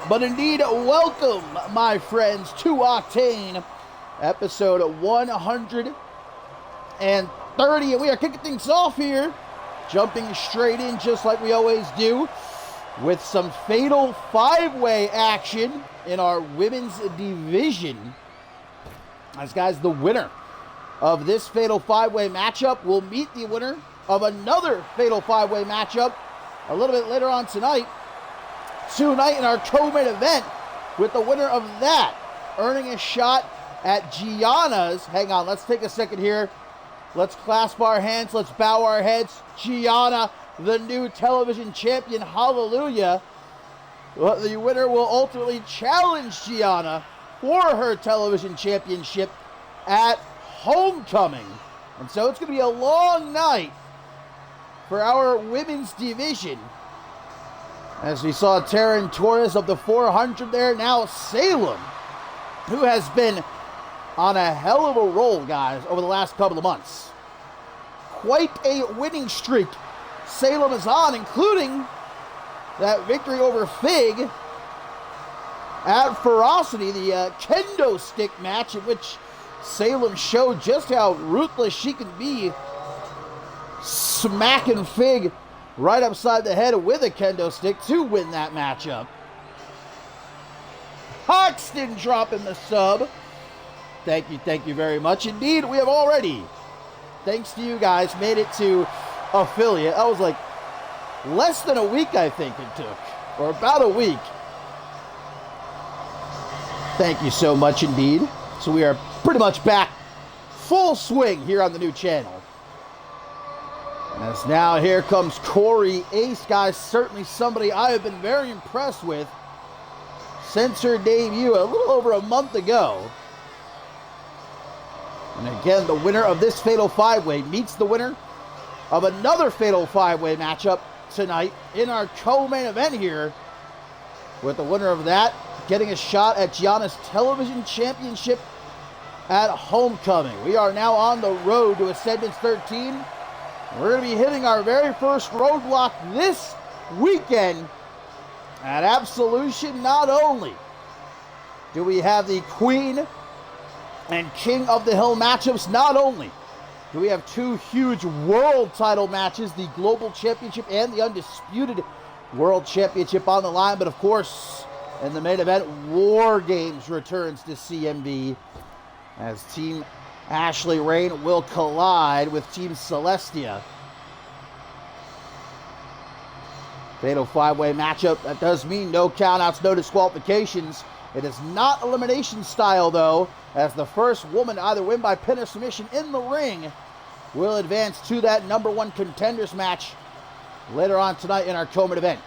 But indeed, welcome, my friends, to Octane, episode 130. And we are kicking things off here, jumping straight in just like we always do, with some fatal five-way action in our women's division. As guys, the winner of this fatal five-way matchup will meet the winner of another fatal five-way matchup a little bit later on tonight in our co-main event, with the winner of that earning a shot at Gianna's. Hang on, let's take a second here. Let's clasp our hands, let's bow our heads. Gianna, the new television champion, hallelujah. Well, the winner will ultimately challenge Gianna for her television championship at Homecoming. And so it's going to be a long night for our women's division. As we saw Taryn Torres of the 400 there, now Salem, who has been on a hell of a roll, guys, over the last couple of months. Quite a winning streak Salem is on, including that victory over Fig at Ferocity, the kendo stick match in which Salem showed just how ruthless she can be, smacking Fig right upside the head with a kendo stick to win that matchup. Hoxton dropping the sub. Thank you very much. Indeed, we have already, thanks to you guys, made it to affiliate. I was like less than a week, I think it took, or about a week. Thank you so much indeed. So we are pretty much back full swing here on the new channel. As now here comes Corey Ace, guys, certainly somebody I have been very impressed with since her debut a little over a month ago. And again, the winner of this Fatal 5-Way meets the winner of another Fatal 5-Way matchup tonight in our co-main event here, with the winner of that getting a shot at Gianna's television championship at Homecoming. We are now on the road to Ascendance 13. We're going to be hitting our very first roadblock this weekend at Absolution. Not only do we have the Queen and King of the Hill matchups, not only do we have two huge world title matches, the Global Championship and the Undisputed World Championship on the line, but of course, in the main event, War Games returns to CMV as Team Ashley Rain will collide with Team Celestia. Fatal 5-Way matchup. That does mean no countouts, no disqualifications. It is not elimination style, though, as the first woman to either win by pin or submission in the ring will advance to that number one contenders match later on tonight in our co-main event.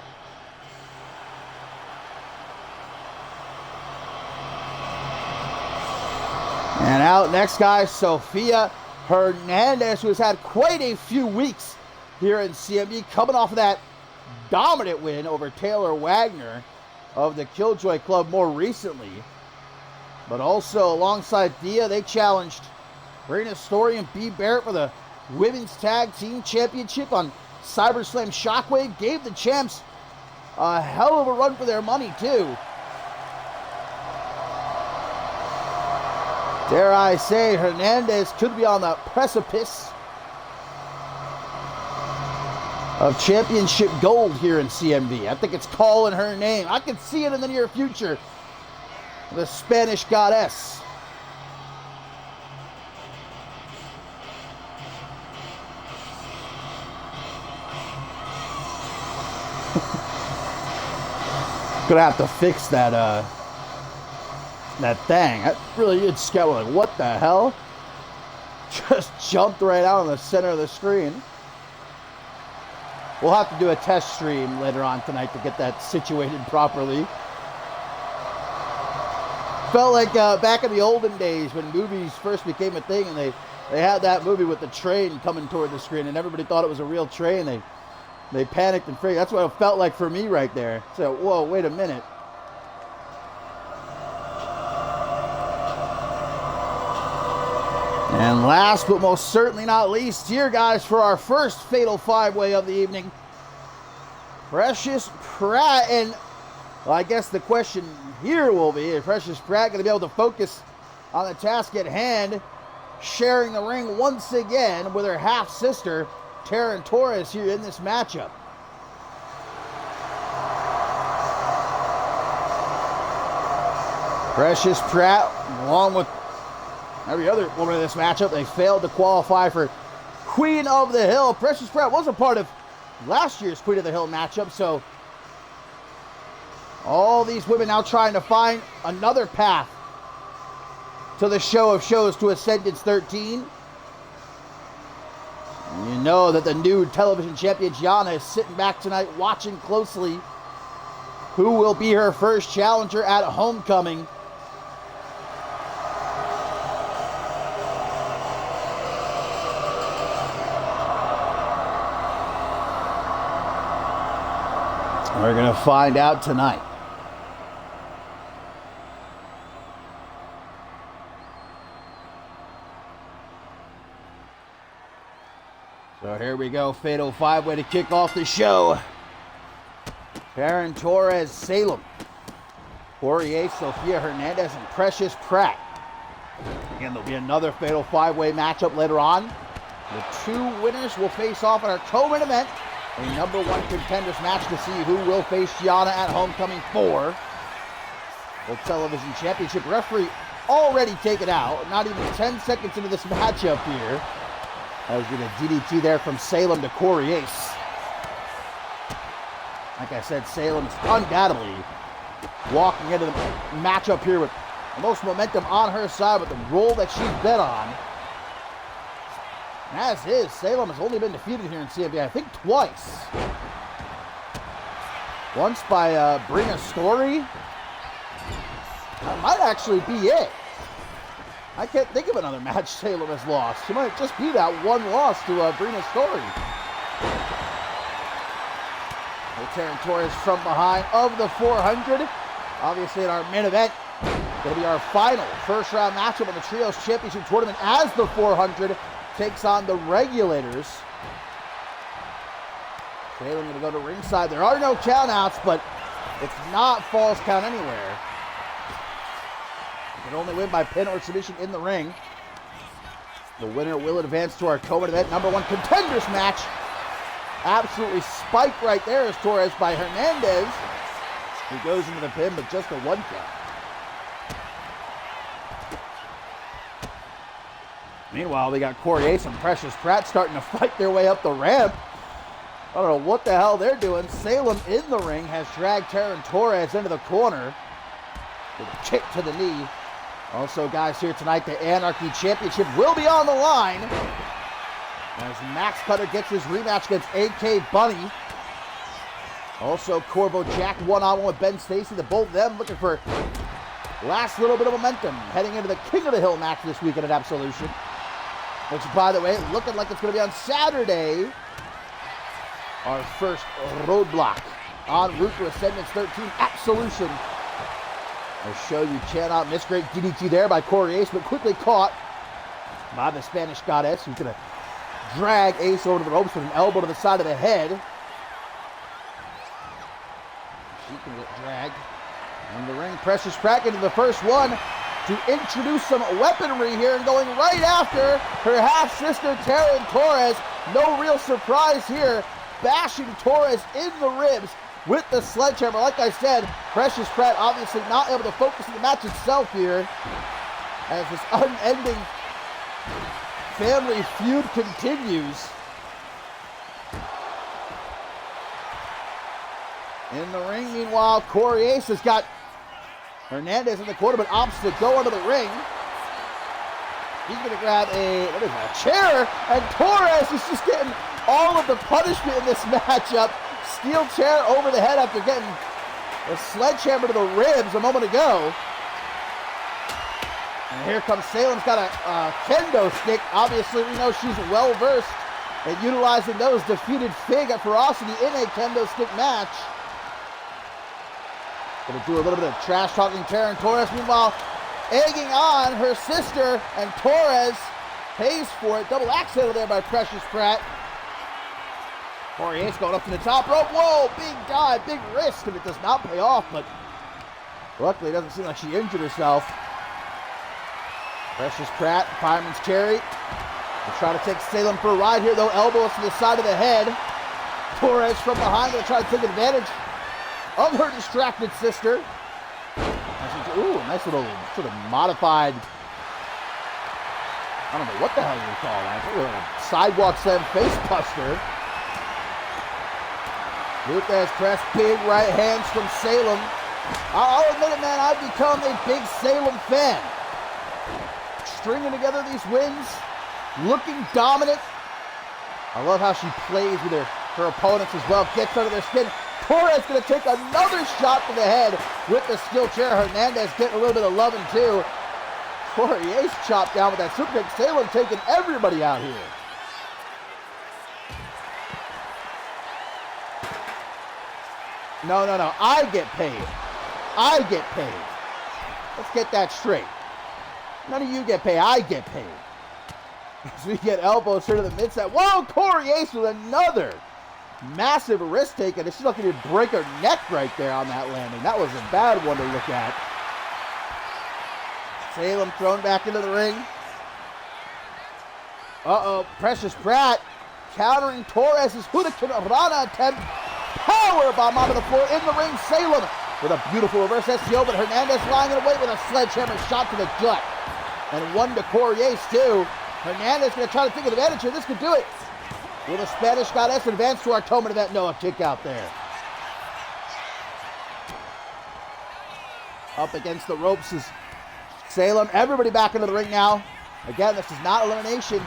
And out next, guys, Sofia Hernandez, who has had quite a few weeks here in CMV, coming off of that dominant win over Taylor Wagner of the Killjoy Club more recently. But also alongside Thea, they challenged Rena Story and B. Barrett for the Women's Tag Team Championship on CyberSlam Shockwave. Gave the champs a hell of a run for their money, too. Dare I say, Hernandez could be on the precipice of championship gold here in CMV. I think it's calling her name. I can see it in the near future. The Spanish goddess. Gonna have to fix that thing. That really did scare me. Like, what the hell? Just jumped right out in the center of the screen. We'll have to do a test stream later on tonight to get that situated properly. Felt like back in the olden days when movies first became a thing, and they had that movie with the train coming toward the screen, and everybody thought it was a real train. They panicked and freaked. That's what it felt like for me right there. So, whoa, wait a minute. And last but most certainly not least here, guys, for our first Fatal 5-Way of the evening, Precious Pratt. And Well, I guess the question here will be, is Precious Pratt going to be able to focus on the task at hand, sharing the ring once again with her half-sister, Taryn Torres, here in this matchup. Precious Pratt, along with every other woman in this matchup, they failed to qualify for Queen of the Hill. Precious Pratt was a part of last year's Queen of the Hill matchup, so all these women now trying to find another path to the show of shows to Ascendance 13. And you know that the new television champion Gianna is sitting back tonight watching closely who will be her first challenger at Homecoming. We're going to find out tonight. So here we go, Fatal 5-Way to kick off the show. Taryn Torres, Salem, Poirier, Sofia Hernandez, and Precious Pratt. Again, there'll be another Fatal 5-Way matchup later on. The two winners will face off in our co-main event, a number one contenders match to see who will face Gianna at Homecoming 4. The television championship referee already taken out, not even 10 seconds into this matchup here. That was going to DDT there from Salem to Corey Ace. Like I said, Salem is undoubtedly walking into the matchup here with the most momentum on her side with the role that she's been on. And as is, Salem has only been defeated here in CMV, I think twice. Once by Brina Story. That might actually be it. I can't think of another match Salem has lost. She might just be that one loss to Brina Story. Taryn Torres from behind of the 400. Obviously in our main event, it'll be our final first round matchup in the Trios Championship Tournament as the 400 takes on the Regulators. Salem going to go to ringside. There are no countouts, but it's not falls count anywhere. You can only win by pin or submission in the ring. The winner will advance to our co-main event number one contenders match. Absolutely spiked right there is Torres by Hernandez. He goes into the pin, but just a one count. Meanwhile, we got Corey Ace and Precious Pratt starting to fight their way up the ramp. I don't know what the hell they're doing. Salem in the ring has dragged Taryn Torres into the corner with a kick to the knee. Also, guys, here tonight, the Anarchy Championship will be on the line as Max Cutter gets his rematch against AK Bunny. Also, Corvo Jack one-on-one with Ben Stacy. The both of them looking for last little bit of momentum heading into the King of the Hill match this weekend at Absolution. Which, by the way, looking like it's going to be on Saturday. Our first roadblock en route to Ascendance 13 Absolution. A show you cannot miss. Great DDT there by Corey Ace, but quickly caught by the Spanish Goddess, who's going to drag Ace over to the ropes with an elbow to the side of the head. She can get dragged. In the ring, Precious Pratt into the first one to introduce some weaponry here, and going right after her half-sister Taryn Torres. No real surprise here, bashing Torres in the ribs with the sledgehammer. Like I said, Precious Pratt obviously not able to focus on the match itself here as this unending family feud continues. In the ring, meanwhile, Corey Ace has got Hernandez in the corner, but opts to go under the ring. He's going to grab a chair, and Torres is just getting all of the punishment in this matchup. Steel chair over the head after getting a sledgehammer to the ribs a moment ago. And here comes Salem's got a kendo stick. Obviously, we know she's well-versed at utilizing those. Defeated Fig at Ferocity in a kendo stick match. Gonna do a little bit of trash talking Taryn Torres. Meanwhile, egging on her sister, and Torres pays for it. Double axe handle there by Precious Pratt. Poirier's going up to the top rope. Whoa, big dive, big risk, and it does not pay off, but luckily it doesn't seem like she injured herself. Precious Pratt, Fireman's Carry. They'll try to take Salem for a ride here, though. Elbows to the side of the head. Torres from behind going to try to take advantage of her distracted sister. Ooh, nice little sort of modified, I don't know what the hell you would call that. Like a sidewalk slam face buster. Luthez press, big right hands from Salem. I'll admit it, man, I've become a big Salem fan. Stringing together these wins, looking dominant. I love how she plays with her opponents as well, gets under their skin. Torres going to take another shot to the head with the steel chair. Hernandez getting a little bit of loving too. Poirier's chopped down with that super kick. Salem taking everybody out here. No. I get paid. I get paid. Let's get that straight. None of you get paid. I get paid. As we get elbows here to the mid-set. Whoa, Poirier's with another massive risk taken. She's looking to break her neck right there on that landing. That was a bad one to look at. Salem thrown back into the ring. Uh-oh, Precious Pratt countering Torres' Hurricane Rana attempt. Powerbomb onto the floor in the ring. Salem with a beautiful reverse STO, but Hernandez lying in wait with a sledgehammer shot to the gut. And one to Poirier's too. Hernandez going to try to take advantage here. This could do it. Will the Spanish Goddess advance to our tournament event? No, a kick out there. Up against the ropes is Salem. Everybody back into the ring now. Again, this is not elimination.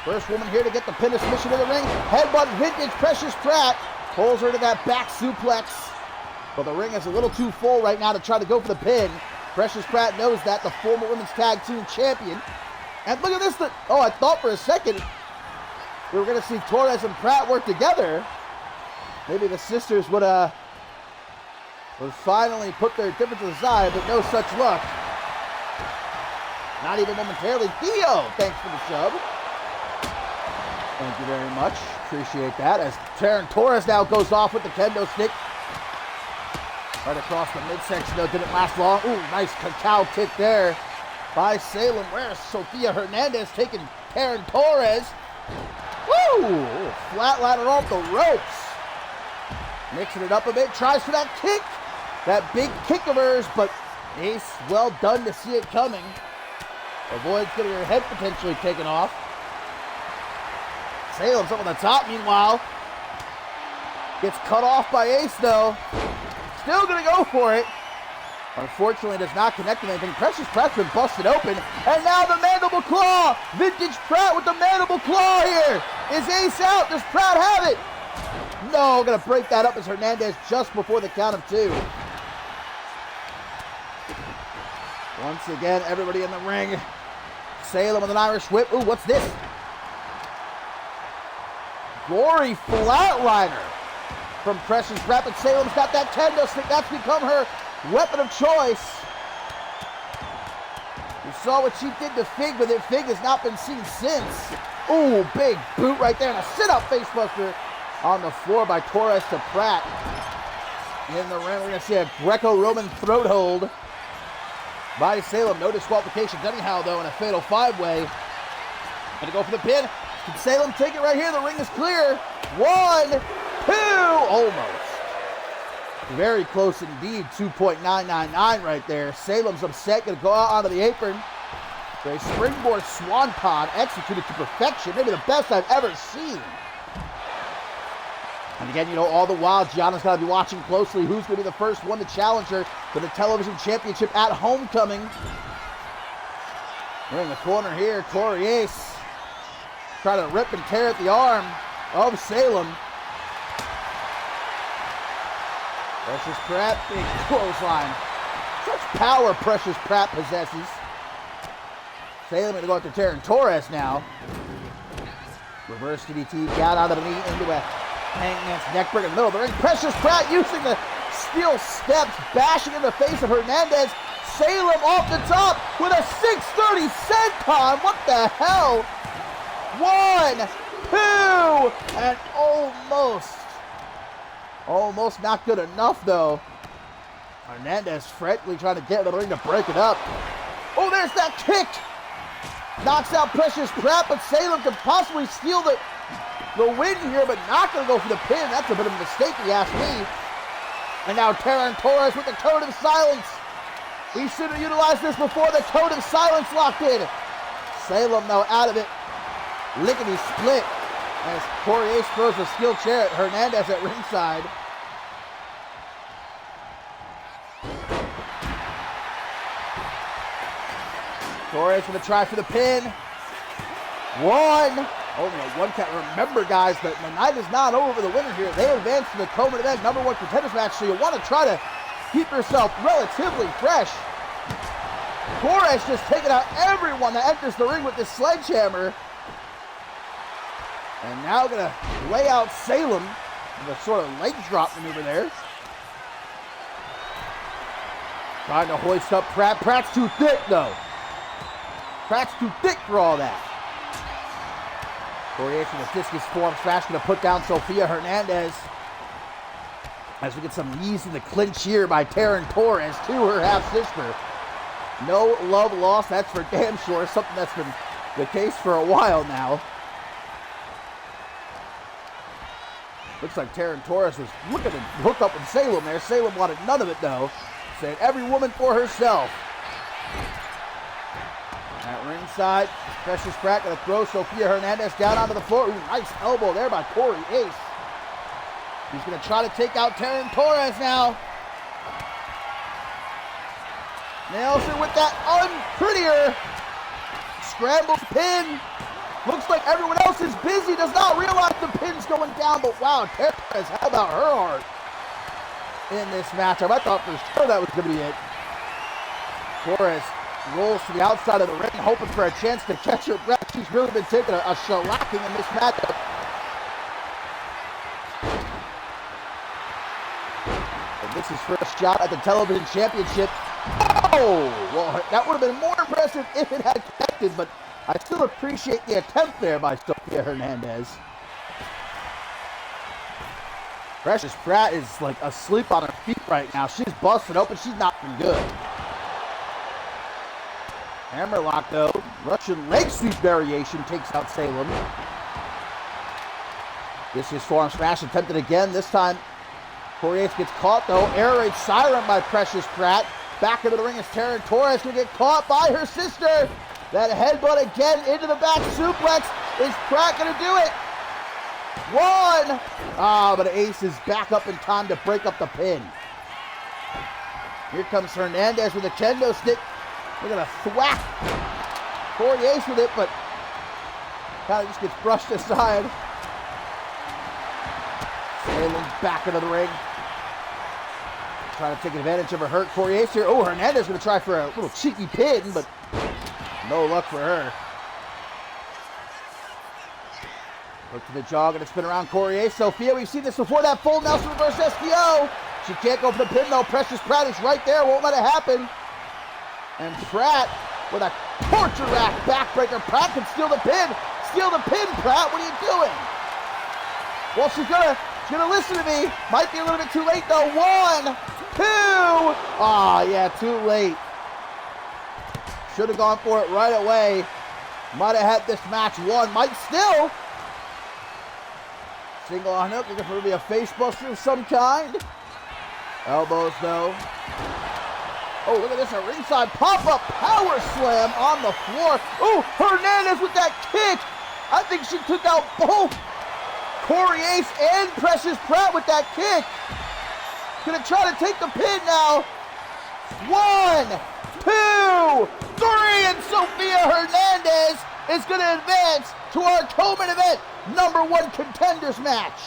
First woman here to get the pin submission in the ring. Headbutt vintage Precious Pratt. Pulls her to that back suplex. But the ring is a little too full right now to try to go for the pin. Precious Pratt knows that, the former women's tag team champion. And look at this. Oh, I thought for a second we were going to see Torres and Pratt work together. Maybe the sisters would finally put their differences aside, but no such luck. Not even momentarily. Theo, thanks for the sub. Thank you very much. Appreciate that. As Taryn Torres now goes off with the kendo stick. Right across the midsection, though, didn't last long. Ooh, nice cacao kick there by Salem. Where's Sofia Hernandez taking Taryn Torres? Woo! Flatliner off the ropes. Mixing it up a bit. Tries for that kick. That big kick of hers, but Ace, well done to see it coming. Avoids getting her head potentially taken off. Salem's up on the top, meanwhile. Gets cut off by Ace, though. Still going to go for it. Unfortunately, does not connect with anything. Precious Pratt's been busted open. And now the mandible claw. Vintage Pratt with the mandible claw here. Is Ace out? Does Pratt have it? No, going to break that up as Hernandez just before the count of two. Once again, everybody in the ring. Salem with an Irish whip. Ooh, what's this? Glory flatliner from Precious Pratt, but Salem's got that kendo stick. That's become her weapon of choice. You saw what she did to Fig, but that Fig has not been seen since. Ooh, big boot right there, and a sit-up facebuster on the floor by Torres to Pratt. In the ring, we're going to see a Greco-Roman throat hold by Salem. No disqualifications anyhow, though, in a fatal five-way. Going to go for the pin. Can Salem take it right here? The ring is clear. 1, 2, almost. Very close indeed. 2.999 right there. Salem's upset. Going to go out onto the apron. A springboard swanton executed to perfection. Maybe the best I've ever seen. And again, you know, all the while, Gianna's got to be watching closely who's going to be the first one to challenge her for the television championship at Homecoming. We're in the corner here. Corey Ace trying to rip and tear at the arm of Salem. Precious Pratt, big clothesline. Such power Precious Pratt possesses. Salem going to go after Taryn Torres now. Reverse DDT, got out of the knee into a hangman's neckbreaker in the middle of the ring. Precious Pratt using the steel steps, bashing in the face of Hernandez. Salem off the top with a 630 senton. What the hell? 1, 2, And almost not good enough, though. Hernandez frantically trying to get in the ring to break it up. Oh, there's that kick. Knocks out Precious Pratt, but Salem could possibly steal the win here, but not going to go for the pin. That's a bit of a mistake, if you ask me. And now Taryn Torres with the code of silence. He should have utilized this before the code of silence locked in. Salem now out of it. Lickety split as Corey Ace throws a steel chair at Hernandez at ringside. Torres going to try for the pin. One. Only a one count. Remember, guys, that the night is not over for the winner here. They advance to the co-main event, number one contenders match, so you want to try to keep yourself relatively fresh. Torres just taking out everyone that enters the ring with this sledgehammer. And now going to lay out Salem with a sort of leg drop maneuver there. Trying to hoist up Pratt. Pratt's too thick, though. Pratt's too thick for all that. Corey Ace with a discus form smash, going to put down Sofia Hernandez. As we get some knees in the clinch here by Taryn Torres to her half-sister. No love lost, that's for damn sure. Something that's been the case for a while now. Looks like Taryn Torres was looking to hook up with Salem there. Salem wanted none of it, though. Said every woman for herself. At ringside, Precious Pratt going to throw Sofia Hernandez down onto the floor. Ooh, nice elbow there by Corey Ace. He's going to try to take out Taryn Torres now. Nails her with that unprettier scramble pin. Looks like everyone else is busy, does not realize the pin's going down, but wow, Torres held out her heart in this matchup. I thought for sure that was going to be it. Torres rolls to the outside of the ring, hoping for a chance to catch her breath. She's really been taking a shellacking in this matchup. And this is first shot at the television championship. Oh, well, that would have been more impressive if it had connected, but I still appreciate the attempt there by Sofia Hernandez. Precious Pratt is like asleep on her feet right now. She's busted open. She's not been good. Hammerlock, though. Russian leg sweep variation takes out Salem. This is forearm smash attempted again. This time, Corey Ace gets caught, though. Air raid siren by Precious Pratt. Back into the ring is Taryn Torres going to get caught by her sister. That headbutt again into the back suplex. Is Pratt going to do it? One. But Ace is back up in time to break up the pin. Here comes Hernandez with a kendo stick. We're going to thwack Corey Ace with it, but kind of just gets brushed aside. Salem back into the ring. Trying to take advantage of her hurt. Corey Ace here. Oh, Hernandez going to try for a little cheeky pin, but no luck for her. Look to the jaw, going to spin around Corey Ace. Sofia, we've seen this before, that full Nelson reverse STO. She can't go for the pin, though. Precious Pratt is right there, won't let it happen. And Pratt with a torture rack backbreaker. Pratt can steal the pin. Steal the pin, Pratt. What are you doing? Well, she's gonna listen to me. Might be a little bit too late, though. 1, 2. Yeah, too late. Should have gone for it right away. Might have had this match won. Might still. Single on hook, looking for maybe a face buster of some kind. Elbows, though. Oh, look at this, a ringside pop-up power slam on the floor. Oh, Hernandez with that kick. I think she took out both Corey Ace and Precious Pratt with that kick. Gonna try to take the pin now. 1, 2, 3, and Sofia Hernandez is gonna advance to our co-main event, #1 contenders match.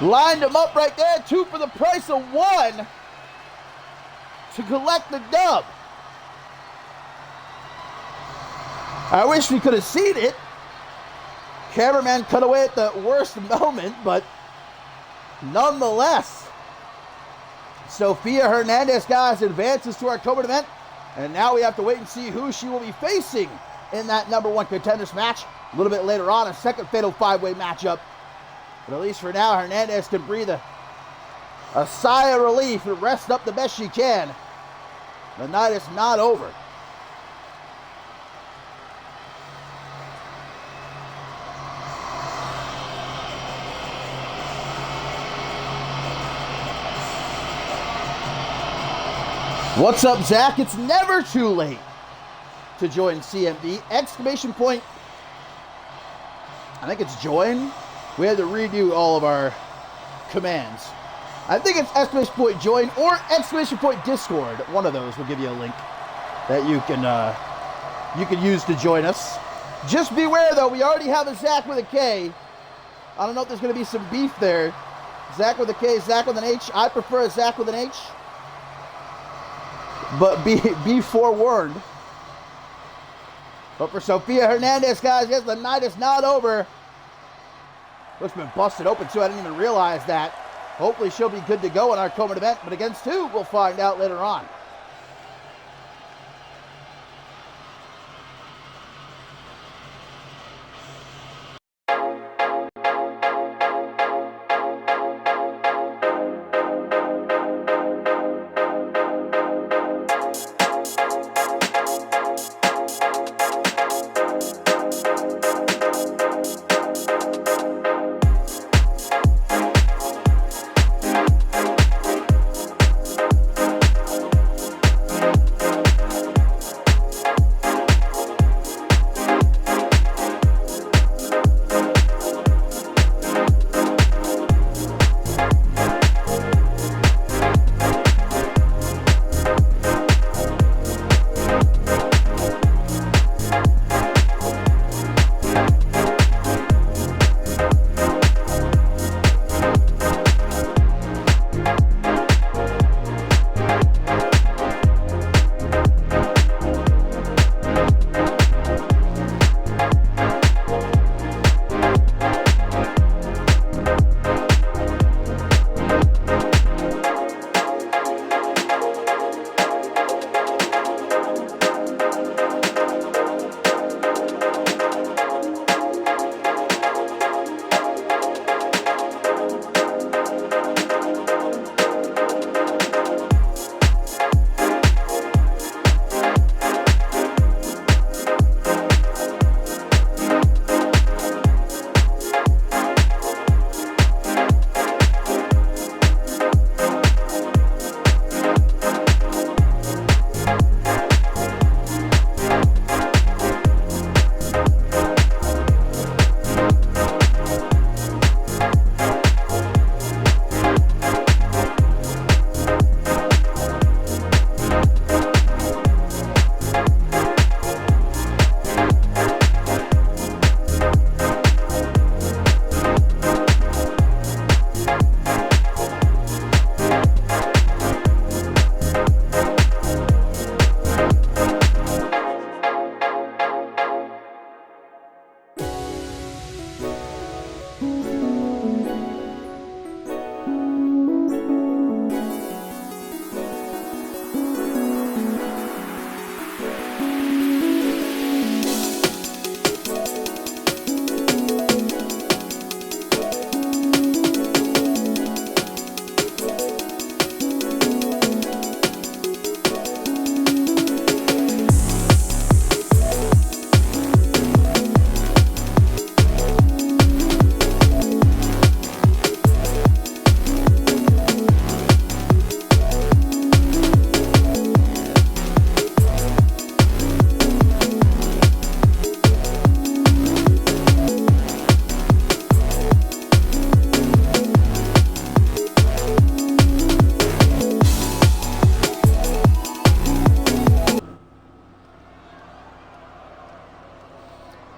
Lined them up right there, 2 for the price of 1 to collect the dub. I wish we could have seen it. Cameraman cut away at the worst moment, but nonetheless, Sofia Hernandez, guys, advances to our co-main event, and now we have to wait and see who she will be facing in that #1 contenders match. A little bit later on, a second fatal 5-way matchup. But at least for now, Hernandez can breathe a sigh of relief and rest up the best she can. The night is not over. What's up, Zach? It's never too late to join CMV. Exclamation point. I think it's join. We had to redo all of our commands. I think it's exclamation point join or exclamation point Discord. One of those will give you a link that you can use to join us. Just beware, though. We already have a Zach with a K. I don't know if there's going to be some beef there. Zach with a K, Zach with an H. I prefer a Zach with an H. But be forewarned. But for Sofia Hernandez, guys, yes, the night is not over. Looks been busted open, too. I didn't even realize that. Hopefully she'll be good to go in our co-main event. But against who, we'll find out later on.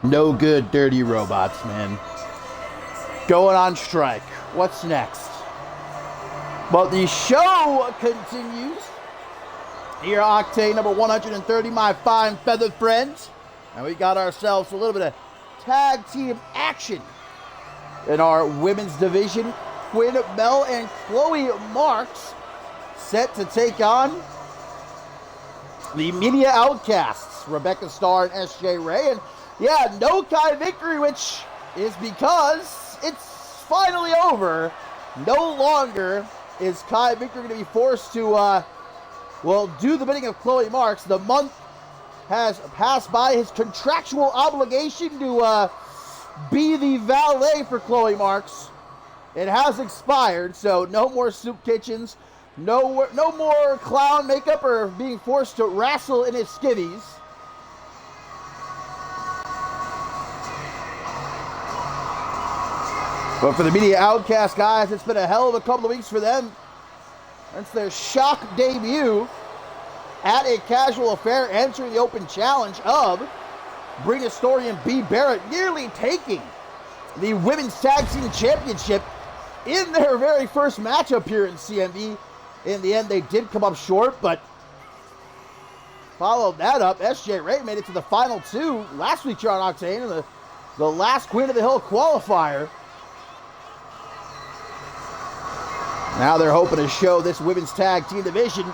No good, dirty robots, man. Going on strike. What's next? But the show continues. Here, Octane number 130, my fine feathered friends. And we got ourselves a little bit of tag team action in our women's division. Quinn Bell and Chloe Marks set to take on the Media Outcasts, Rebecca Starr and SJ Ray. And Yeah, no Kai victory, which is because it's finally over. No longer is Kai Victory going to be forced to, do the bidding of Chloe Marks. The month has passed by. His contractual obligation to be the valet for Chloe Marks, it has expired, so no more soup kitchens, no more clown makeup or being forced to wrestle in his skivvies. But for the Media Outcast guys, it's been a hell of a couple of weeks for them. Since their shock debut at a casual affair, entering the open challenge of Brina Story and B. Barrett, nearly taking the Women's Tag Team Championship in their very first matchup here in CMV. In the end, they did come up short, but followed that up. SJ Ray made it to the final two last week here on Octane in the last Queen of the Hill qualifier. Now they're hoping to show this women's tag team division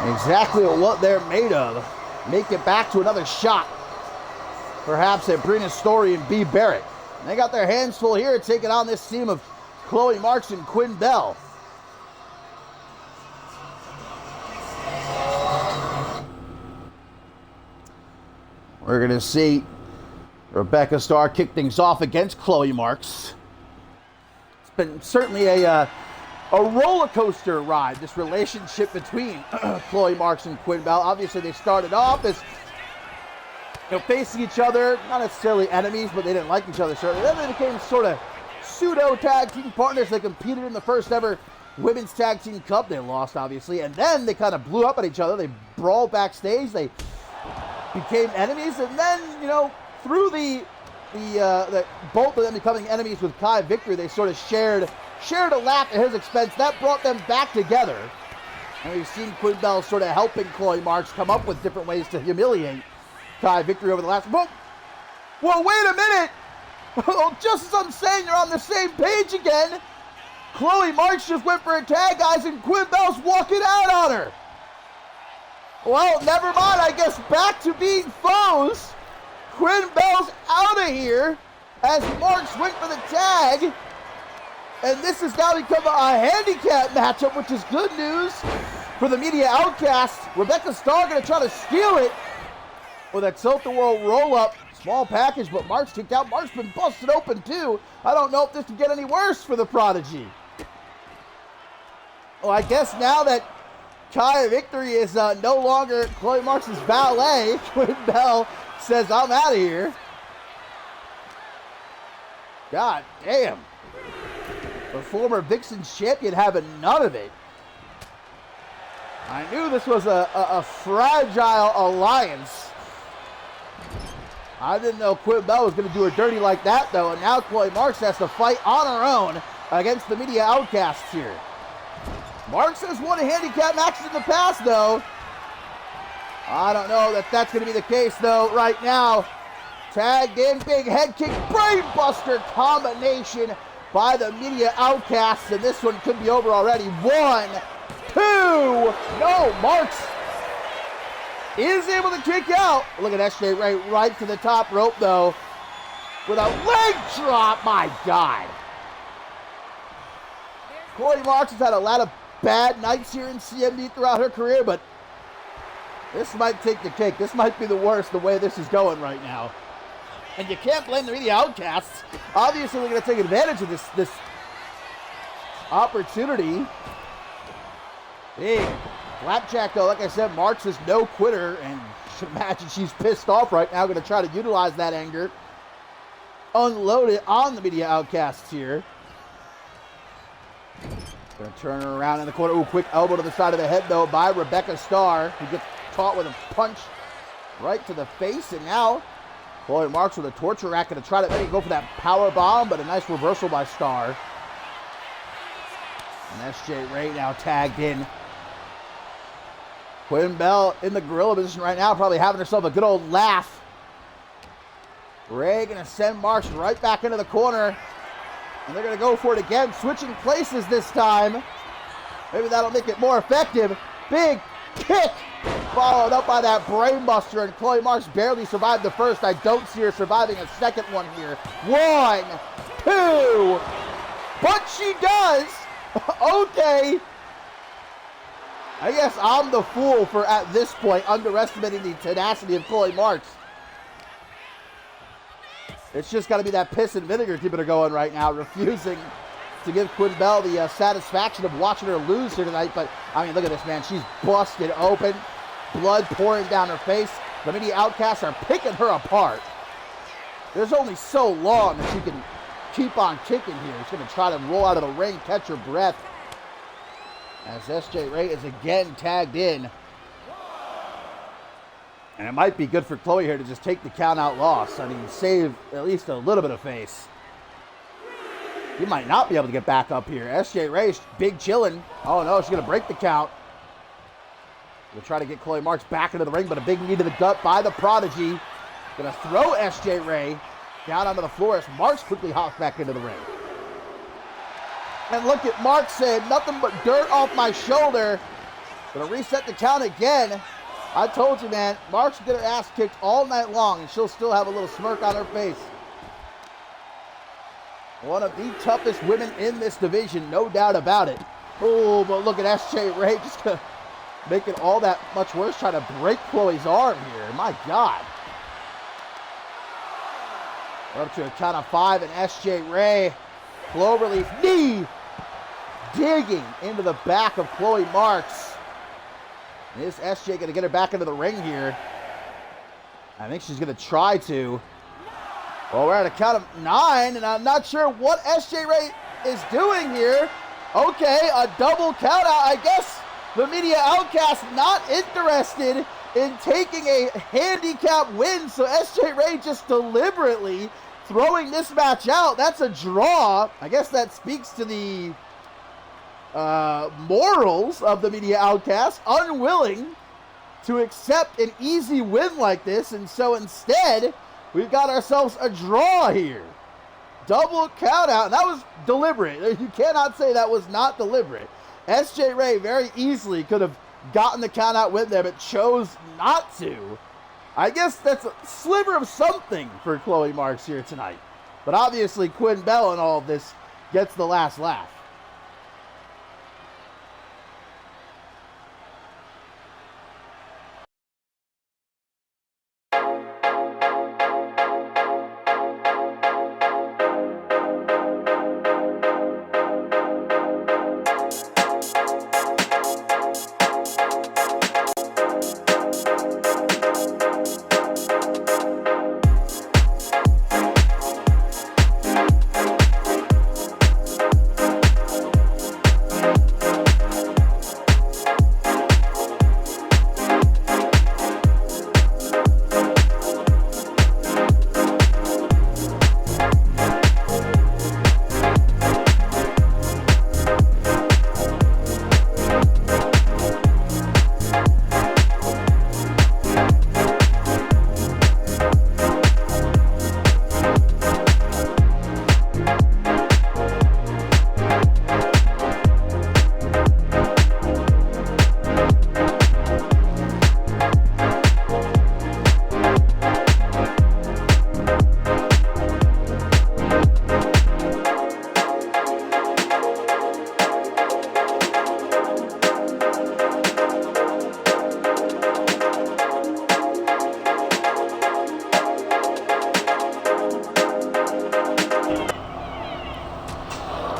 exactly what they're made of. Make it back to another shot, perhaps at Brina Story and B. Barrett. They got their hands full here taking on this team of Chloe Marks and Quinn Bell. We're going to see Rebecca Starr kick things off against Chloe Marks. Been certainly a roller coaster ride, this relationship between Chloe Marks and Quinn Bell. Obviously, they started off as facing each other, not necessarily enemies, but they didn't like each other certainly. Then they became sort of pseudo tag team partners. They competed in the first ever Women's Tag Team Cup. They lost, obviously, and then they kind of blew up at each other. They brawled backstage. They became enemies, and then through the both of them becoming enemies with Kai Victory, they sort of shared a laugh at his expense. That brought them back together. And we've seen Quinn Bell sort of helping Chloe Marks come up with different ways to humiliate Kai Victory over the last... Whoa, wait a minute! Just as I'm saying you're on the same page again, Chloe Marks just went for a tag, guys, and Quinn Bell's walking out on her. Well, never mind. I guess back to being foes. Quinn Bell's out of here as Marks went for the tag. And this has now become a handicap matchup, which is good news for the Media Outcasts. Rebecca Starr going to try to steal it with a tilt-the-world roll-up. Small package, but Marks kicked out. Marks been busted open, too. I don't know if this can get any worse for the Prodigy. Well, I guess now that Kai Victory is no longer Chloe Marks' valet, Quinn Bell says, I'm out of here. God damn. The former Vixen champion having none of it. I knew this was a fragile alliance. I didn't know Quinn Bell was going to do her dirty like that, though. And now Chloe Marks has to fight on her own against the Media Outcasts here. Marks has won handicap matches in the past, though. I don't know that that's going to be the case, though, right now. Tagged in, big head kick, brainbuster combination by the Media Outcasts, and this one could be over already. 1, 2, no, Marks is able to kick out. Look at SJ right to the top rope, though, with a leg drop. My God. Chloe Marks has had a lot of bad nights here in CMV throughout her career, but this might take the cake. This might be the worst, the way this is going right now. And you can't blame the Media Outcasts. Obviously, they're going to take advantage of this opportunity. Big flapjack, though. Like I said, Marks is no quitter, and you should imagine she's pissed off right now. Going to try to utilize that anger, unload it on the Media Outcasts here. Going to turn her around in the corner. Ooh, quick elbow to the side of the head, though, by Rebecca Starr, who gets caught with a punch right to the face. And now Chloe Marks with a torture rack, going to try to maybe go for that power bomb, but a nice reversal by Starr. And SJ Ray now tagged in. Quinn Bell in the gorilla position right now, probably having herself a good old laugh. Ray going to send Marks right back into the corner. And they're going to go for it again, switching places this time. Maybe that'll make it more effective. Big kick Followed up by that brainbuster, and Chloe Marks barely survived the first. I don't see her surviving a second one here. 1, 2, but she does. Okay. I guess I'm the fool for, at this point, underestimating the tenacity of Chloe Marks. It's just got to be that piss and vinegar keeping her going right now, refusing to give Quinn Bell the satisfaction of watching her lose here tonight. But, I mean, look at this, man. She's busted open, blood pouring down her face. The Mini Outcasts are picking her apart. There's only so long that she can keep on kicking here. She's going to try to roll out of the ring, catch her breath, as SJ Ray is again tagged in. And it might be good for Chloe here to just take the count-out loss. I mean, save at least a little bit of face. He might not be able to get back up here. SJ Ray, big chillin'. Oh, no, she's going to break the count. We'll try to get Chloe Marks back into the ring, but a big knee to the gut by the Prodigy. Going to throw SJ Ray down onto the floor as Marks quickly hops back into the ring. And look at Marks saying, nothing but dirt off my shoulder. Going to reset the count again. I told you, man, Marks will get her ass kicked all night long, and she'll still have a little smirk on her face. One of the toughest women in this division, no doubt about it. Oh, but look at SJ Ray just gonna make it all that much worse, trying to break Chloe's arm here. My God. We're up to a count of 5, and SJ Ray, cloverleaf knee, digging into the back of Chloe Marks. Is SJ going to get her back into the ring here? I think she's going to try to. Well, we're at a count of 9, and I'm not sure what SJ Ray is doing here. Okay, a double count out. I guess the Media Outcast not interested in taking a handicap win, so SJ Ray just deliberately throwing this match out. That's a draw. I guess that speaks to the morals of the Media Outcast, unwilling to accept an easy win like this, and so instead we've got ourselves a draw here. Double count out, and that was deliberate. You cannot say that was not deliberate. SJ Ray very easily could have gotten the count out win there, but chose not to. I guess that's a sliver of something for Chloe Marks here tonight, but obviously Quinn Bell in all of this gets the last laugh.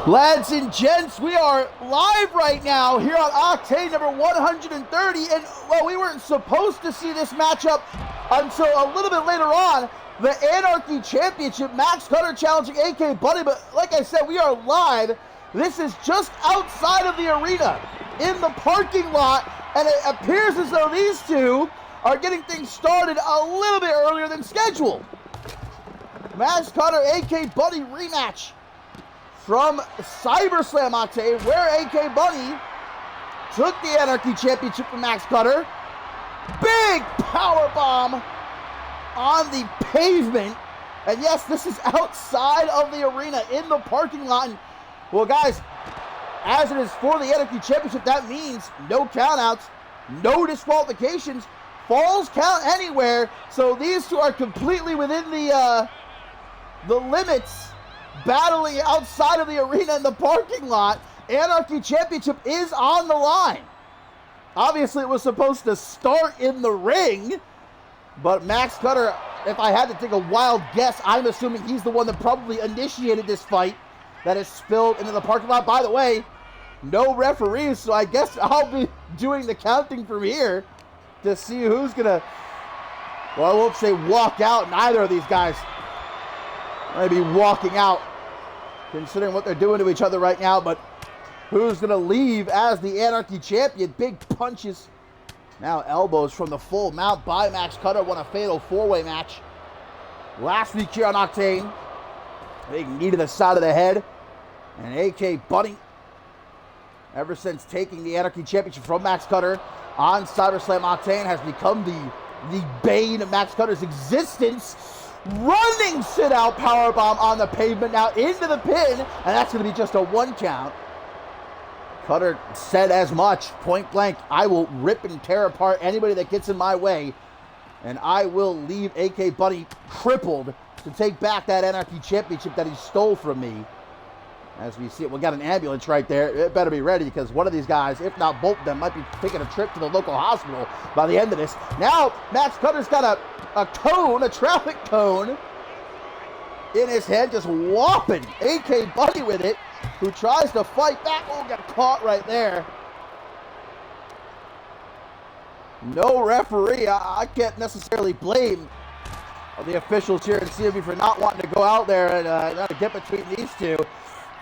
Lads and gents, we are live right now here on Octane number 130, and well, we weren't supposed to see this matchup until a little bit later on. The Anarchy Championship, Max Cutter challenging AK Buddy, but like I said, we are live. This is just outside of the arena, in the parking lot, and it appears as though these two are getting things started a little bit earlier than scheduled. Max Cutter, AK Buddy rematch from CyberSlam Octane, where AK Buddy took the Anarchy Championship from Max Cutter. Big power bomb on the pavement. And yes, this is outside of the arena in the parking lot. And, well, guys, as it is for the Anarchy Championship, that means no countouts. No disqualifications. Falls count anywhere. So these two are completely within the limits, battling outside of the arena in the parking lot. Anarchy Championship is on the line. Obviously, it was supposed to start in the ring, but Max Cutter, if I had to take a wild guess, I'm assuming he's the one that probably initiated this fight that is spilled into the parking lot. By the way, no referees, so I guess I'll be doing the counting from here to see who's going to, well, I won't say walk out. Neither of these guys may be walking out, considering what they're doing to each other right now, but who's going to leave as the Anarchy Champion? Big punches. Now elbows from the full mount by Max Cutter. Won a fatal four-way match last week here on Octane. Big knee to the side of the head. And AK Bunny, ever since taking the Anarchy Championship from Max Cutter on CyberSlam Octane, has become the bane of Max Cutter's existence. Running sit-out powerbomb on the pavement, now into the pin, and that's going to be just a 1 count. Cutter said as much, point blank, I will rip and tear apart anybody that gets in my way, and I will leave AK Bunny crippled to take back that Anarchy Championship that he stole from me. As we see it, we got an ambulance right there. It better be ready, because one of these guys, if not both of them, might be taking a trip to the local hospital by the end of this. Now, Max Cutter's got a cone, a traffic cone in his head, just whopping AK Bunny with it, who tries to fight back. Oh, got caught right there. No referee. I can't necessarily blame the officials here in CMV for not wanting to go out there and get between these two.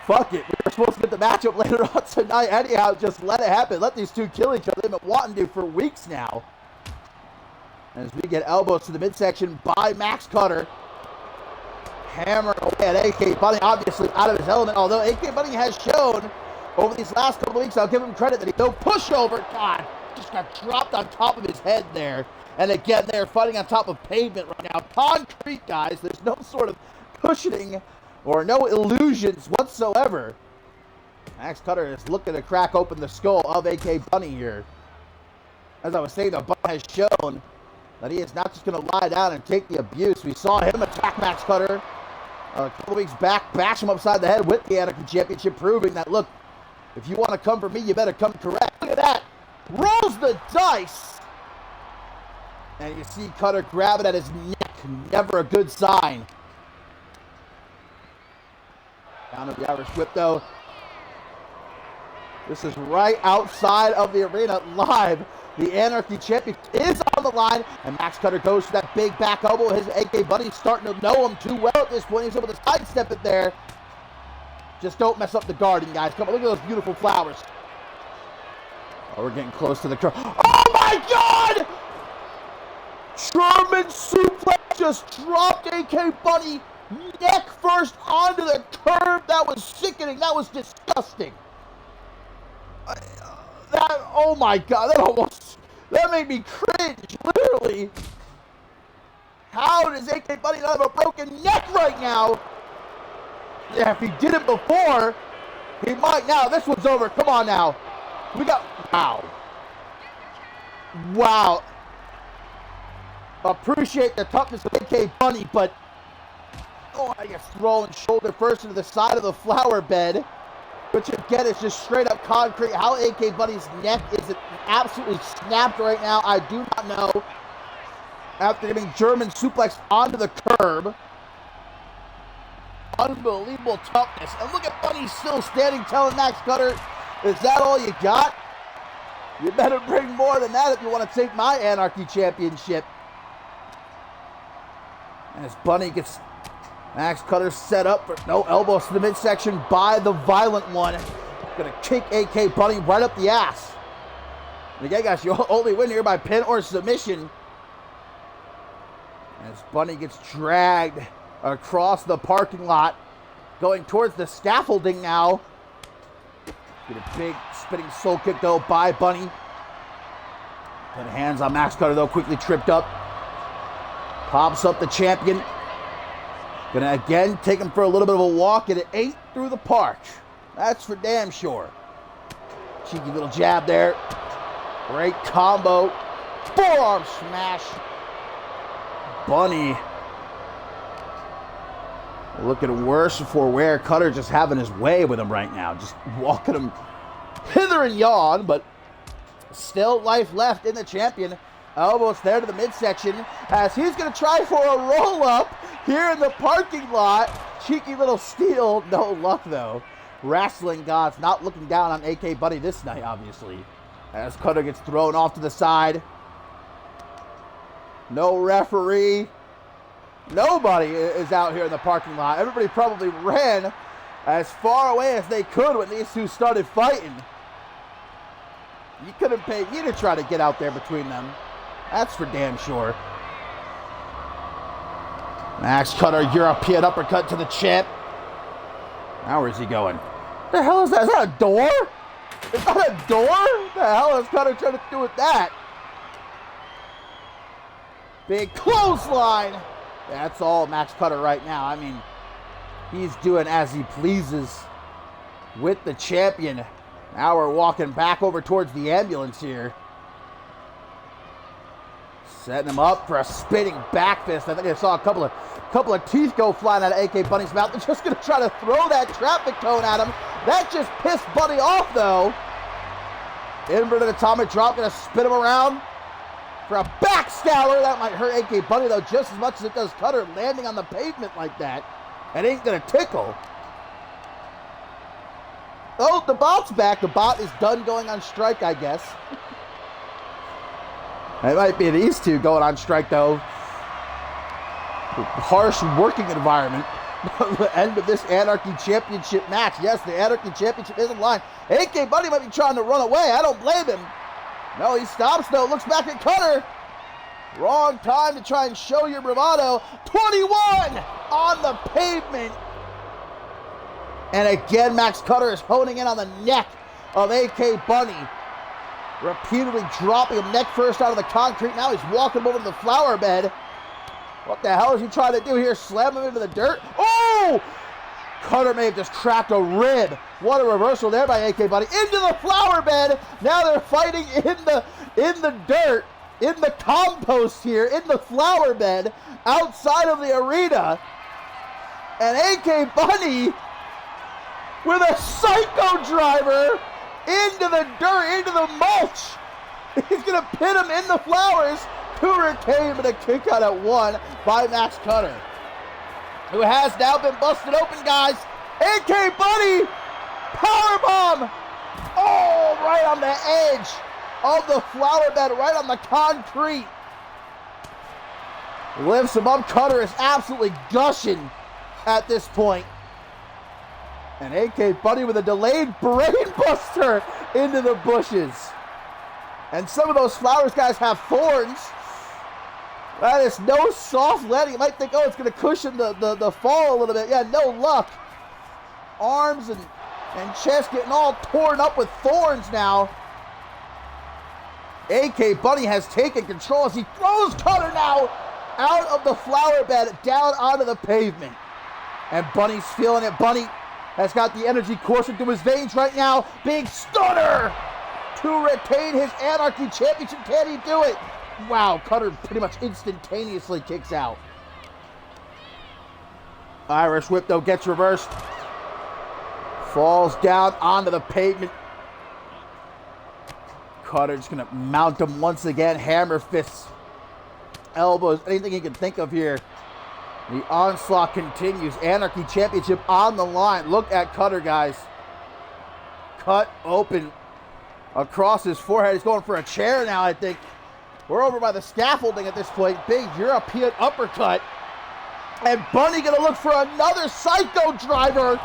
Fuck it. We were supposed to get the matchup later on tonight. Anyhow, just let it happen. Let these two kill each other. They've been wanting to for weeks now. As we get elbows to the midsection by Max Cutter. Hammering away at AK Bunny, obviously out of his element. Although AK Bunny has shown over these last couple of weeks, I'll give him credit that he's no pushover. God, just got dropped on top of his head there. And again, they're fighting on top of pavement right now. Concrete, guys. There's no sort of cushioning or no illusions whatsoever. Max Cutter is looking to crack open the skull of AK Bunny here. As I was saying, the Bunny has shown that he is not just going to lie down and take the abuse. We saw him attack Max Cutter a couple weeks back, bash him upside the head with the Anarchy Championship, proving that, look, if you want to come for me, you better come correct. Look at that. Rolls the dice. And you see Cutter grab it at his neck. Never a good sign. Down to the Irish whip, though. This is right outside of the arena, live. The Anarchy Champion is on the line, and Max Cutter goes for that big back elbow. His AK Bunny's starting to know him too well at this point. He's able to sidestep it there. Just don't mess up the garden, guys. Come on, look at those beautiful flowers. Oh, we're getting close to the curve. Oh, my God! German suplex just dropped AK Bunny neck first onto the curb. That was sickening. That was disgusting. Oh my God, that made me cringe, literally. How does AK Bunny not have a broken neck right now? Yeah, if he did it before, he might now. This one's over. Come on now. Wow. Appreciate the toughness of AK Bunny, but I guess throwing shoulder first into the side of the flower bed, which again is just straight up concrete. How AK Bunny's neck is absolutely snapped right now, I do not know. After getting German suplex onto the curb. Unbelievable toughness. And look at Bunny still standing, telling Max Cutter, is that all you got? You better bring more than that if you want to take my Anarchy Championship. As Bunny gets Max Cutter set up for no elbows to the midsection by the violent one. Gonna kick AK Bunny right up the ass. And again, guys, you only win here by pin or submission. As Bunny gets dragged across the parking lot, going towards the scaffolding now. Get a big spinning soul kick though by Bunny. Put hands on Max Cutter though, quickly tripped up. Pops up the champion. Gonna again take him for a little bit of a walk, and it ain't through the park. That's for damn sure. Cheeky little jab there. Great combo. Forearm smash. Bunny looking worse for wear. Cutter just having his way with him right now. Just walking him hither and yon, but still life left in the champion. Almost there to the midsection as he's going to try for a roll-up here in the parking lot. Cheeky little steal. No luck, though. Wrestling gods not looking down on AK Bunny this night, obviously. As Cutter gets thrown off to the side. No referee. Nobody is out here in the parking lot. Everybody probably ran as far away as they could when these two started fighting. You couldn't pay me to try to get out there between them. That's for damn sure. Max Cutter, European uppercut to the champ. Now where's he going? What the hell is that? Is that a door? Is that a door? What the hell is Cutter trying to do with that? Big clothesline. That's all Max Cutter right now. I mean, he's doing as he pleases with the champion. Now we're walking back over towards the ambulance here. Setting him up for a spinning back fist. I think I saw a couple of teeth go flying out of AK Bunny's mouth. They're just going to try to throw that traffic cone at him. That just pissed Bunny off, though. Inverted atomic drop, going to spin him around for a backstabber. That might hurt AK Bunny, though, just as much as it does Cutter. Landing on the pavement like that. It ain't going to tickle. Oh, the bot's back. The bot is done going on strike, I guess. It might be these two going on strike, though. Harsh working environment. The end of this Anarchy Championship match. Yes, the Anarchy Championship is in line. AK Bunny might be trying to run away. I don't blame him. No, he stops, though. Looks back at Cutter. Wrong time to try and show your bravado. 21 on the pavement. And again, Max Cutter is honing in on the neck of AK Bunny. Repeatedly dropping him neck first out of the concrete. Now he's walking over to the flower bed. What the hell is he trying to do here? Slam him into the dirt? Oh! Cutter may have just cracked a rib. What a reversal there by AK Bunny. Into the flower bed. Now they're fighting in the dirt, in the compost here, in the flower bed, outside of the arena. And AK Bunny with a psycho driver into the dirt, into the mulch. He's going to pin him in the flowers to retain, but a kick out at one by Max Cutter, who has now been busted open, guys. AK Bunny, powerbomb. Oh, right on the edge of the flower bed, right on the concrete. Lifts him up. Cutter is absolutely gushing at this point. And AK Bunny with a delayed brain buster into the bushes. And some of those flowers, guys, have thorns. That is no soft landing. You might think, oh, it's going to cushion the fall a little bit. Yeah, no luck. Arms and chest getting all torn up with thorns now. AK Bunny has taken control as he throws Cutter now out of the flower bed down onto the pavement. And Bunny's feeling it. Bunny has got the energy coursing through his veins right now. Big stunner to retain his Anarchy Championship. Can he do it? Wow, Cutter pretty much instantaneously kicks out. Irish whip, though, gets reversed. Falls down onto the pavement. Cutter's going to mount him once again. Hammer fists, elbows, anything he can think of here. The onslaught continues. Anarchy Championship on the line. Look at Cutter, guys. Cut open across his forehead. He's going for a chair now, I think. We're over by the scaffolding at this point. Big European uppercut. And Bunny going to look for another psycho driver.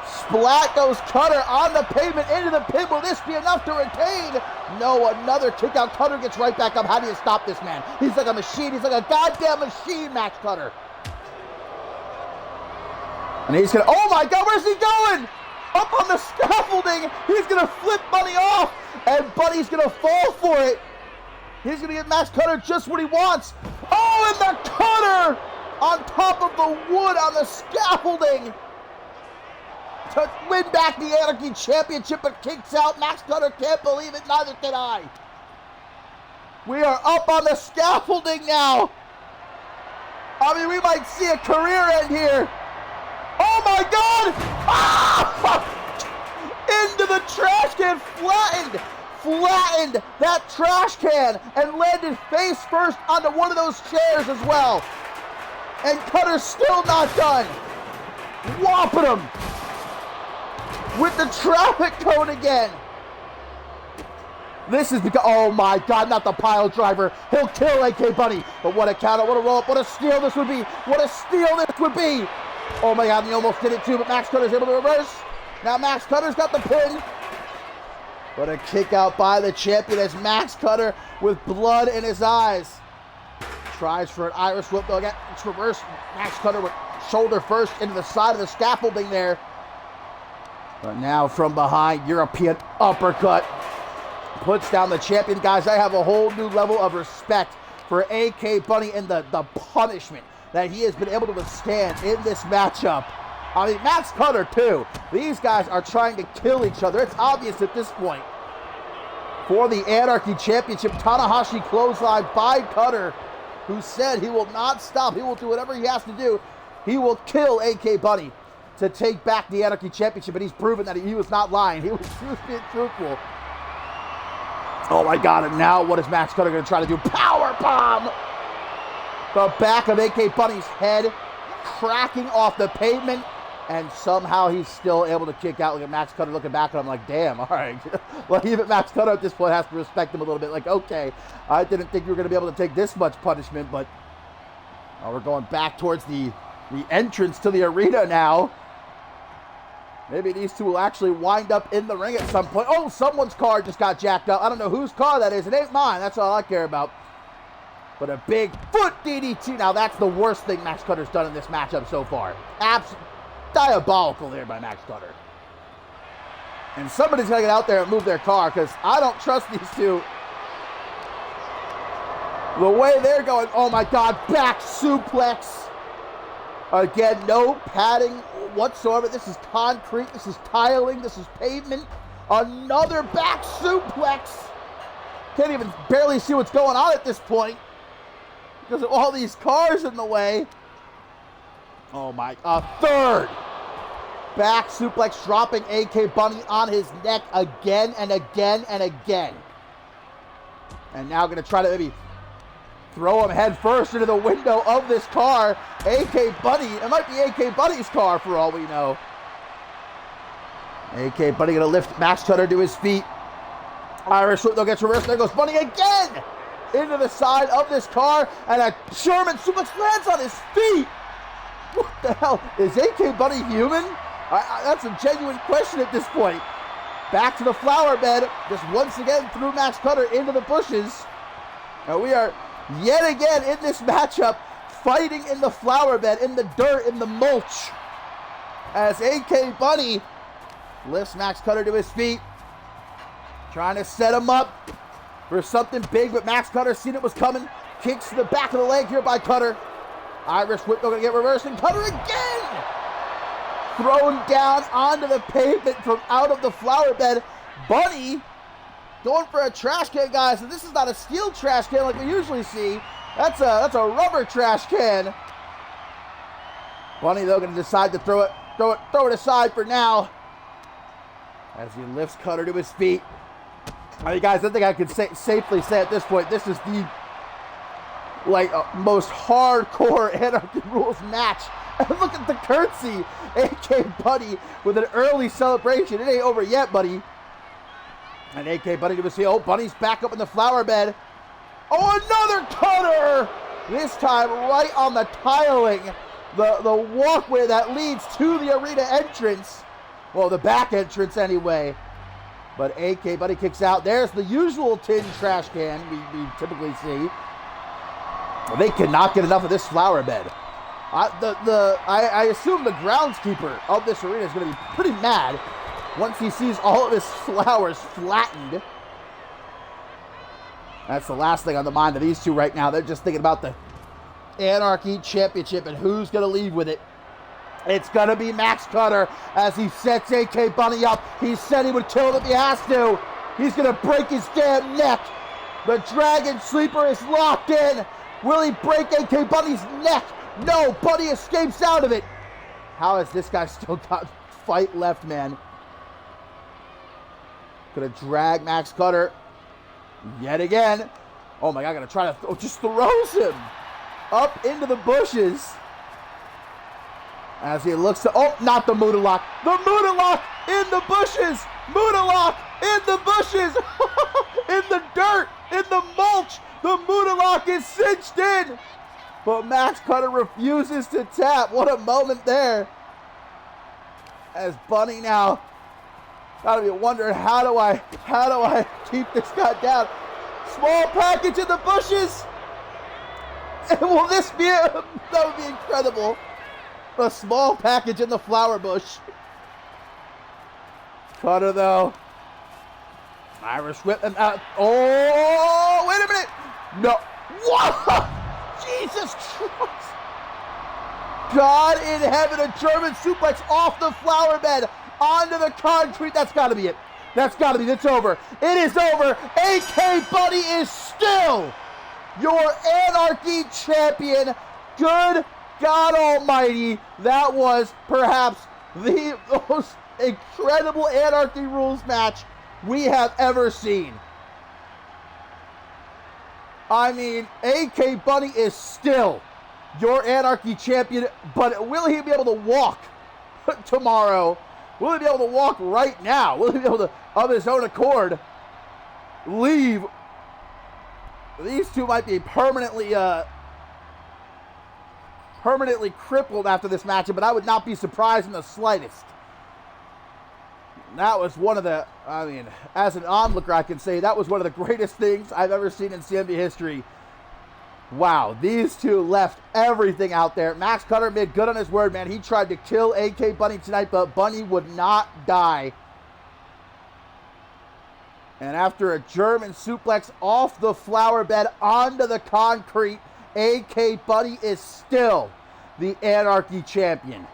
Splat goes Cutter on the pavement into the pin. Will this be enough to retain? No, another kick out. Cutter gets right back up. How do you stop this man? He's like a machine. He's like a goddamn machine, Max Cutter. And he's going to, oh my God, where's he going? Up on the scaffolding. He's going to flip Bunny off. And Bunny's going to fall for it. He's going to get Max Cutter just what he wants. Oh, and the Cutter on top of the wood on the scaffolding. to win back the Anarchy Championship, but kicks out. Max Cutter can't believe it, neither can I. We are up on the scaffolding now. I mean, we might see a career end here. Oh my God! Ah! Into the trash can, flattened that trash can and landed face first onto one of those chairs as well. And Cutter's still not done. Whopping him with the traffic cone again. This is because, oh my God, not the pile driver. He'll kill AK Bunny. But what a counter, what a roll up, what a steal this would be. What a steal this would be. Oh my God, he almost did it too, but Max Cutter's able to reverse. Now Max Cutter's got the pin. But a kick out by the champion as Max Cutter with blood in his eyes. Tries for an Irish whip, though again, it's reversed. Max Cutter with shoulder first into the side of the scaffolding there. But now from behind, European uppercut. Puts down the champion. Guys, I have a whole new level of respect for AK Bunny and the punishment that he has been able to withstand in this matchup. I mean, Max Cutter too. These guys are trying to kill each other. It's obvious at this point. For the Anarchy Championship, Tanahashi clothesline by Cutter, who said he will not stop. He will do whatever he has to do. He will kill AK Bunny to take back the Anarchy Championship, and he's proven that he was not lying. He was being truthful. Oh my God, and now what is Max Cutter going to try to do? Power bomb! The back of AK Bunny's head cracking off the pavement, and somehow he's still able to kick out. Look at Max Cutter looking back, and I'm like, damn, all right. Well, even Max Cutter at this point has to respect him a little bit. Like, okay, I didn't think you were going to be able to take this much punishment, but we're going back towards the entrance to the arena now. Maybe these two will actually wind up in the ring at some point. Oh, someone's car just got jacked up. I don't know whose car that is. It ain't mine. That's all I care about. But a big foot DDT. Now, that's the worst thing Max Cutter's done in this matchup so far. Absolutely diabolical there by Max Cutter. And somebody's got to get out there and move their car, because I don't trust these two. The way they're going, oh my God, back suplex. Again, no padding whatsoever. This is concrete, this is tiling, this is pavement. Another back suplex. Can't even barely see what's going on at this point because of all these cars in the way. Oh my, a third back suplex, dropping AK Bunny on his neck again and again and again. And now gonna try to maybe throw him head first into the window of this car. AK Bunny, it might be AK Bunny's car for all we know. AK Bunny gonna lift Max Cutter to his feet. Irish whip, though, gets reversed. There goes Bunny again into the side of this car, and a German suplex lands on his feet. What the hell? Is AK Bunny human? That's a genuine question at this point. Back to the flower bed, just once again threw Max Cutter into the bushes. And we are yet again in this matchup, fighting in the flower bed, in the dirt, in the mulch, as AK Bunny lifts Max Cutter to his feet, trying to set him up for something big, but Max Cutter seen it was coming, kicks to the back of the leg here by Cutter. Irish whip gonna get reversed, and Cutter again thrown down onto the pavement from out of the flower bed. Bunny going for a trash can, guys, and this is not a steel trash can like we usually see. That's a rubber trash can. Bunny, though, going to decide to throw it aside for now, as he lifts Cutter to his feet. All right, guys, I think I can safely say at this point, this is the most hardcore Anarchy Rules match. And look at the curtsy, AK Bunny with an early celebration. It ain't over yet, buddy. And AK Bunny to his feet. Oh, Bunny's back up in the flower bed. Oh, another Cutter! This time right on the tiling, the walkway that leads to the arena entrance. Well, the back entrance anyway. But AK Bunny kicks out. There's the usual tin trash can we typically see. They cannot get enough of this flower bed. I assume the groundskeeper of this arena is going to be pretty mad once he sees all of his flowers flattened. That's the last thing on the mind of these two right now. They're just thinking about the Anarchy Championship and who's going to leave with it. It's going to be Max Cutter as he sets AK Bunny up. He said he would kill him if he has to. He's going to break his damn neck. The Dragon Sleeper is locked in. Will he break AK Bunny's neck? No, Bunny escapes out of it. How has this guy still got fight left, man? Gonna drag Max Cutter yet again. Oh my God, gonna try to just throws him up into the bushes. As he looks to, oh, not the Muda Lock. The Muda Lock in the bushes. Muda Lock in the bushes. In the dirt, in the mulch. The Muda Lock is cinched in. But Max Cutter refuses to tap. What a moment there. As Bunny now gotta be wondering, how do I keep this guy down? Small package in the bushes. Will this be that would be incredible. A small package in the flower bush. Cutter though. Irish whip him out. Oh, wait a minute. No. What? Jesus Christ. God in heaven, a German suplex off the flower bed onto the concrete. That's got to be it. That's got to be it. It's over. It is over. AK Bunny is still your Anarchy champion. Good God Almighty. That was perhaps the most incredible Anarchy Rules match we have ever seen. I mean, AK Bunny is still your Anarchy champion, but will he be able to walk tomorrow? Will he be able to walk right now? Will he be able to, of his own accord, leave? These two might be permanently crippled after this matchup, but I would not be surprised in the slightest. That was one of the, I mean, as an onlooker, I can say that was one of the greatest things I've ever seen in CMV history. Wow, these two left everything out there. Max Cutter made good on his word, man. He tried to kill AK Bunny tonight, but Bunny would not die. And after a German suplex off the flower bed onto the concrete, AK Bunny is still the Anarchy champion.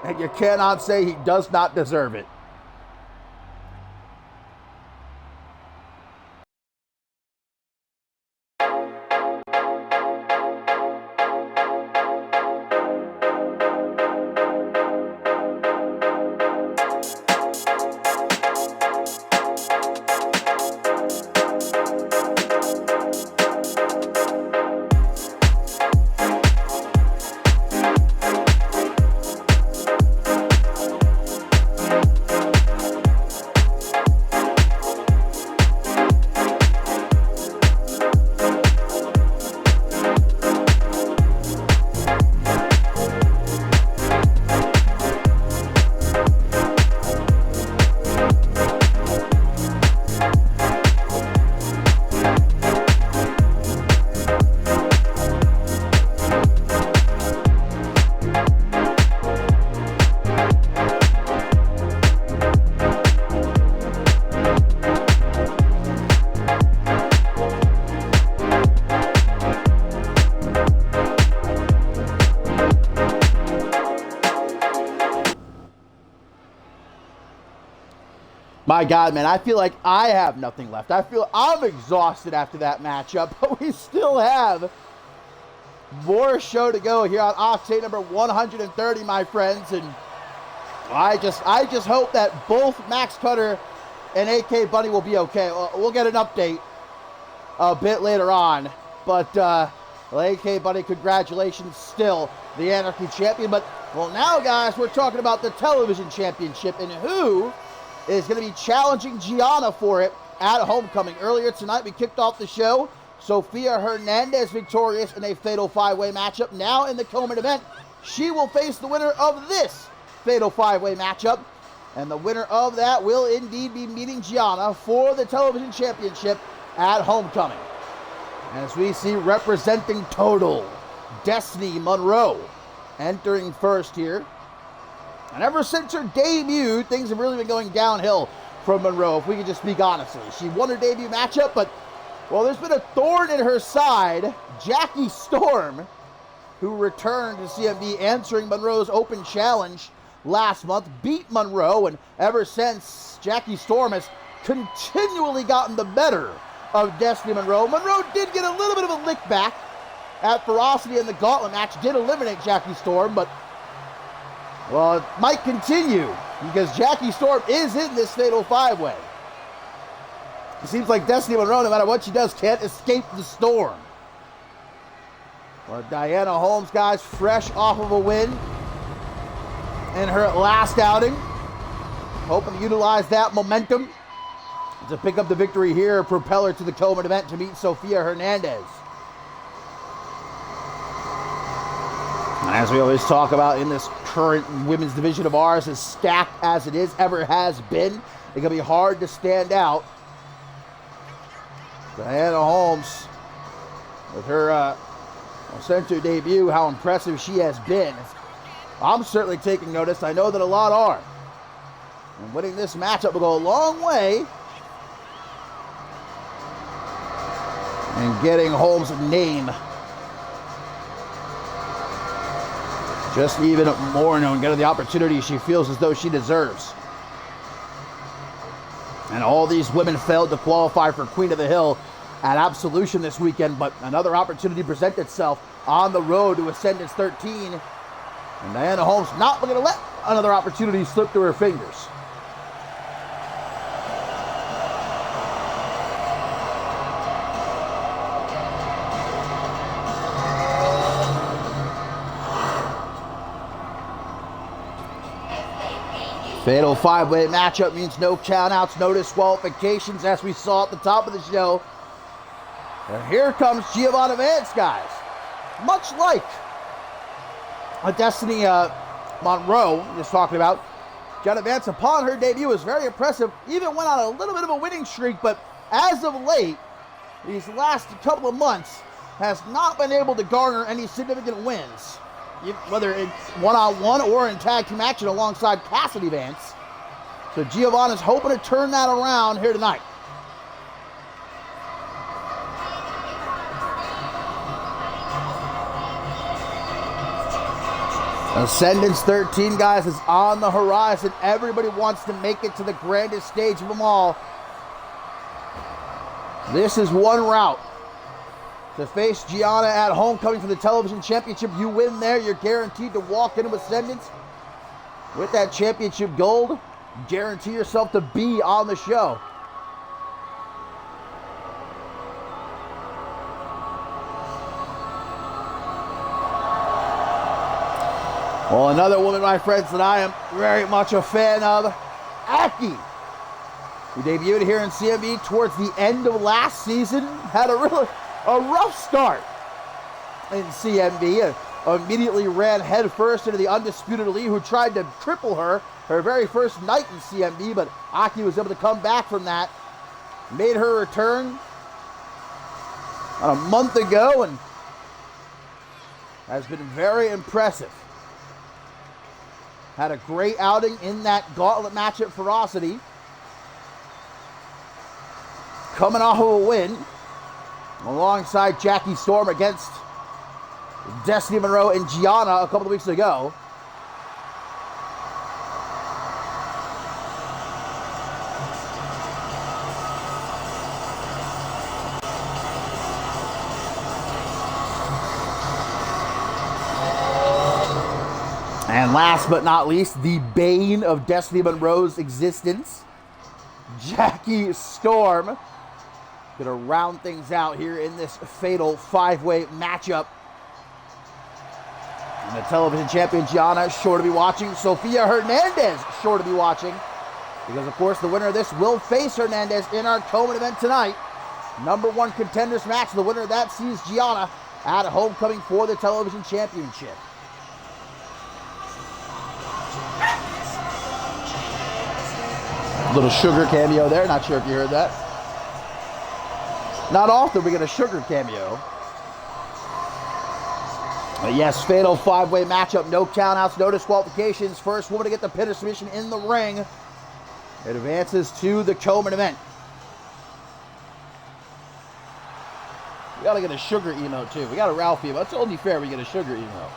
And you cannot say he does not deserve it. My God, man, I feel like I have nothing left. I feel I'm exhausted after that matchup, but we still have more show to go here on Octane number 130, my friends. And I just hope that both Max Cutter and AK Bunny will be okay. We'll get an update a bit later on. But AK Bunny, congratulations, still the Anarchy champion. But, well, now, guys, we're talking about the television championship and who is going to be challenging Gianna for it at Homecoming. Earlier tonight, we kicked off the show. Sofia Hernandez victorious in a fatal five-way matchup. Now in the co-main event, she will face the winner of this fatal five-way matchup. And the winner of that will indeed be meeting Gianna for the television championship at Homecoming. As we see representing Total, Destiny Monroe entering first here. And ever since her debut, things have really been going downhill from Monroe, if we could just speak honestly. She won her debut matchup, but, well, there's been a thorn in her side. Jackie Storm who returned to CMV answering Monroe's open challenge last month, beat Monroe, and ever since, Jackie Storm has continually gotten the better of Destiny Monroe. Monroe did get a little bit of a lick back at Ferocity in the Gauntlet match, did eliminate Jackie Storm, but, well, it might continue because Jackie Storm is in this Fatal 5-Way. It seems like Destiny Monroe, no matter what she does, can't escape the storm. But Diana Holmes, guys, fresh off of a win in her last outing. Hoping to utilize that momentum to pick up the victory here, propel her to the co-main event to meet Sofia Hernandez. And as we always talk about in this current women's division of ours, as stacked as it is, ever has been, it can be hard to stand out. Diana Holmes, with her center debut, how impressive she has been. I'm certainly taking notice. I know that a lot are. And winning this matchup will go a long way in getting Holmes' name just even more known, getting the opportunity she feels as though she deserves. And all these women failed to qualify for Queen of the Hill at Absolution this weekend, but another opportunity presented itself on the road to Ascendance 13. And Diana Holmes not going to let another opportunity slip through her fingers. Fatal 5-Way matchup means no countouts, no disqualifications, as we saw at the top of the show. And here comes Giovanna Vance, guys. Much like a Destiny Monroe, just talking about, Giovanna Vance, upon her debut, was very impressive. Even went on a little bit of a winning streak, but as of late, these last couple of months, has not been able to garner any significant wins, whether it's one-on-one or in tag team action alongside Cassidy Vance. So Giovanna's hoping to turn that around here tonight. Ascendance 13, guys, is on the horizon. Everybody wants to make it to the grandest stage of them all. This is one route. To face Gianna at Homecoming for the Television Championship. You win there, you're guaranteed to walk into Ascendance with that championship gold. Guarantee yourself to be on the show. Well, another woman, my friends, that I am very much a fan of, Aki, who debuted here in CMV towards the end of last season, had a rough start in CMV. Immediately ran headfirst into the Undisputed Elite, who tried to cripple her very first night in CMV, but Aki was able to come back from that. Made her return a month ago and has been very impressive. Had a great outing in that gauntlet match at Ferocity. Coming off of a win alongside Jackie Storm against Destiny Monroe and Gianna a couple of weeks ago. And last but not least, the bane of Destiny Monroe's existence, Jackie Storm. Gonna round things out here in this fatal 5-way matchup. And the television champion Gianna sure to be watching. Sofia Hernandez sure to be watching. Because of course the winner of this will face Hernandez in our co-main event tonight. Number 1 contenders match. The winner of that sees Gianna at Homecoming for the television championship. Little Sugar cameo there. Not sure if you heard that. Not often we get a Sugar cameo. But yes, fatal 5-way matchup. No countouts, no disqualifications. First woman to get the pin or submission in the ring advances to the co-main event. gotta get a sugar emote too. We got a Ralph emote. It's only fair we get a sugar emote.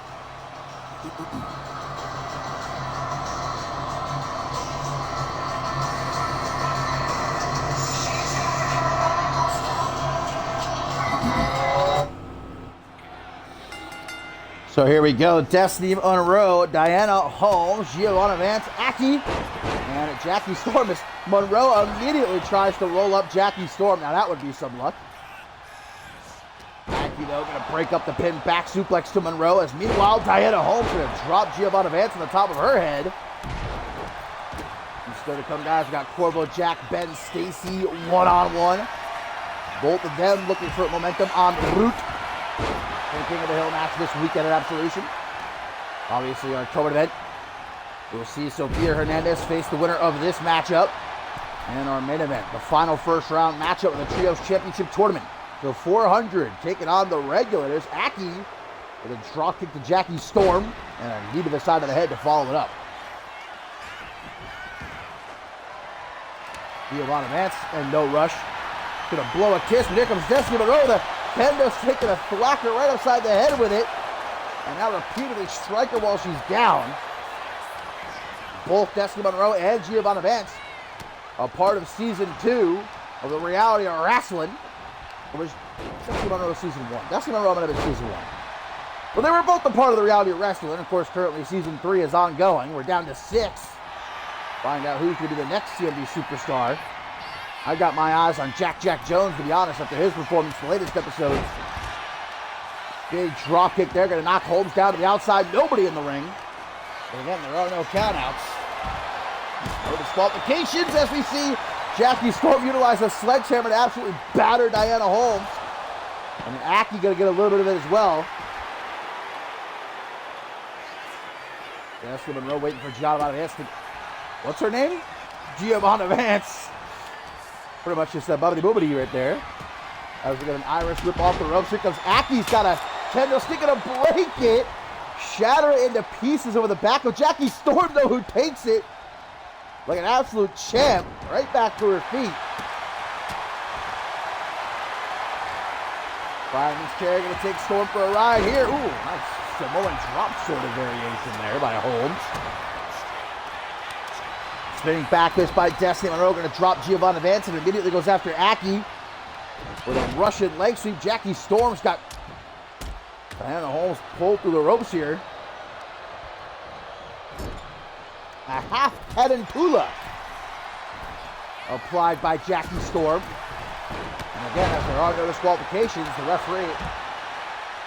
So here we go. Destiny Monroe, Diana Holmes, Giovanna Vance, Aki, and Jackie Storm. Monroe immediately tries to roll up Jackie Storm. Now that would be some luck. Aki, though, going to break up the pin, back suplex to Monroe, as meanwhile Diana Holmes going to drop Giovanna Vance on the top of her head. And still to come, guys, we got Corvo, Jack, Ben, Stacy, one-on-one. Both of them looking for momentum en route for the King of the Hill match this weekend at Absolution. Obviously, our co-main event, we'll see Sofia Hernandez face the winner of this matchup. And our main event, the final first round matchup of the Trios Championship Tournament. The 400 taking on the regulars. Aki with a drop kick to Jackie Storm and a knee to the side of the head to follow it up. Giovanna Vance and no rush. Gonna blow a kiss, but here comes Destiny Monroe. The Kendo's taking a thwacker right upside the head with it. And now repeatedly strike her while she's down. Both Destiny Monroe and Giovanna Vance a part of Season 2 of the Reality of Wrestling. Or was Destiny Monroe Season 1? Destiny Monroe might have been Season 1. But they were both a part of the Reality of Wrestling. Of course, currently Season 3 is ongoing. We're down to 6. Find out who's going to be the next CMV superstar. I got my eyes on Jack Jones, to be honest, after his performance in the latest episodes. Big drop kick there, going to knock Holmes down to the outside. Nobody in the ring. But again, there are no countouts. No disqualifications as we see Jackie Storm utilize a sledgehammer to absolutely batter Diana Holmes. And Aki going to get a little bit of it as well. Destiny Monroe waiting for Giovanna Vance. What's her name? Giovanna Vance. Pretty much just a bubbly-boobity right there. As we get an Irish whip off the ropes. Here comes Aki's got a kendo stick and a break it. Shatter it into pieces over the back of Jackie Storm, though, who takes it like an absolute champ right back to her feet. Fireman's carry going to take Storm for a ride here. Ooh, nice Samoan drop sort of variation there by Holmes. Spinning back fist by Destiny Monroe, going to drop Giovanna Vance and immediately goes after Aki with a Russian leg sweep. Jackie Storm's got Diana Holmes pulled through the ropes here. A half head and Pula applied by Jackie Storm. And again, as there are no disqualifications, the referee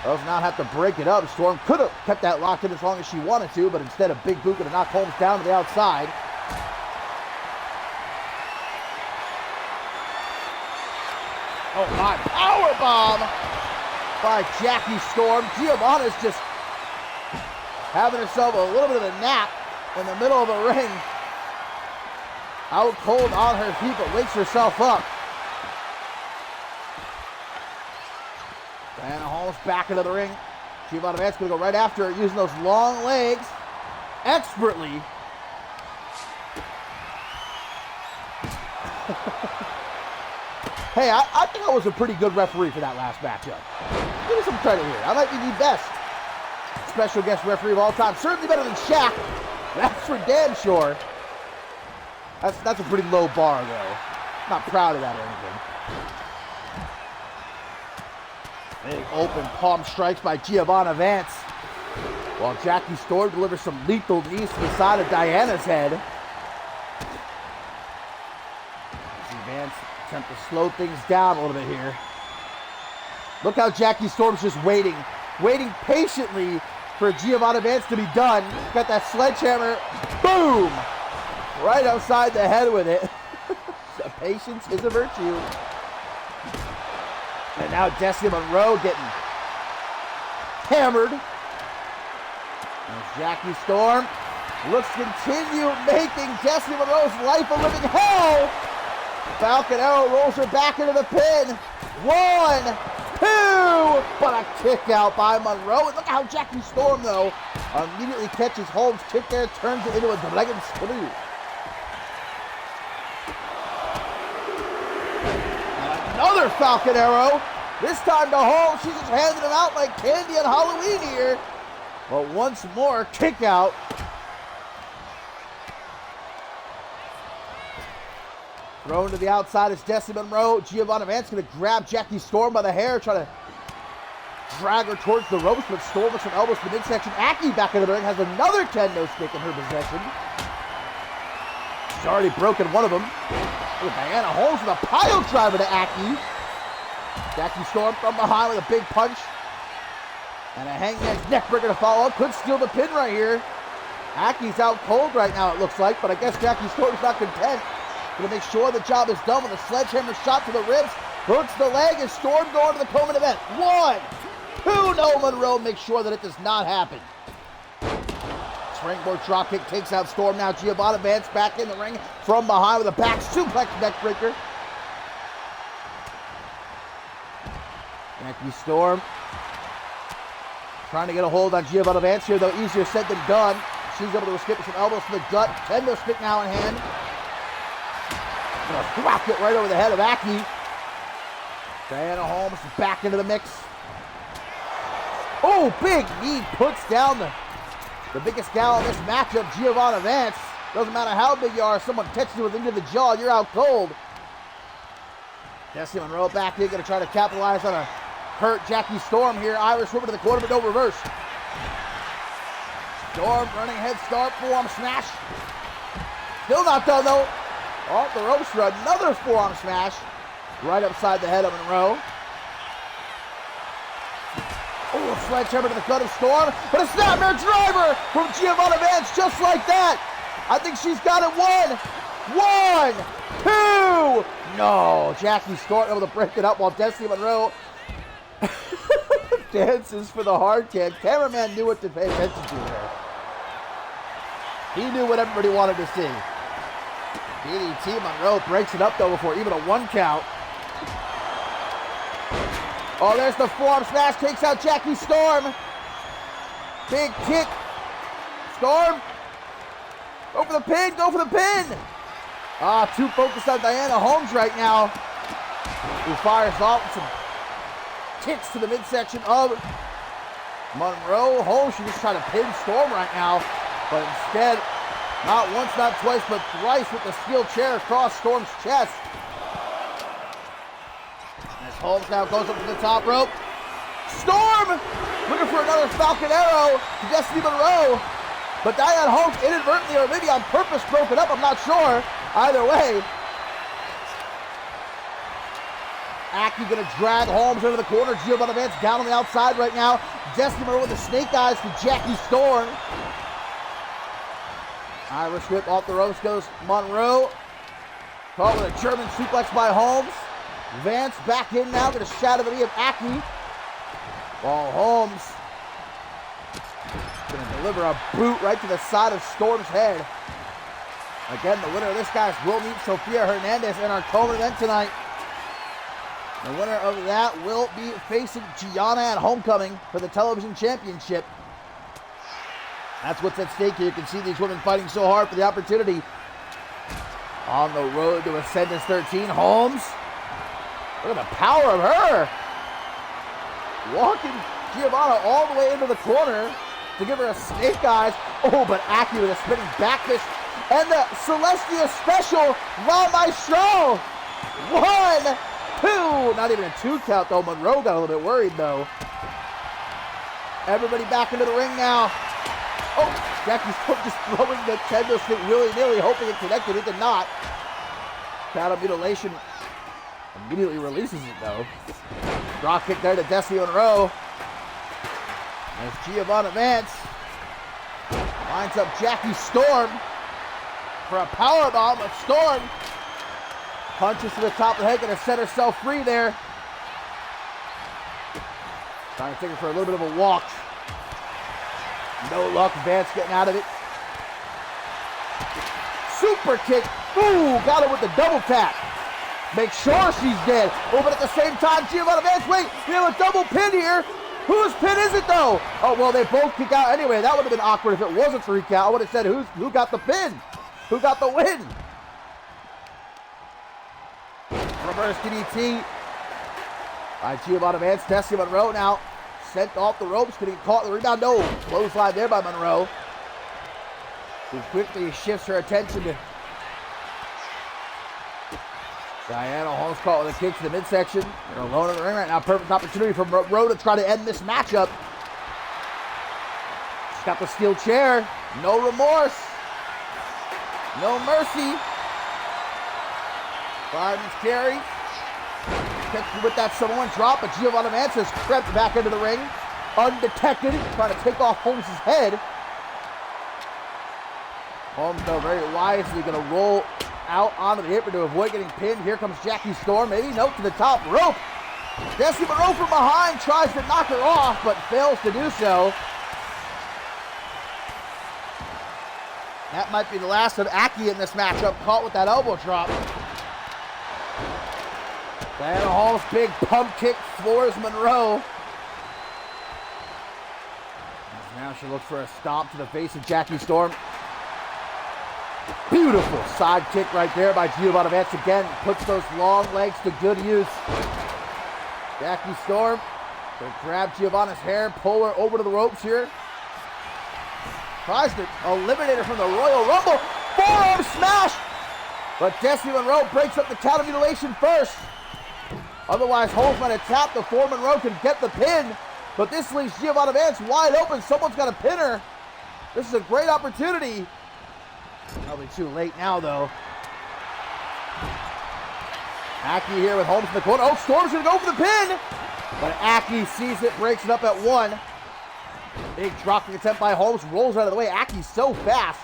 does not have to break it up. Storm could have kept that locked in as long as she wanted to, but instead a big boot going to knock Holmes down to the outside. Oh my, powerbomb by Jackie Storm. Giovanna's just having herself a little bit of a nap in the middle of the ring. Out cold on her feet, but wakes herself up. Diana Holmes back into the ring. Giovanna Vance going to go right after her, using those long legs expertly. Hey, I think I was a pretty good referee for that last matchup. Give me some credit here. I might be the best special guest referee of all time. Certainly better than Shaq. That's for damn sure. That's a pretty low bar, though. I'm not proud of that or anything. Big open palm strikes by Giovanna Vance, while Jackie Storm delivers some lethal knees to the side of Diana's head. Vance attempt to slow things down a little bit here. Look how Jackie Storm's just waiting patiently for Giovanna Vance to be done. Got that sledgehammer, boom, right outside the head with it. Patience is a virtue. And now Destiny Monroe getting hammered. As Jackie Storm looks to continue making Destiny Monroe's life a living hell. Falcon Arrow rolls her back into the pin. 1, 2, but a kick out by Monroe. And look how Jackie Storm, though, immediately catches Holmes' kick there, turns it into a dragon screw. And another Falcon Arrow This time to Holmes. She's just handing him out like candy on Halloween here. But once more, kick out. Thrown to the outside is Destiny Monroe. Giovanna Vance going to grab Jackie Storm by the hair, try to drag her towards the ropes, but Storm with some elbows to the midsection. Aki back into the ring has another kendo stick in her possession. She's already broken one of them. Look at Diana Holmes with a pile driver to Aki. Jackie Storm from behind with a big punch. And a hangman's neckbreaker to follow. Could steal the pin right here. Aki's out cold right now, it looks like, but I guess Jackie Storm's not content. Going to make sure the job is done with a sledgehammer shot to the ribs. Hurts the leg as Storm going to the Coleman event. 1, 2, no, Monroe makes sure that it does not happen. Springboard dropkick takes out Storm. Now Giovanna Vance back in the ring from behind with a back suplex neckbreaker. Jackie Storm trying to get a hold on Giovanna Vance here, though easier said than done. She's able to escape with some elbows to the gut. Kendo stick now in hand. Gonna thwack it right over the head of Aki. Diana Holmes back into the mix. Oh, big knee puts down the biggest gal in this matchup, Giovanna Vance. Doesn't matter how big you are, someone catches you with into the jaw, you're out cold. Destiny Monroe back in, gonna try to capitalize on a hurt Jackie Storm here. Irish whip to the corner, but no reverse. Storm running head start, forearm smash. Still not done though. Off the ropes for another forearm smash. Right upside the head of Monroe. Oh, a sledgehammer to the gut of Storm, but a snapmare driver from Giovanna Vance just like that. I think she's got it. 1, 2. No, Jackie Storm able to break it up while Destiny Monroe dances for the hard can. Cameraman knew what to pay attention to there. He knew what everybody wanted to see. DDT Monroe breaks it up though before even a 1 count. Oh, there's the forearm smash, takes out Jackie Storm. Big kick. Storm. Go for the pin, go for the pin. Too focused on Diana Holmes right now. Who fires off with some kicks to the midsection of Monroe. Holmes should just try to pin Storm right now, but instead, not once, not twice, but thrice with the steel chair across Storm's chest. As Holmes now goes up to the top rope. Storm looking for another Falcon Arrow to Destiny Monroe, but Diana Holmes inadvertently or maybe on purpose broke it up, I'm not sure. Either way, Aki gonna drag Holmes into the corner. Giovanna Vance down on the outside right now. Destiny Monroe with the snake eyes to Jackie Storm. Irish whip off the ropes goes Monroe. Caught with a German suplex by Holmes. Vance back in now, gonna shadow the knee of Aki. While Holmes gonna deliver a boot right to the side of Storm's head. Again, the winner of this, guys, will meet Sofia Hernandez in our co-main event tonight. The winner of that will be facing Gianna at Homecoming for the television championship. That's what's at stake here. You can see these women fighting so hard for the opportunity. On the road to Ascendance 13, Holmes. Look at the power of her. Walking Giovanna all the way into the corner to give her a snake eyes. Oh, but Aki with a spinning back fist. And the Celestia special, La Maestro. 1, 2. Not even a 2 count, though. Monroe got a little bit worried, though. Everybody back into the ring now. Oh, Jackie's just throwing the kendo stick willy-nilly, hoping it connected. It did not. Cattle mutilation immediately releases it, though. Drop kick there to Destiny Monroe. As Giovanna Vance lines up Jackie Storm for a powerbomb. But Storm punches to the top of the head, going to set herself free there. Trying to take her for a little bit of a walk. No luck, Vance getting out of it. Super kick. Ooh, got her with the double tap. Make sure she's dead. Oh, but at the same time, Giovanna Vance, wait, we have a double pin here. Whose pin is it, though? Oh, well, they both kick out anyway. That would have been awkward if it was a 3 count. I would have said, who got the pin? Who got the win? Reverse DDT. by Giovanna Vance. Destiny Monroe now sent off the ropes. Could he caught the rebound? No. Clothesline there by Monroe. Who quickly shifts her attention to Diana Holmes, caught with a kick to the midsection. They're alone in the ring right now. Perfect opportunity for Monroe to try to end this matchup. She's got the steel chair. No remorse. No mercy. Fireman's carry. Catches with that Samoan drop, but Giovanna Vance has crept back into the ring. Undetected, trying to take off Holmes' head. Holmes, though, very wisely going to roll out onto the apron to avoid getting pinned. Here comes Jackie Storm. Maybe note to the top rope. Destiny Monroe from behind tries to knock her off, but fails to do so. That might be the last of Aki in this matchup, caught with that elbow drop. Diana Hall's big pump kick floors Monroe. Now she looks for a stomp to the face of Jackie Storm. Beautiful side kick right there by Giovanna Vance. Again, puts those long legs to good use. Jackie Storm will grab Giovanna's hair, pull her over to the ropes here. Tries to eliminate her from the Royal Rumble. Forearm smash! But Destiny Monroe breaks up the counter mutilation first. Otherwise, Holmes might have tapped before Monroe can get the pin. But this leaves Giovanna Vance wide open. Someone's got to pin her. This is a great opportunity. Probably too late now, though. Aki here with Holmes in the corner. Oh, Storm's going to go for the pin. But Aki sees it, breaks it up at one. Big dropping attempt by Holmes. Rolls out of the way. Aki's so fast.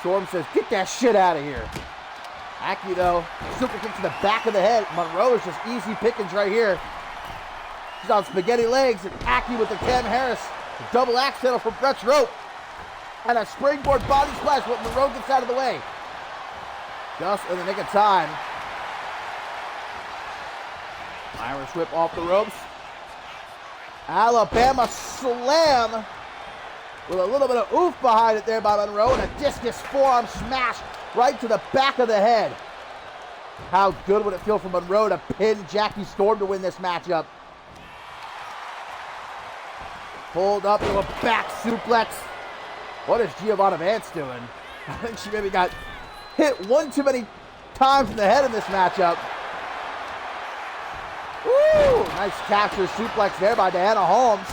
Storm says, get that shit out of here. Aki, though, super kick to the back of the head. Monroe is just easy pickings right here. She's on spaghetti legs. And Aki with the Cam Harris. Double axe handle from Brett's rope. And a springboard body splash, but Monroe gets out of the way. Just in the nick of time. Irish whip off the ropes. Alabama slam with a little bit of oof behind it there by Monroe, and a discus forearm smash right to the back of the head. How good would it feel for Monroe to pin Jackie Storm to win this matchup? Pulled up to a back suplex. What is Giovanna Vance doing? I think she maybe got hit one too many times in the head in this matchup. Woo! Nice capture suplex there by Diana Holmes.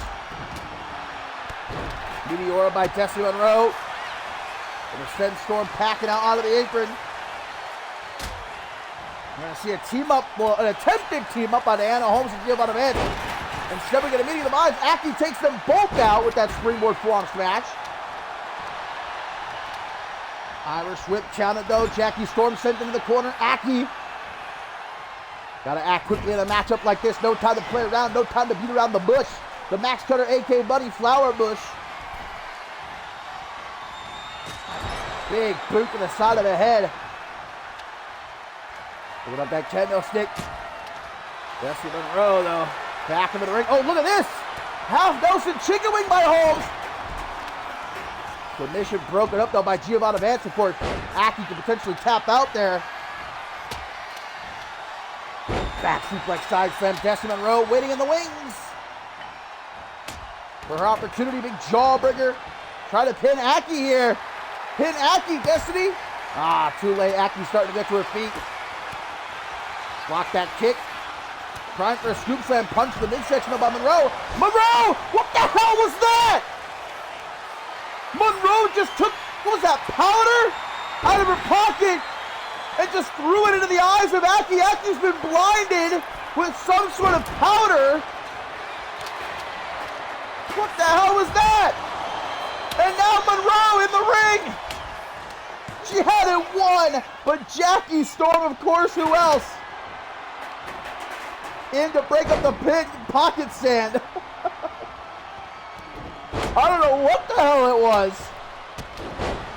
Meteora by Destiny Monroe. Gonna send Storm packing out onto the apron. We're gonna see a team up, well, an attempted team up by Diana Holmes and Giovanna Vance. Instead, we get a meeting of the minds. Aki takes them both out with that springboard forearm smash. Irish whip counted though. Jackie Storm sent into the corner. Aki gotta act quickly in a matchup like this. No time to play around. No time to beat around the bush. The Max Cutter AK Buddy Flower Bush. Big boot to the side of the head. Picking up that kendo stick. Destiny Monroe though. Back into the ring. Oh, look at this. Half Nelson chicken wing by Holmes. Submission broken up though by Giovanna Vance before Aki could potentially tap out there. Back suplex side slam. Destiny Monroe waiting in the wings for her opportunity. Big jawbreaker. Try to pin Aki here. Pin Aki, Destiny. Ah, too late. Aki starting to get to her feet. Block that kick. Trying for a scoop slam punch to the midsection by Monroe. Monroe! What the hell was that? Monroe just took, what was that, powder out of her pocket and just threw it into the eyes of Aki. Aki's been blinded with some sort of powder. What the hell was that? And now Monroe in the ring. She had it won, but Jackie Storm, of course, who else? In to break up the pit pocket sand. I don't know what the hell it was.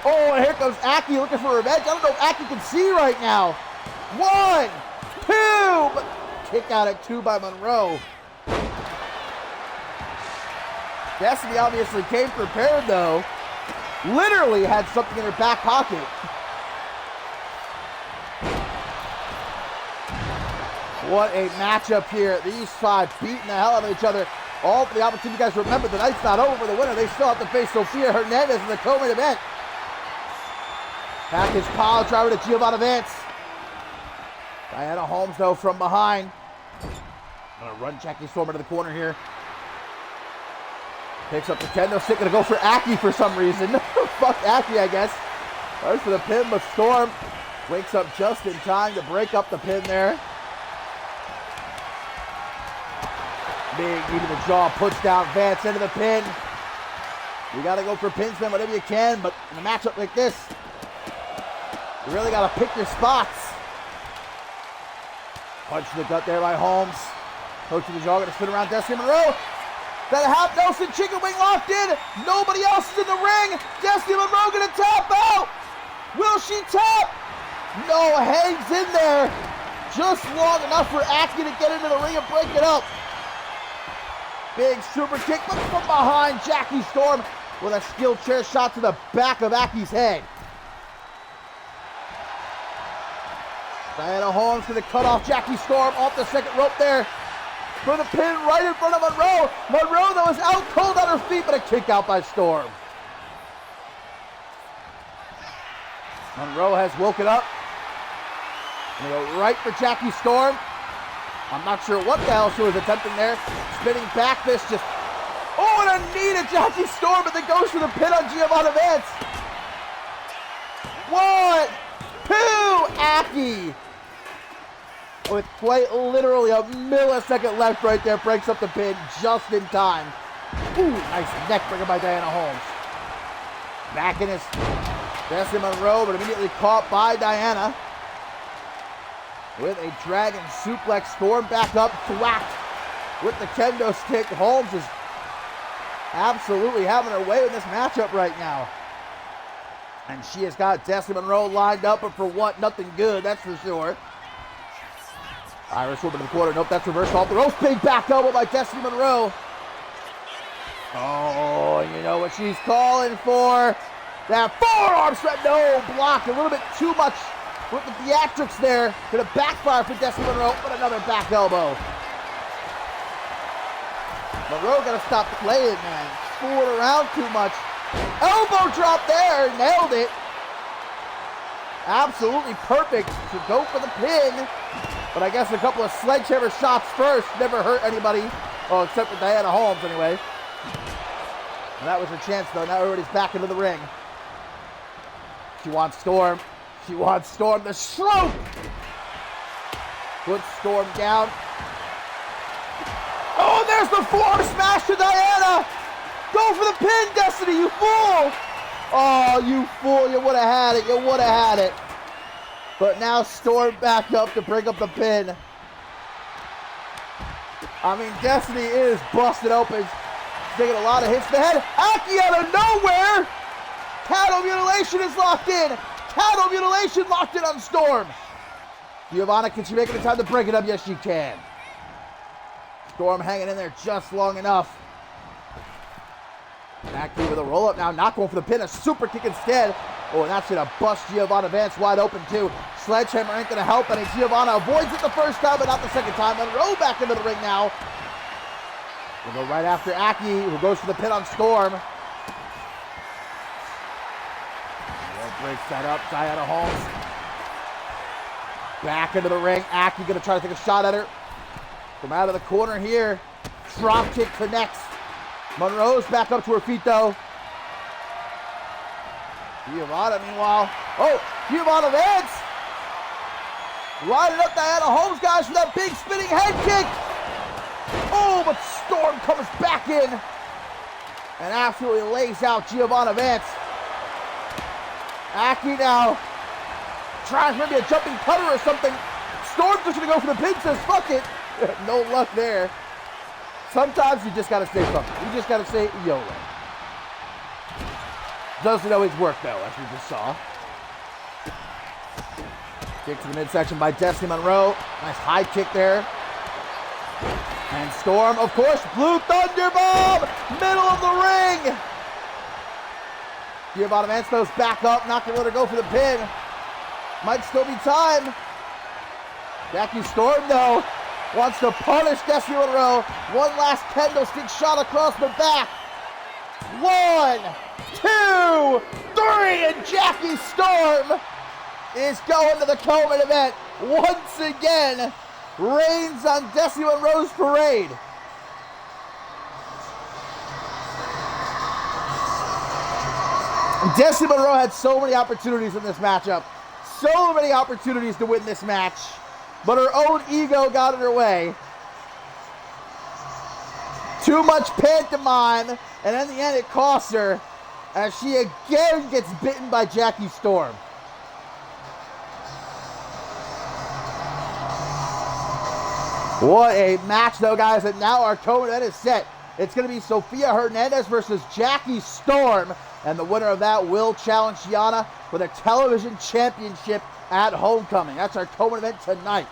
Oh, and here comes Aki looking for revenge. I don't know if Aki can see right now. 1, 2, but kick out at 2 by Monroe. Destiny obviously came prepared though. Literally had something in her back pocket. What a matchup here. These five beating the hell out of each other. All for the opportunity. You guys remember, the night's not over for the winner. They still have to face Sofia Hernandez in the co-main event. Package pile driver to Giovanna Vance. Diana Holmes, though, from behind. Gonna run Jackie Storm into the corner here. Picks up the kendo stick. Gonna go for Aki for some reason. Fuck Aki, I guess. Goes for the pin, but Storm wakes up just in time to break up the pin there. Big knee to the jaw, puts down Vance into the pin. You gotta go for pin spin whatever you can, but in a matchup like this, you really gotta pick your spots. Punch to the gut there by Holmes. Coach to the jaw, gonna spin around Destiny Monroe. Got a half Nelson chicken wing locked in. Nobody else is in the ring. Destiny Monroe gonna tap out. Will she tap? No, hangs in there. Just long enough for Aki to get into the ring and break it up. Big super kick, but from behind, Jackie Storm with a steel chair shot to the back of Aki's head. Diana Holmes gonna cut off Jackie Storm off the second rope there for the pin right in front of Monroe. Monroe, though, is out cold on her feet, but a kick out by Storm. Monroe has woken up. Gonna go right for Jackie Storm. I'm not sure what the hell she was attempting there. Spinning back fist, just, oh, and a knee to Jackie Storm, but then goes for the pin on Giovanna Vance. 1, 2, Aki. With quite literally a millisecond left right there, breaks up the pin just in time. Ooh, nice neck breaker by Diana Holmes. Back in his Destiny Monroe, but immediately caught by Diana. With a dragon suplex, Storm back up, thwacked with the kendo stick. Holmes is absolutely having her way in this matchup right now. And she has got Destiny Monroe lined up, but for what? Nothing good, that's for sure. Irish woman to the corner. Nope, that's reversed off the ropes. Big back elbow by Destiny Monroe. Oh, you know what she's calling for. That forearm strike. No, blocked a little bit too much with the theatrics there. Gonna backfire for Destiny Monroe, but another back elbow. Monroe gotta stop playing, man. Fooling around too much. Elbow drop there, nailed it. Absolutely perfect to go for the pin. But I guess a couple of sledgehammer shots first never hurt anybody. Oh, except for Diana Holmes anyway. And that was her chance though. Now everybody's back into the ring. She wants Storm. She wants Storm. The stroke! Puts Storm down. Oh, there's the forearm smash to Diana! Go for the pin, Destiny, you fool! Oh, you fool, you would have had it, you would have had it. But now Storm back up to break up the pin. I mean, Destiny is busted open. She's taking a lot of hits to the head. Aki out of nowhere! Cattle mutilation is locked in. Cattle mutilation locked in on Storm. Giovanna, can she make it in time to break it up? Yes, she can. Storm hanging in there just long enough. Aki with a roll-up now, not going for the pin, a super kick instead. Oh, and that's going to bust Giovanna Vance wide open, too. Sledgehammer ain't going to help any. Giovanna avoids it the first time, but not the second time. Monroe back into the ring now. We'll go right after Aki, who goes for the pin on Storm. Breaks that up. Diana Holmes back into the ring. Aki going to try to take a shot at her from out of the corner here. Drop kick connects. Monroe's back up to her feet, though. Giovanna, meanwhile. Oh, Giovanna Vance lining up Diana Holmes, guys, for that big spinning head kick. Oh, but Storm comes back in and absolutely lays out Giovanna Vance. Aki now tries maybe a jumping cutter or something. Storm's just gonna go for the pin, says fuck it. No luck there. Sometimes you just gotta say something. You just gotta say YOLO. Doesn't always work though, as we just saw. Kick to the midsection by Destiny Monroe. Nice high kick there. And Storm, of course, Blue Thunder Bomb! Middle of the ring! Giovanna Vance goes back up, not gonna let her go for the pin. Might still be time. Jackie Storm, though, wants to punish Destiny Monroe. One last candlestick shot across the back. 1, 2, 3, and Jackie Storm is going to the co-main event. Once again, reigns on Destiny Monroe's parade. Destiny Monroe had so many opportunities in this matchup. So many opportunities to win this match. But her own ego got in her way. Too much pantomime. And in the end, it costs her as she again gets bitten by Jackie Storm. What a match, though, guys. And now our co-main event is set. It's going to be Sofia Hernandez versus Jackie Storm. And the winner of that will challenge Gianna for the television championship at Homecoming. That's our co-main event tonight.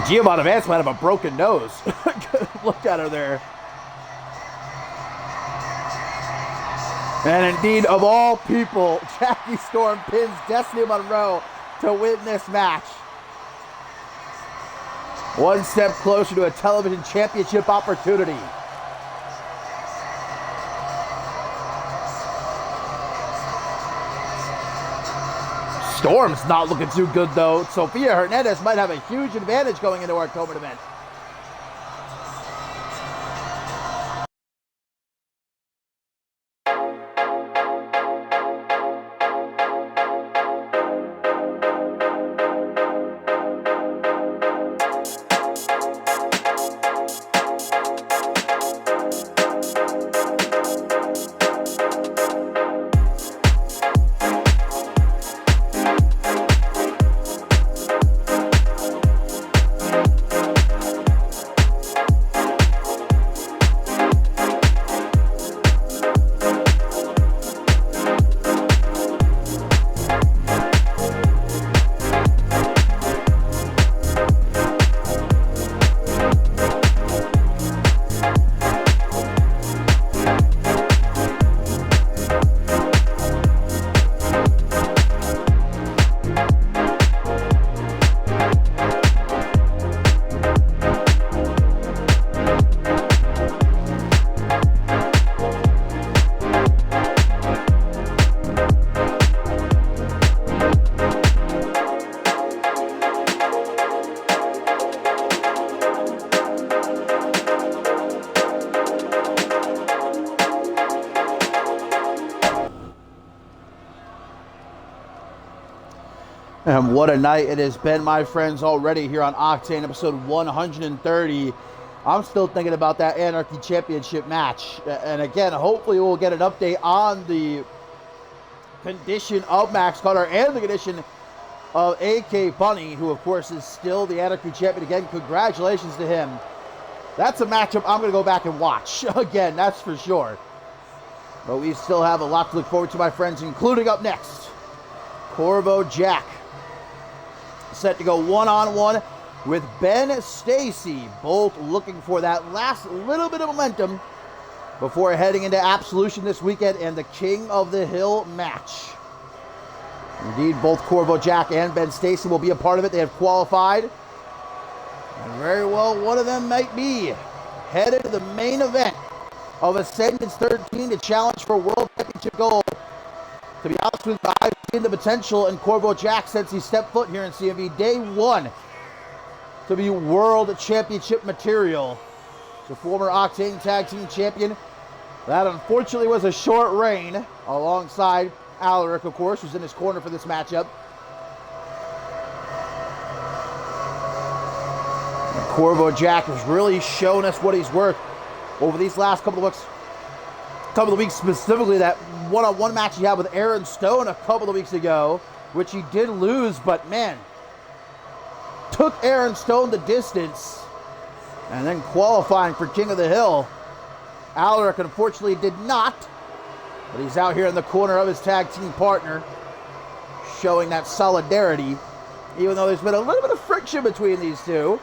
Giovanna Vance might have a broken nose. Look at her there. And indeed, of all people, Jackie Storm pins Destiny Monroe to win this match. One step closer to a television championship opportunity. Storm's not looking too good, though. Sofia Hernandez might have a huge advantage going into our co-main event. And what a night it has been, my friends, already here on Octane, episode 130. I'm still thinking about that Anarchy Championship match. And again, hopefully we'll get an update on the condition of Max Cutter and the condition of AK Bunny, who, of course, is still the Anarchy Champion. Again, congratulations to him. That's a matchup I'm going to go back and watch. Again, that's for sure. But we still have a lot to look forward to, my friends, including up next, Corvo Jack, set to go one-on-one with Ben Stacy, both looking for that last little bit of momentum before heading into Absolution this weekend and the King of the Hill match. Indeed, both Corvo Jack and Ben Stacy will be a part of it. They have qualified. And very well, one of them might be headed to the main event of Ascendance 13 to challenge for World Championship gold. To be honest with you, I've seen the potential in Corvo Jack since he stepped foot here in CMV day one to be World Championship material. The former Octane Tag Team Champion. That unfortunately was a short reign alongside Alaric, of course, who's in his corner for this matchup. And Corvo Jack has really shown us what he's worth over these last couple of weeks, specifically that one-on-one match he had with Aaron Stone a couple of weeks ago, which he did lose, but man, took Aaron Stone the distance. And then qualifying for King of the Hill, Alaric unfortunately did not, but he's out here in the corner of his tag team partner, showing that solidarity, even though there's been a little bit of friction between these two.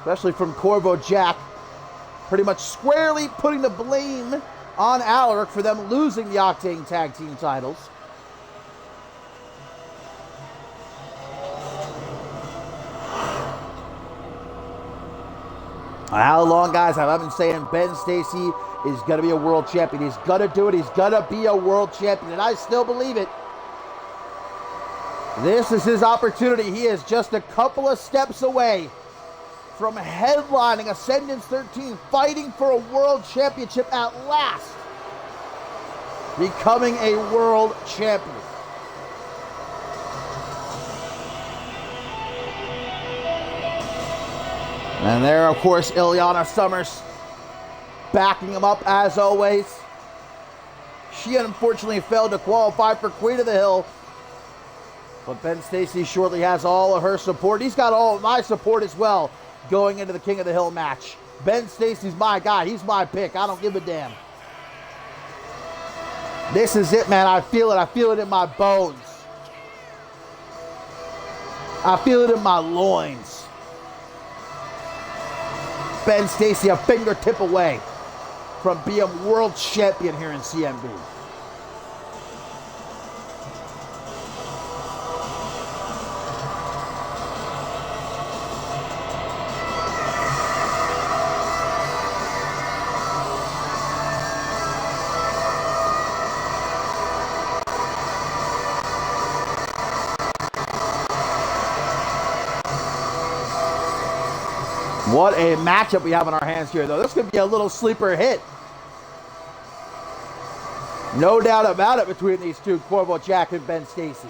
especially from Corvo Jack, pretty much squarely putting the blame on Alaric for them losing the Octane Tag Team titles. How long, guys, have I been saying Ben Stacy is going to be a world champion? He's going to do it. He's going to be a world champion, and I still believe it. This is his opportunity. He is just a couple of steps away from headlining Ascendance 13, fighting for a world championship at last. Becoming a world champion. And there, of course, Ileana Summers backing him up as always. She unfortunately failed to qualify for Queen of the Hill. But Ben Stacy shortly has all of her support. He's got all of my support as well going into the King of the Hill match. Ben Stacy's my guy. He's my pick. I don't give a damn. This is it, man. I feel it. I feel it in my bones. I feel it in my loins. Ben Stacy a fingertip away from being world champion here in CMV. What a matchup we have on our hands here, though. This could be a little sleeper hit. No doubt about it between these two, Corvo Jack and Ben Stacy.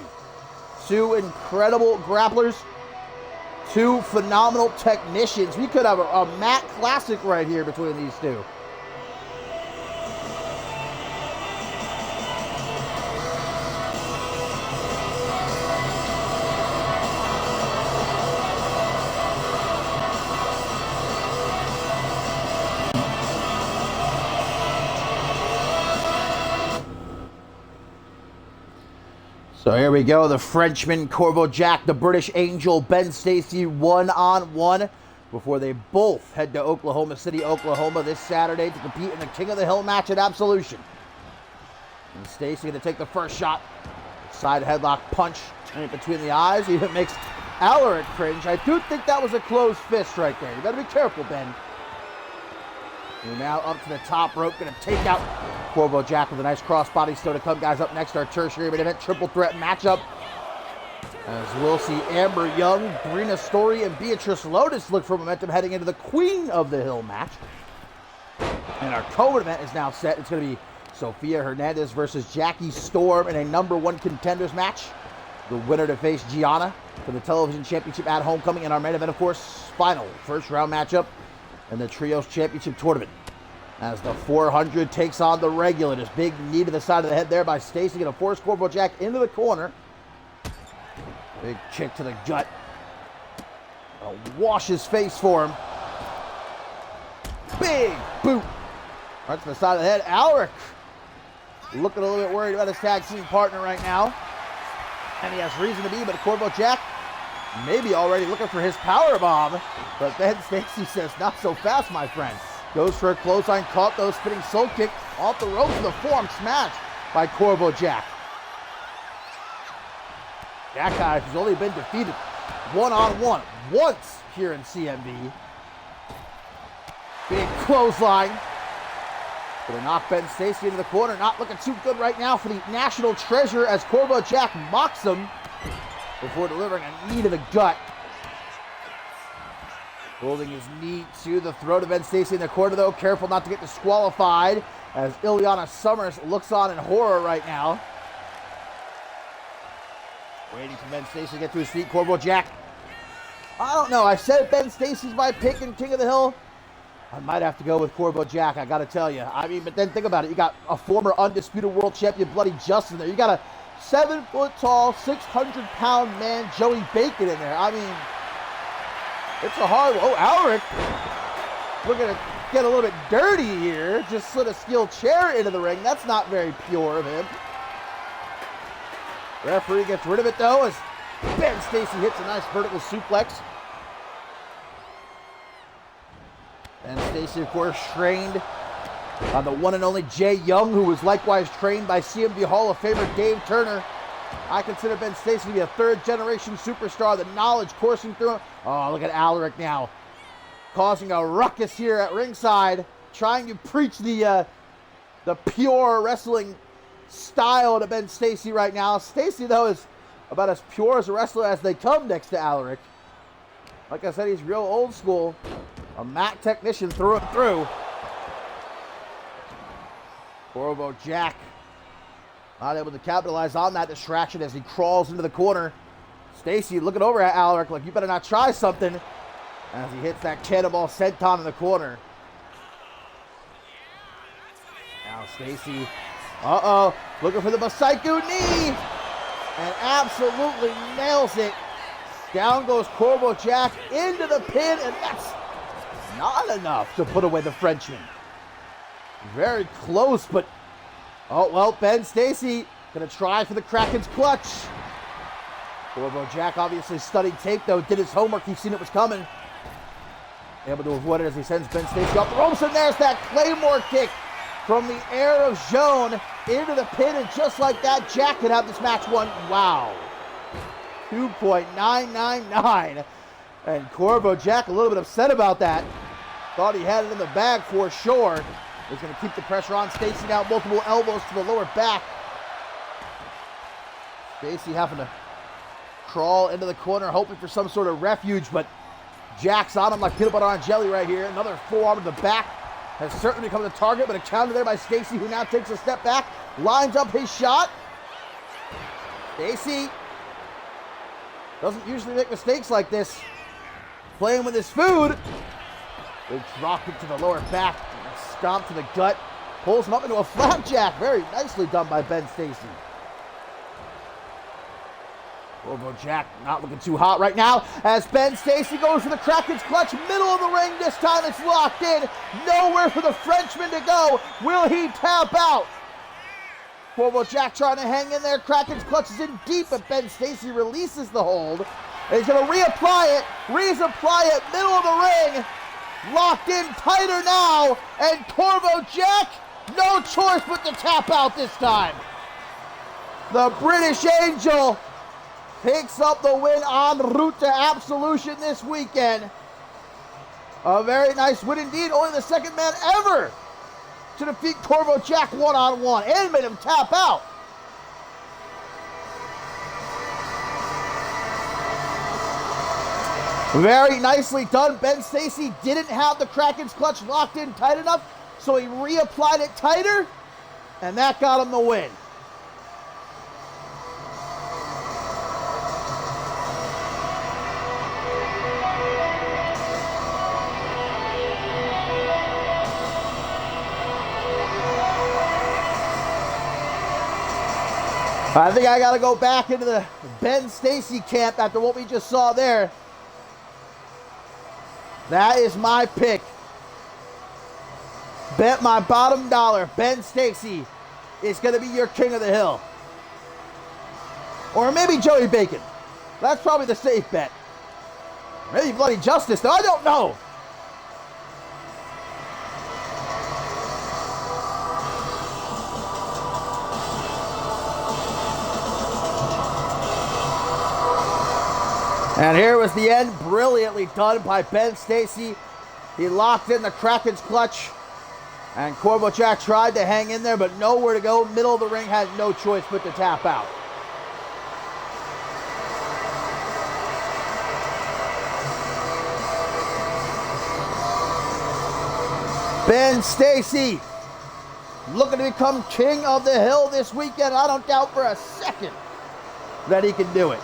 Two incredible grapplers. Two phenomenal technicians. We could have a mat classic right here between these two. So here we go, the Frenchman, Corvo Jack, the British Angel, Ben Stacy, one-on-one before they both head to Oklahoma City, Oklahoma this Saturday to compete in the King of the Hill match at Absolution. And Stacy going to take the first shot. Side headlock punch right between the eyes. Even makes Alaric cringe. I do think that was a closed fist right there. You got to be careful, Ben. We're now up to the top rope, going to take out Corvo Jack with a nice crossbody. Still to come, guys. Up next, our tertiary main event triple threat matchup. As we'll see Amber Young, Brina Story, and Beatrice Lotus look for momentum heading into the Queen of the Hill match. And our co-main event is now set. It's going to be Sofia Hernandez versus Jackie Storm in a #1 contenders match. The winner to face Gianna for the television championship at Homecoming. And our main event, of course, final first round matchup in the Trios Championship Tournament. As the 400 takes on the regular. This big knee to the side of the head there by Stacy. Going to force Corvo Jack into the corner. Big kick to the gut. Wash his face for him. Big boot. Right to the side of the head. Alaric looking a little bit worried about his tag team partner right now. And he has reason to be, but Corvo Jack maybe already looking for his power bomb. But Ben Stacy says, not so fast, my friend. Goes for a clothesline, caught those spinning soul kick off the ropes with a forearm smash by Corvo Jack. That guy has only been defeated one-on-one once here in CMV. Big clothesline. Gonna knock Ben Stacy into the corner. Not looking too good right now for the national treasure as Corvo Jack mocks him before delivering a knee to the gut. Holding his knee to the throat of Ben Stacy in the corner, though. Careful not to get disqualified as Ileana Summers looks on in horror right now. Waiting for Ben Stacy to get to his feet. Corvo Jack. I don't know. I said Ben Stacy's my pick in King of the Hill. I might have to go with Corvo Jack, I got to tell you. I mean, but then think about it. You got a former undisputed world champion, Bloody Justin, there. You got a 7-foot-tall, 600-pound man, Joey Bacon, in there. I mean, it's a hard one. Oh, Alaric. We're going to get a little bit dirty here. Just slid a steel chair into the ring. That's not very pure of him. Referee gets rid of it, though, as Ben Stacy hits a nice vertical suplex. Stacy, of course, trained on the one and only Jay Young, who was likewise trained by CMV Hall of Famer Dave Turner. I consider Ben Stacy to be a third-generation superstar, the knowledge coursing through him. Oh, look at Alaric now, causing a ruckus here at ringside, trying to preach the pure wrestling style to Ben Stacy right now. Stacy, though, is about as pure as a wrestler as they come next to Alaric. Like I said, he's real old school, a mat technician through and through. Corvo Jack not able to capitalize on that distraction as he crawls into the corner. Stacy looking over at Alaric like, you better not try something, as he hits that cannonball senton in the corner. Now Stacy, looking for the Masaiku knee, and absolutely nails it. Down goes Corvo Jack into the pin, and that's not enough to put away the Frenchman. Very close, but oh well, Ben Stacy gonna try for the Kraken's clutch. Corvo Jack obviously studied tape though, did his homework, he's seen it was coming. Able to avoid it as he sends Ben Stacy off the ropes, and there's that Claymore kick from the air of Joan into the pin, and just like that, Jack could have this match won. Wow. 2.999. And Corvo Jack a little bit upset about that. Thought he had it in the bag for sure. He's going to keep the pressure on Stacy now. Multiple elbows to the lower back. Stacy having to crawl into the corner, hoping for some sort of refuge, but Jack's on him like peanut butter on jelly right here. Another forearm to the back has certainly become the target, but a counter there by Stacy, who now takes a step back, lines up his shot. Stacy doesn't usually make mistakes like this. Playing with his food. Big drop into the lower back. Stomp to the gut. Pulls him up into a flapjack. Very nicely done by Ben Stacy. Corvo Jack not looking too hot right now as Ben Stacy goes for the Kraken's clutch. Middle of the ring. This time it's locked in. Nowhere for the Frenchman to go. Will he tap out? Corvo Jack trying to hang in there. Kraken's clutch is in deep, but Ben Stacy releases the hold. He's going to reapply it. Middle of the ring. Locked in tighter now. And Corvo Jack, no choice but to tap out this time. The British Angel picks up the win en route to absolution this weekend. A very nice win indeed. Only the second man ever to defeat Corvo Jack one-on-one and made him tap out. Very nicely done. Ben Stacy didn't have the Kraken's clutch locked in tight enough, so he reapplied it tighter, and that got him the win. I think I got to go back into the Ben Stacy camp after what we just saw there. That is my pick. Bet my bottom dollar, Ben Stacy is going to be your king of the hill. Or maybe Joey Bacon. That's probably the safe bet. Maybe Bloody Justice, though. I don't know. And here was the end, brilliantly done by Ben Stacy. He locked in the Kraken's clutch, and Corvo Jack tried to hang in there, but nowhere to go. Middle of the ring, had no choice but to tap out. Ben Stacy looking to become king of the hill this weekend. I don't doubt for a second that he can do it.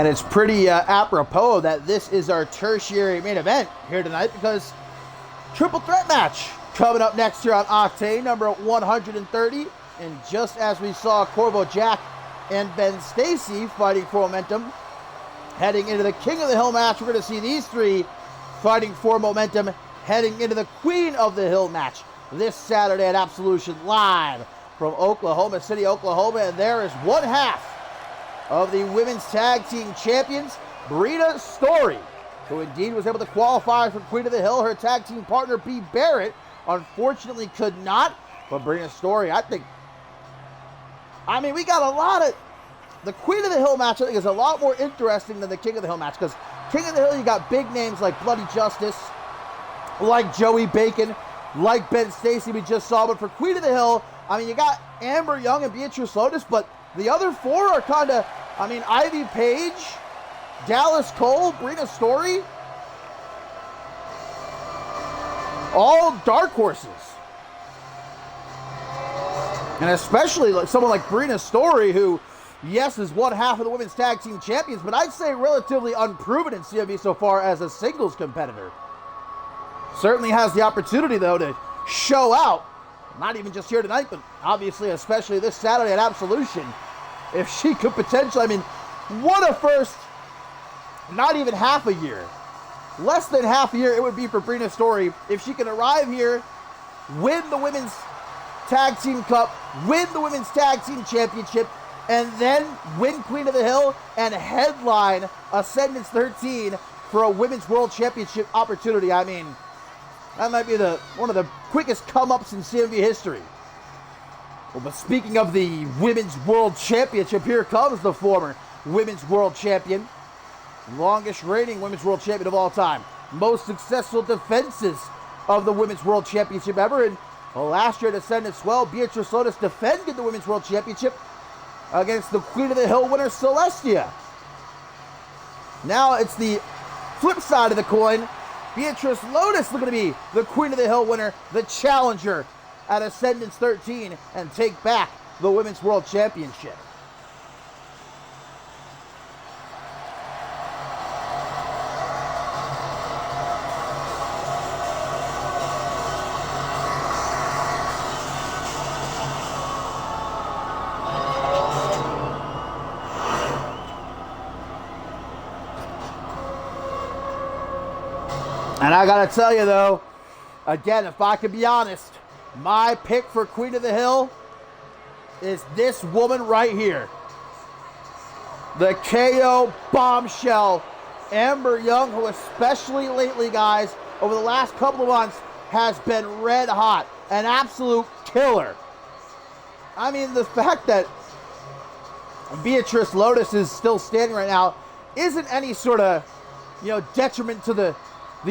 And it's pretty apropos that this is our tertiary main event here tonight, because triple threat match coming up next here on Octane, number 130. And just as we saw Corvo Jack and Ben Stacy fighting for momentum, heading into the King of the Hill match, we're going to see these three fighting for momentum, heading into the Queen of the Hill match this Saturday at Absolution, live from Oklahoma City, Oklahoma. And there is one half of the women's tag team champions, Brina Story, who indeed was able to qualify for Queen of the Hill. Her tag team partner, B. Barrett, unfortunately could not. But Brina Story, we got a lot of... The Queen of the Hill match, I think, is a lot more interesting than the King of the Hill match, because King of the Hill, you got big names like Bloody Justice, like Joey Bacon, like Ben Stacy we just saw. But for Queen of the Hill, you got Amber Young and Beatrice Lotus, but the other four are kind of, Ivy Page, Dallas Cole, Brina Story, all dark horses. And especially like someone like Brina Story, who, yes, is one half of the women's tag team champions, but I'd say relatively unproven in CMV so far as a singles competitor. Certainly has the opportunity, though, to show out, not even just here tonight, but obviously especially this Saturday at Absolution. If she could potentially, what a first, not even half a year, less than half a year it would be for Brina Story if she can arrive here, win the Women's Tag Team Cup, win the Women's Tag Team Championship, and then win Queen of the Hill and headline Ascendance 13 for a Women's World Championship opportunity. That might be one of the quickest come-ups in CMV history. Well, but speaking of the Women's World Championship, here comes the former Women's World Champion, longest reigning Women's World Champion of all time, most successful defenses of the Women's World Championship ever. And last year at Ascendance 12, Beatrice Lotus defended the Women's World Championship against the Queen of the Hill winner, Celestia. Now it's the flip side of the coin. Beatrice Lotus looking to be the Queen of the Hill winner, the challenger at Ascendance 13, and take back the Women's World Championship. And I gotta tell you though, again, if I can be honest, my pick for Queen of the Hill is this woman right here. The KO bombshell, Amber Young, who especially lately, guys, over the last couple of months, has been red hot. An absolute killer. The fact that Beatrice Lotus is still standing right now isn't any sort of, detriment to the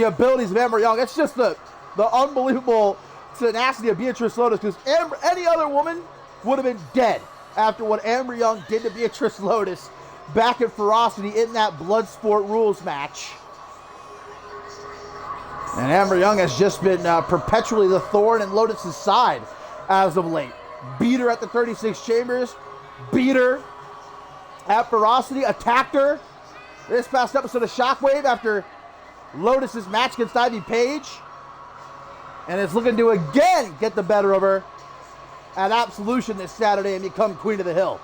abilities of Amber Young. It's just the unbelievable tenacity of Beatrice Lotus, because any other woman would have been dead after what Amber Young did to Beatrice Lotus back at Ferocity in that Bloodsport Rules match. And Amber Young has just been perpetually the thorn in Lotus's side as of late. Beat her at the 36 Chambers, beat her at Ferocity, attacked her this past episode of Shockwave after Lotus's match against Ivy Page, and is looking to again get the better of her at Absolution this Saturday and become Queen of the Hill.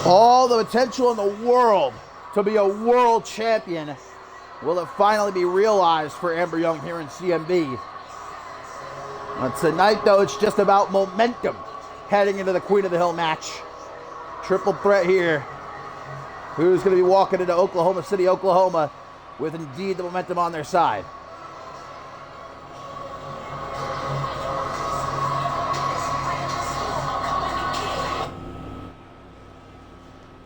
All the potential in the world to be a world champion will it finally be realized for Amber Young here in CMV. But tonight, though, it's just about momentum heading into the Queen of the Hill match. Triple threat here. Who's going to be walking into Oklahoma City, Oklahoma, with indeed the momentum on their side?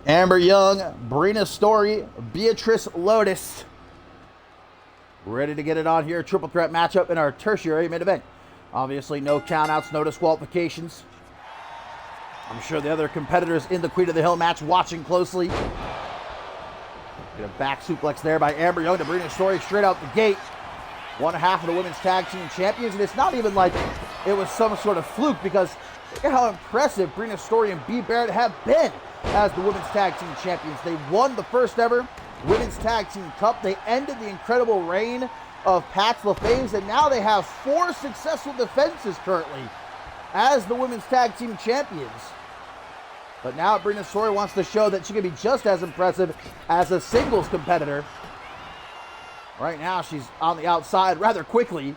Amber Young, Brina Story, Beatrice Lotus. Ready to get it on here. Triple threat matchup in our tertiary main event. Obviously, no countouts, no disqualifications. I'm sure the other competitors in the Queen of the Hill match watching closely. Get a back suplex there by Amber Young to Brina Story straight out the gate. one half of the women's tag team champions. And it's not even like it was some sort of fluke, because look at how impressive Brina Story and B. Barrett have been as the women's tag team champions. They won the first ever women's tag team cup. They ended the incredible reign of Pat LaFaze, and now they have 4 successful defenses currently as the women's tag team champions. But now Brina Story wants to show that she can be just as impressive as a singles competitor. Right now she's on the outside rather quickly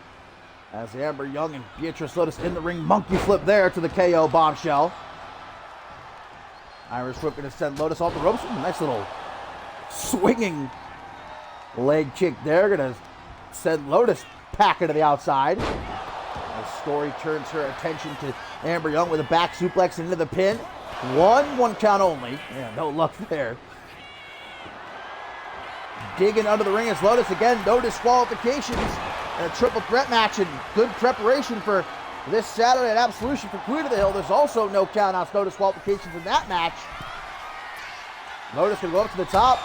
as Amber Young and Beatrice Lotus in the ring. Monkey flip there to the KO bombshell. Irish whip going to send Lotus off the ropes. Nice little swinging leg kick there. Going to send Lotus packing to the outside. As Story turns her attention to Amber Young with a back suplex into the pin. One count only. Yeah, no luck there. Digging under the ring is Lotus again. No disqualifications. And a triple threat match, and good preparation for this Saturday at Absolution for Queen of the Hill. There's also no countouts, no disqualifications in that match. Lotus going to go up to the top.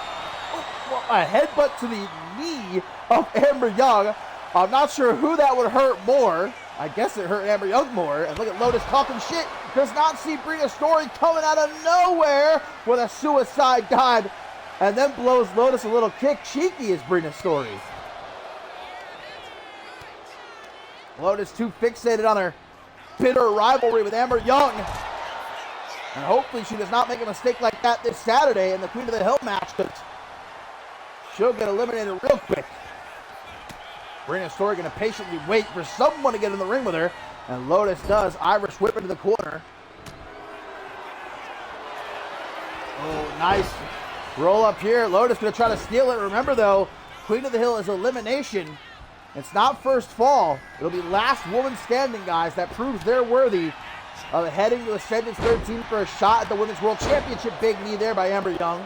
Oh, a headbutt to the knee of Amber Young. I'm not sure who that would hurt more. I guess it hurt Amber Young more. And look at Lotus talking shit. Does not see Brina Story coming out of nowhere with a suicide dive. And then blows Lotus a little kick. Cheeky is Brina Story. Lotus too fixated on her bitter rivalry with Amber Young. And hopefully she does not make a mistake like that this Saturday in the Queen of the Hill match, because she'll get eliminated real quick. Brina Story going to patiently wait for someone to get in the ring with her. And Lotus does. Irish whip into the corner. Oh, nice roll up here. Lotus going to try to steal it. Remember though, Queen of the Hill is elimination. It's not first fall. It'll be last woman standing, guys. That proves they're worthy of heading to Ascendance 13 for a shot at the Women's World Championship. Big knee there by Amber Young.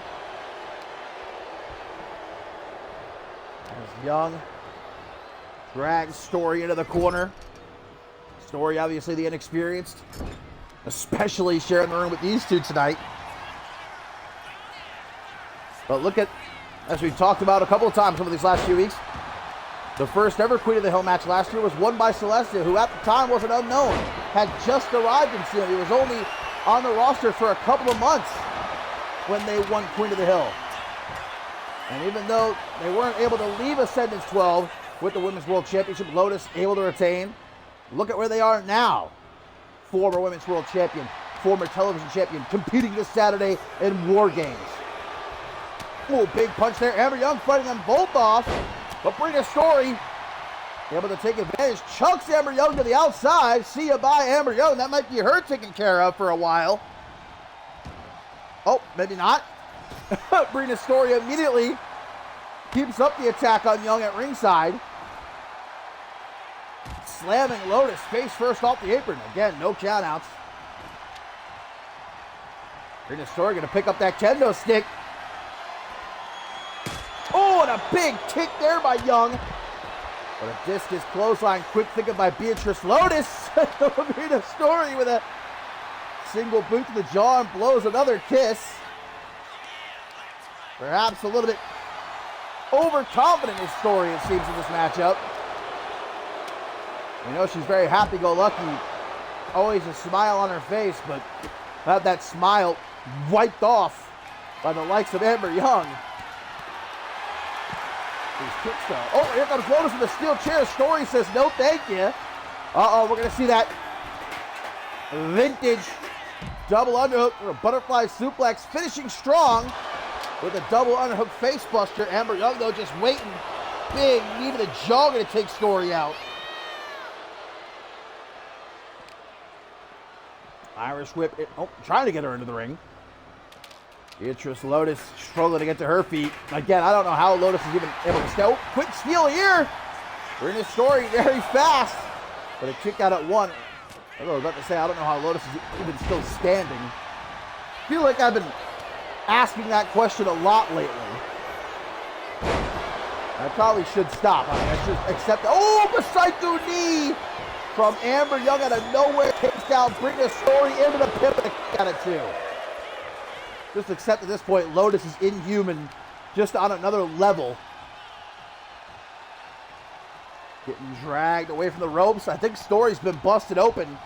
As Young drags Story into the corner. Story, obviously the inexperienced, especially sharing the room with these two tonight. But look at, as we've talked about a couple of times over these last few weeks, the first ever Queen of the Hill match last year was won by Celestia, who at the time was an unknown, had just arrived in CMV, was only on the roster for a couple of months when they won Queen of the Hill. And even though they weren't able to leave Ascendance 12 with the Women's World Championship, Lotus able to retain. Look at where they are now. Former Women's World Champion, former television champion, competing this Saturday in War Games. Oh, big punch there. Amber Young fighting them both off. But Brina Story able to take advantage. Chucks Amber Young to the outside. See ya bye, Amber Young. That might be her taken care of for a while. Oh, maybe not. Brina Story immediately keeps up the attack on Young at ringside. Slamming Lotus face first off the apron. Again, no countouts. Brina Story going to pick up that kendo stick. Oh, and a big kick there by Young. But a discus clothesline, quick thinking by Beatrice Lotus. Brina Story with a single boot to the jaw and blows another kiss. Perhaps a little bit overconfident in Story, it seems, in this matchup. You know, she's very happy-go-lucky. Always a smile on her face, but have that smile wiped off by the likes of Amber Young. Oh, here comes Lotus with a steel chair. Story says, no, thank you. Uh-oh, we're going to see that vintage double underhook or a butterfly suplex, finishing strong with a double underhook face buster. Amber Young, though, just waiting. Big knee to the jaw, going to take Story out. Irish whip. Oh, trying to get her into the ring. Beatrice Lotus struggling to get to her feet. Again, I don't know how Lotus is even able to stay. Oh, quick steal here. Brina Story very fast. But a kick out at one. I was about to say, I don't know how Lotus is even still standing. I feel like I've been asking that question a lot lately. I probably should stop. I mean, I should accept it. Oh, Besaitu knee from Amber Young out of nowhere. Takes down Brina Story into the pit with a kick out at two. Just accept at this point, Lotus is inhuman, just on another level. Getting dragged away from the ropes. I think Story's been busted open.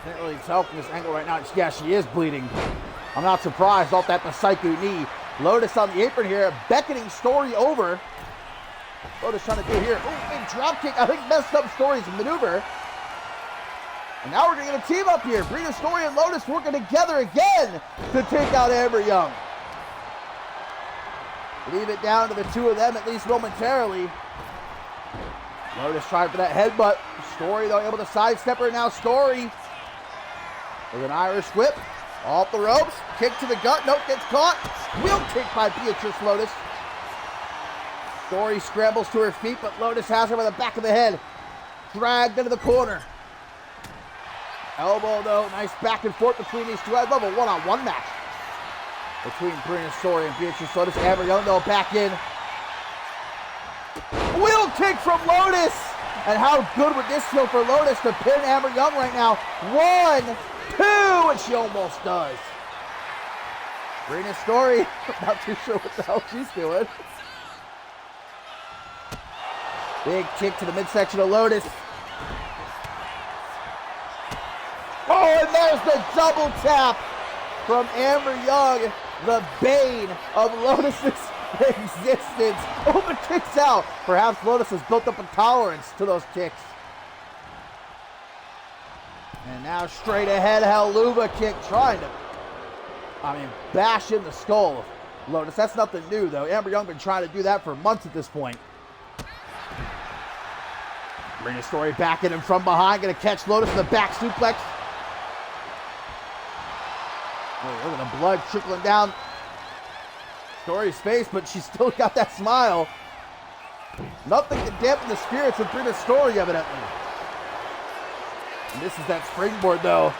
Can't really tell from this angle right now. Yeah, she is bleeding. I'm not surprised off that Psycho knee. Lotus on the apron here, beckoning Story over. Lotus trying to do here. Oh, big drop kick. I think messed up Story's maneuver. And now we're going to get a team up here. Brina, Story, and Lotus working together again to take out Amber Young. Leave it down to the two of them, at least momentarily. Lotus trying for that headbutt. Story, though, able to sidestep her. Now Story with an Irish whip. Off the ropes. Kick to the gut. Nope, gets caught. Wheel kick by Beatrice Lotus. Story scrambles to her feet, but Lotus has her by the back of the head. Dragged into the corner. Elbow, though. Nice back and forth between these two. I love a one-on-one match between Brina Story and Beatrice Lotus. Amber Young, though, back in. Wheel kick from Lotus. And how good would this feel for Lotus to pin Amber Young right now? 1, 2, and she almost does. Brina Story, not too sure what the hell she's doing. Big kick to the midsection of Lotus. Oh, and there's the double tap from Amber Young, the bane of Lotus's existence. Oh, the kicks out. Perhaps Lotus has built up a tolerance to those kicks. And now straight ahead, Helluva kick, trying to, bash in the skull of Lotus. That's nothing new, though. Amber Young been trying to do that for months at this point. Brina Story back in him from behind, gonna catch Lotus in the back suplex. Oh, look at the blood trickling down Story's face, but she's still got that smile. Nothing to dampen the spirits of Brina Story, evidently. And this is that springboard, though.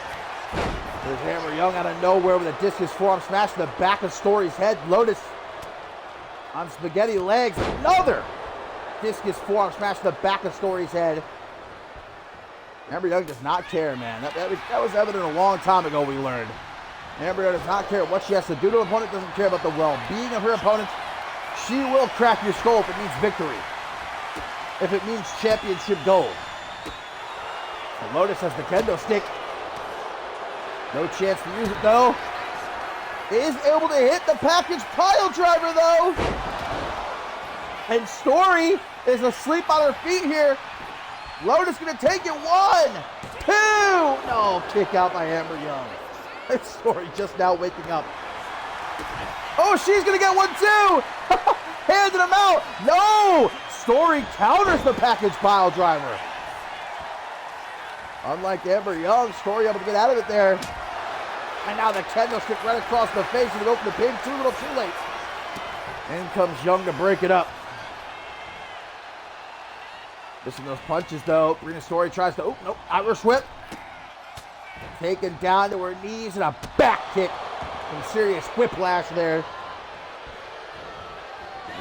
There's Amber Young out of nowhere with a discus forearm smash to the back of Story's head. Lotus on spaghetti legs. Another discus forearm smash to the back of Story's head. Amber Young does not care, man. That was evident a long time ago, we learned. Amber Young does not care what she has to do to an opponent, doesn't care about the well-being of her opponents. She will crack your skull if it means victory. If it means championship gold. And Lotus has the kendo stick. No chance to use it, though. Is able to hit the package pile driver, though. And Story is asleep on her feet here. Lotus gonna take it. 1, 2. No, kick out by Amber Young. And Story just now waking up. Oh, she's gonna get 1, too. Handing him out. No. Story counters the package pile driver. Unlike Amber Young, Story able to get out of it there. And now the kendo stick right across the face and go for the pin. Too little, too late. In comes Young to break it up. Missing those punches, though. Brina Story tries to, nope, Irish whip. Taken down to her knees and a back kick. Some serious whiplash there.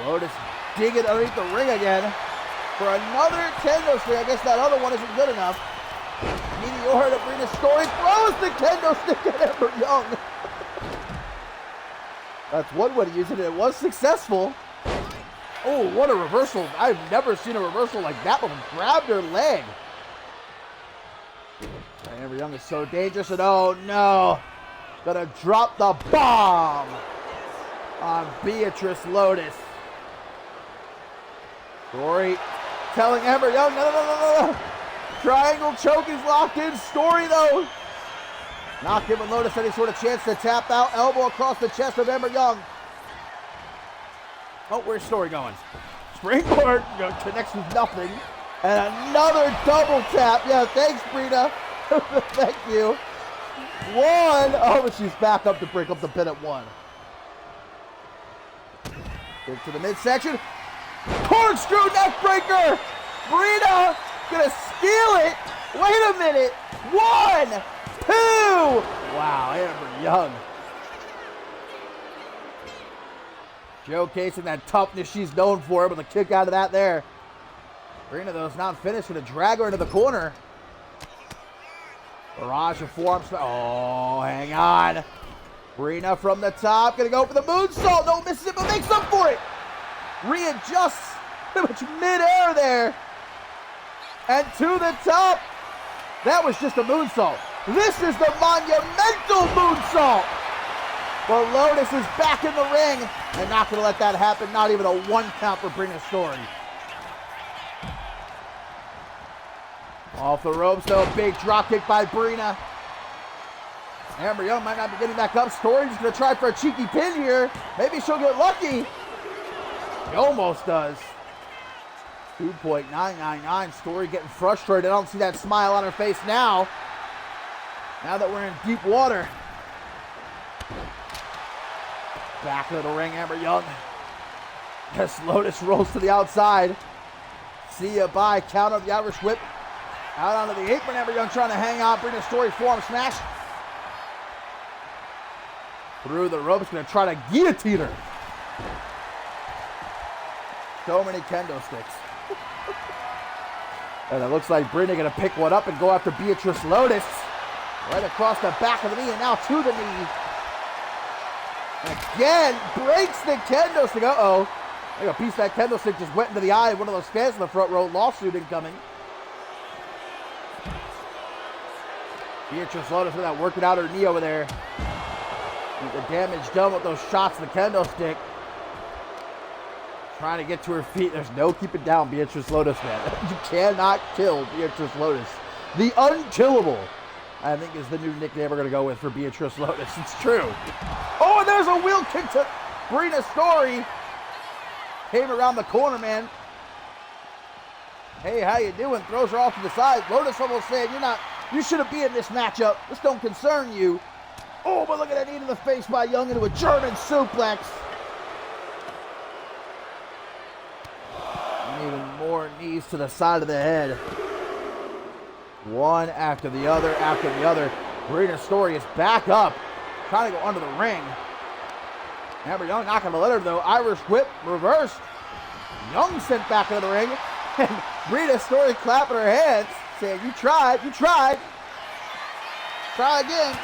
Lotus digging underneath the ring again for another kendo stick. I guess that other one isn't good enough. Meteor to Brina Story, throws the kendo stick at Amber Young. That's one way to use it, and it was successful. Oh, what a reversal. I've never seen a reversal like that one. Grabbed her leg. And Amber Young is so dangerous, and oh no. Gonna drop the bomb on Beatrice Lotus. Story telling Amber Young, no. Triangle choke is locked in. Story, though, not giving Lotus any sort of chance to tap out. Elbow across the chest of Amber Young. Oh, where's Story going? Springboard connects with nothing. And another double tap. Yeah, thanks, Brina. Thank you. 1. Oh, but she's back up to break up the pin at 1. Kick to the midsection. Corkscrew neck breaker. Brina gonna steal it. Wait a minute. 1, 2. Wow, Amber Young. Showcasing that toughness she's known for, able to kick out of that there. Brina, though, is not finished. Gonna drag her into the corner. Barrage of forearms. Oh, hang on. Brina from the top. Gonna go for the moonsault. No, misses it, but makes up for it. Readjusts pretty much mid-air there. And to the top. That was just a moonsault. This is the monumental moonsault. But Lotus is back in the ring. And not going to let that happen. Not even a 1 count for Brina Story. Off the ropes, though. Big drop kick by Brina. Amber Young might not be getting back up. Story's going to try for a cheeky pin here. Maybe she'll get lucky. She almost does. 2.999. Story getting frustrated. I don't see that smile on her face now. Now that we're in deep water. Back of the ring, Amber Young. As Lotus rolls to the outside. See ya, bye. Count of the Irish whip. Out onto the apron, Amber Young trying to hang on. Brina Story forearm smash. Through the ropes, going to try to guillotine her. So many kendo sticks. And it looks like Brina going to pick one up and go after Beatrice Lotus. Right across the back of the knee and now to the knee. Again, breaks the kendo stick. Uh-oh. I think a piece of that kendo stick just went into the eye of one of those fans in the front row. Lawsuit incoming. Beatrice Lotus with that working out her knee over there. Get the damage done with those shots of the kendo stick. Trying to get to her feet. There's no keeping down Beatrice Lotus, man. You cannot kill Beatrice Lotus. The unkillable, I think, is the new nickname we're going to go with for Beatrice Lotus. It's true. Oh, and there's a wheel kick to Brina Story. Came around the corner, man. Hey, how you doing? Throws her off to the side. Lotus almost saying, you shouldn't be in this matchup. This don't concern you. Oh, but look at that knee to the face by Young into a German suplex. And even more knees to the side of the head. One after the other, after the other. Brina Story is back up. Trying to go under the ring. Amber Young not going to let her, though. Irish whip reversed. Young sent back into the ring. And Brina Story clapping her hands, saying, you tried. Try again.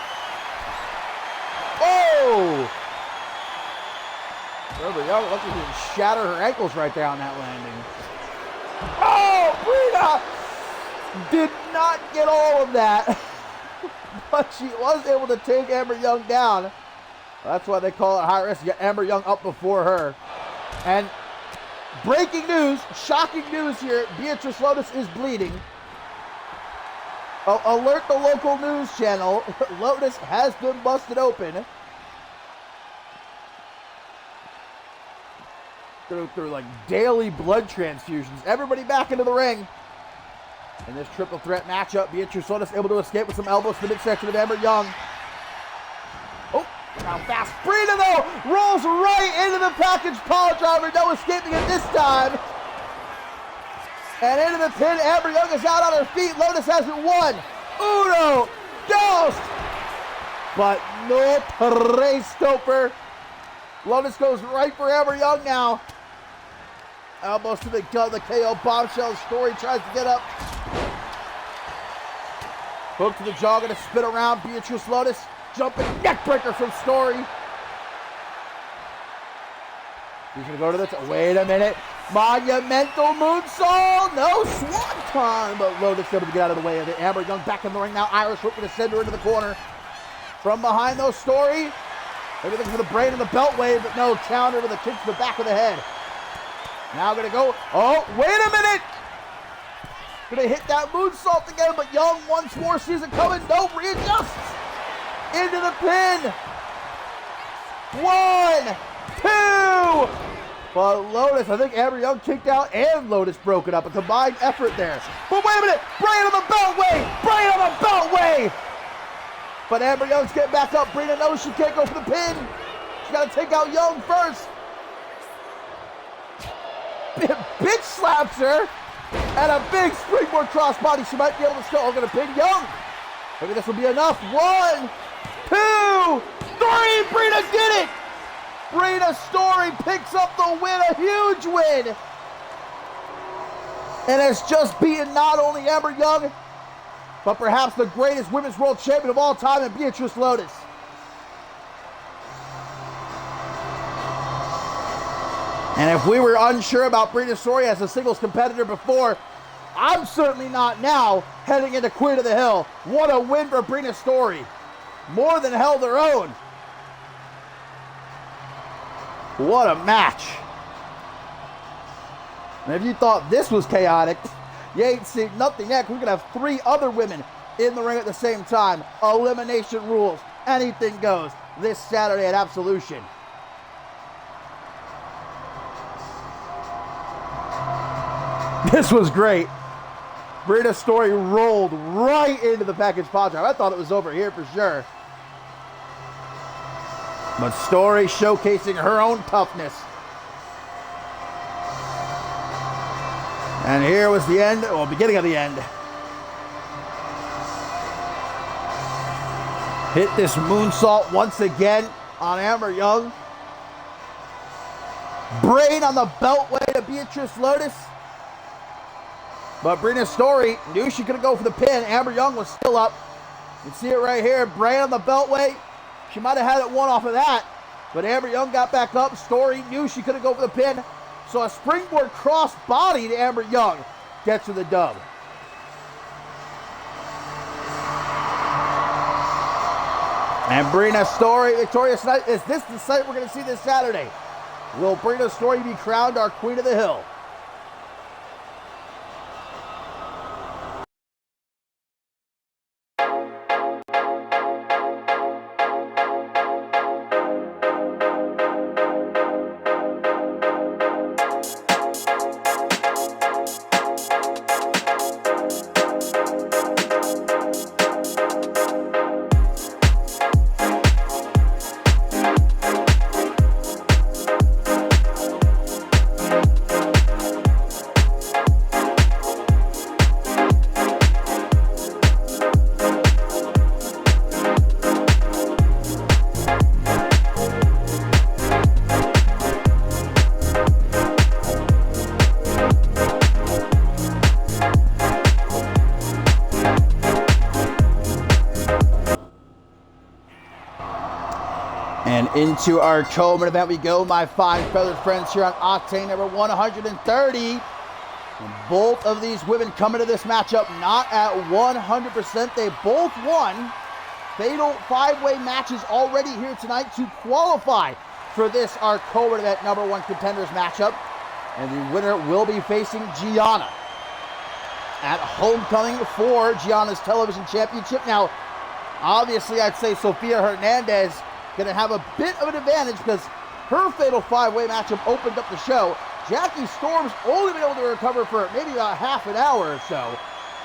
Oh! Amber Young looked like she would shatter her ankles right there on that landing. Oh, Brina did not get all of that. But she was able to take Amber Young down. That's why they call it high risk. You got Amber Young up before her. And breaking news, shocking news here, Beatrice Lotus is bleeding. Alert the local news channel. Lotus has been busted open. Through like daily blood transfusions. Everybody back into the ring. In this triple threat matchup, Beatrice Lotus able to escape with some elbows to the midsection of Amber Young. Oh, now fast. Brina, though, rolls right into the package power driver. No escaping it this time. And into the pin. Amber Young is out on her feet. Lotus has it won. Uno, dos. But no tres stopper. Lotus goes right for Amber Young now. Elbows to the gut, the KO bombshell. Story tries to get up. Hook to the jaw, gonna spin around. Beatrice Lotus, jumping neckbreaker from Story. He's gonna go to the wait a minute. Monumental moonsault. No swanton, but Lotus able to get out of the way of it. Amber Young back in the ring now. Irish whip gonna send her into the corner. From behind though, Story. Maybe looking for the brain and the belt wave, but no, counter with a kick to the back of the head. Now gonna go, oh, wait a minute! Gonna hit that moonsault again, but Young once more sees it coming. No, readjusts! Into the pin! 1, 2! But Lotus, I think Amber Young kicked out and Lotus broke it up. A combined effort there. But wait a minute! Brain on the beltway! Brain on the beltway! But Amber Young's getting back up. Brina knows she can't go for the pin. She's got to take out Young first. Bitch slaps her. And a big springboard crossbody. She might be able to still. I'm going to pin Young. Maybe this will be enough. 1, 2, 3. Brina did it. Brina Story picks up the win. A huge win. And has just beaten not only Amber Young, but perhaps the greatest women's world champion of all time in Beatrice Lotus. And if we were unsure about Brina Story as a singles competitor before, I'm certainly not now heading into Queen of the Hill. What a win for Brina Story. More than held her own. What a match. And if you thought this was chaotic, you ain't seen nothing yet. We're going to have 3 other women in the ring at the same time. Elimination rules. Anything goes this Saturday at Absolution. This was great. Brina Story rolled right into the package pile drive. I thought it was over here for sure. But Story showcasing her own toughness. And here was the end, well, beginning of the end. Hit this moonsault once again on Amber Young. Brain on the beltway to Beatrice Lotus. But Brina Story knew she couldn't go for the pin. Amber Young was still up. You can see it right here. Brain on the beltway. She might have had it one off of that. But Amber Young got back up. Story knew she couldn't go for the pin. So a springboard cross body to Amber Young gets her the dub. And Brina Story victorious tonight. Is this the sight we're going to see this Saturday? Will Brina Story be crowned our Queen of the Hill? And into our co-main event we go, my fine feathered friends here on Octane number 130. And both of these women coming to this matchup not at 100%. They both won fatal 5-way matches already here tonight to qualify for this, our co-main event number 1 contenders matchup. And the winner will be facing Gianna at Homecoming for Gianna's television championship. Now, obviously, I'd say Sofia Hernandez going to have a bit of an advantage because her fatal 5-way matchup opened up the show. Jackie Storm's only been able to recover for maybe about half an hour or so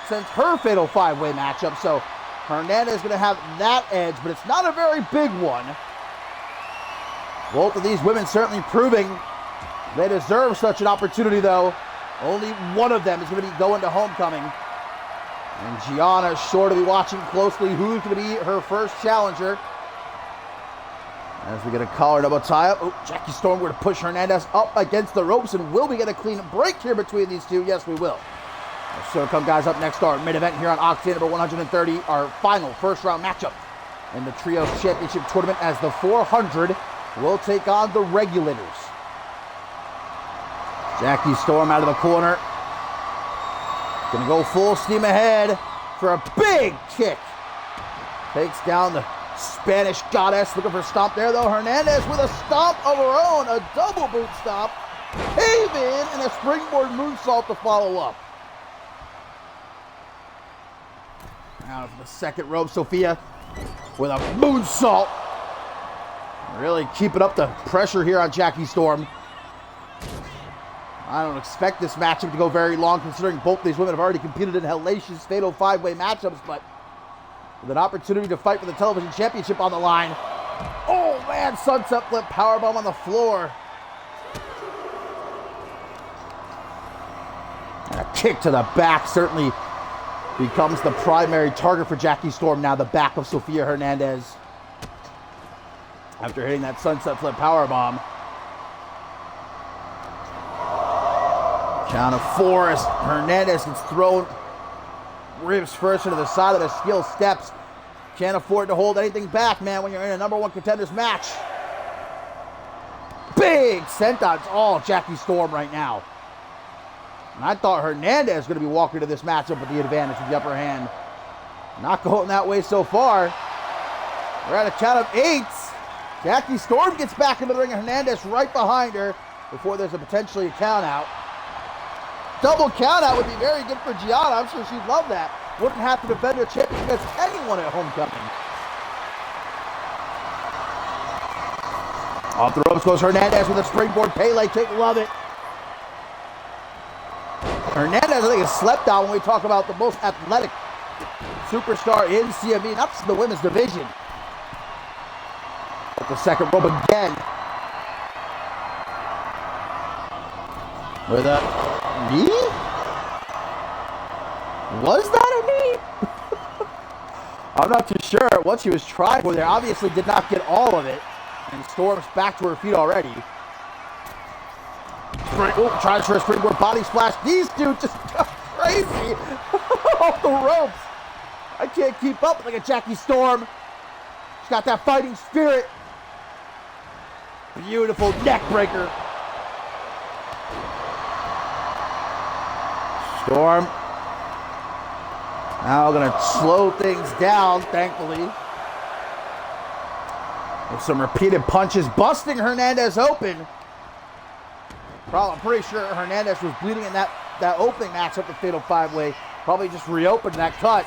since her fatal 5-way matchup. So Hernandez is going to have that edge, but it's not a very big one. Both of these women certainly proving they deserve such an opportunity, though. Only one of them is going to be going to Homecoming. And Gianna is sure to be watching closely who's going to be her first challenger. As we get a collar double tie-up. Oh, Jackie Storm, we're going to push Hernandez up against the ropes. And will we get a clean break here between these two? Yes, we will. So come, guys, up next, our main event here on Octane number 130. Our final first-round matchup in the Trios Championship Tournament as the 400 will take on the Regulators. Jackie Storm out of the corner. Going to go full steam ahead for a big kick. Takes down the Spanish Goddess, looking for a stomp there, though. Hernandez with a stomp of her own, a double boot stomp, cave in, and a springboard moonsault to follow up. Now for the second rope, Sofia with a moonsault. Really keeping up the pressure here on Jackie Storm. I don't expect this matchup to go very long, considering both these women have already competed in hellacious fatal 5-way matchups, but with an opportunity to fight for the television championship on the line. Oh man, sunset flip powerbomb on the floor. And a kick to the back certainly becomes the primary target for Jackie Storm now, the back of Sofia Hernandez. After hitting that sunset flip powerbomb. Count of 4 as Hernandez gets thrown ribs first into the side of the steel steps. Can't afford to hold anything back, man, when you're in a number 1 contenders match. Big big senton. It's all Jackie Storm right now. And I thought Hernandez was going to be walking to this matchup with the advantage with the upper hand. Not going that way so far. We're at a count of 8. Jackie Storm gets back into the ring, and Hernandez right behind her before there's a potentially a count out. Double count out would be very good for Gianna. I'm sure she'd love that. Wouldn't have to defend her champion against anyone at Homecoming. Off the ropes goes Hernandez with a springboard Pele kick. Love it. Hernandez, I think, is slept on when we talk about the most athletic superstar in CMV, not just in the women's division. At the second rope again. With a knee? Was that a knee? I'm not too sure what she was trying for there. Obviously did not get all of it. And Storm's back to her feet already. Tries for a springboard body splash. These dudes just go crazy off the ropes. I can't keep up like a Jackie Storm. She's got that fighting spirit. Beautiful neck breaker. Storm now going to slow things down, thankfully. With some repeated punches, busting Hernandez open. I'm pretty sure Hernandez was bleeding in that opening match of the Fatal 5-Way. Probably just reopened that cut.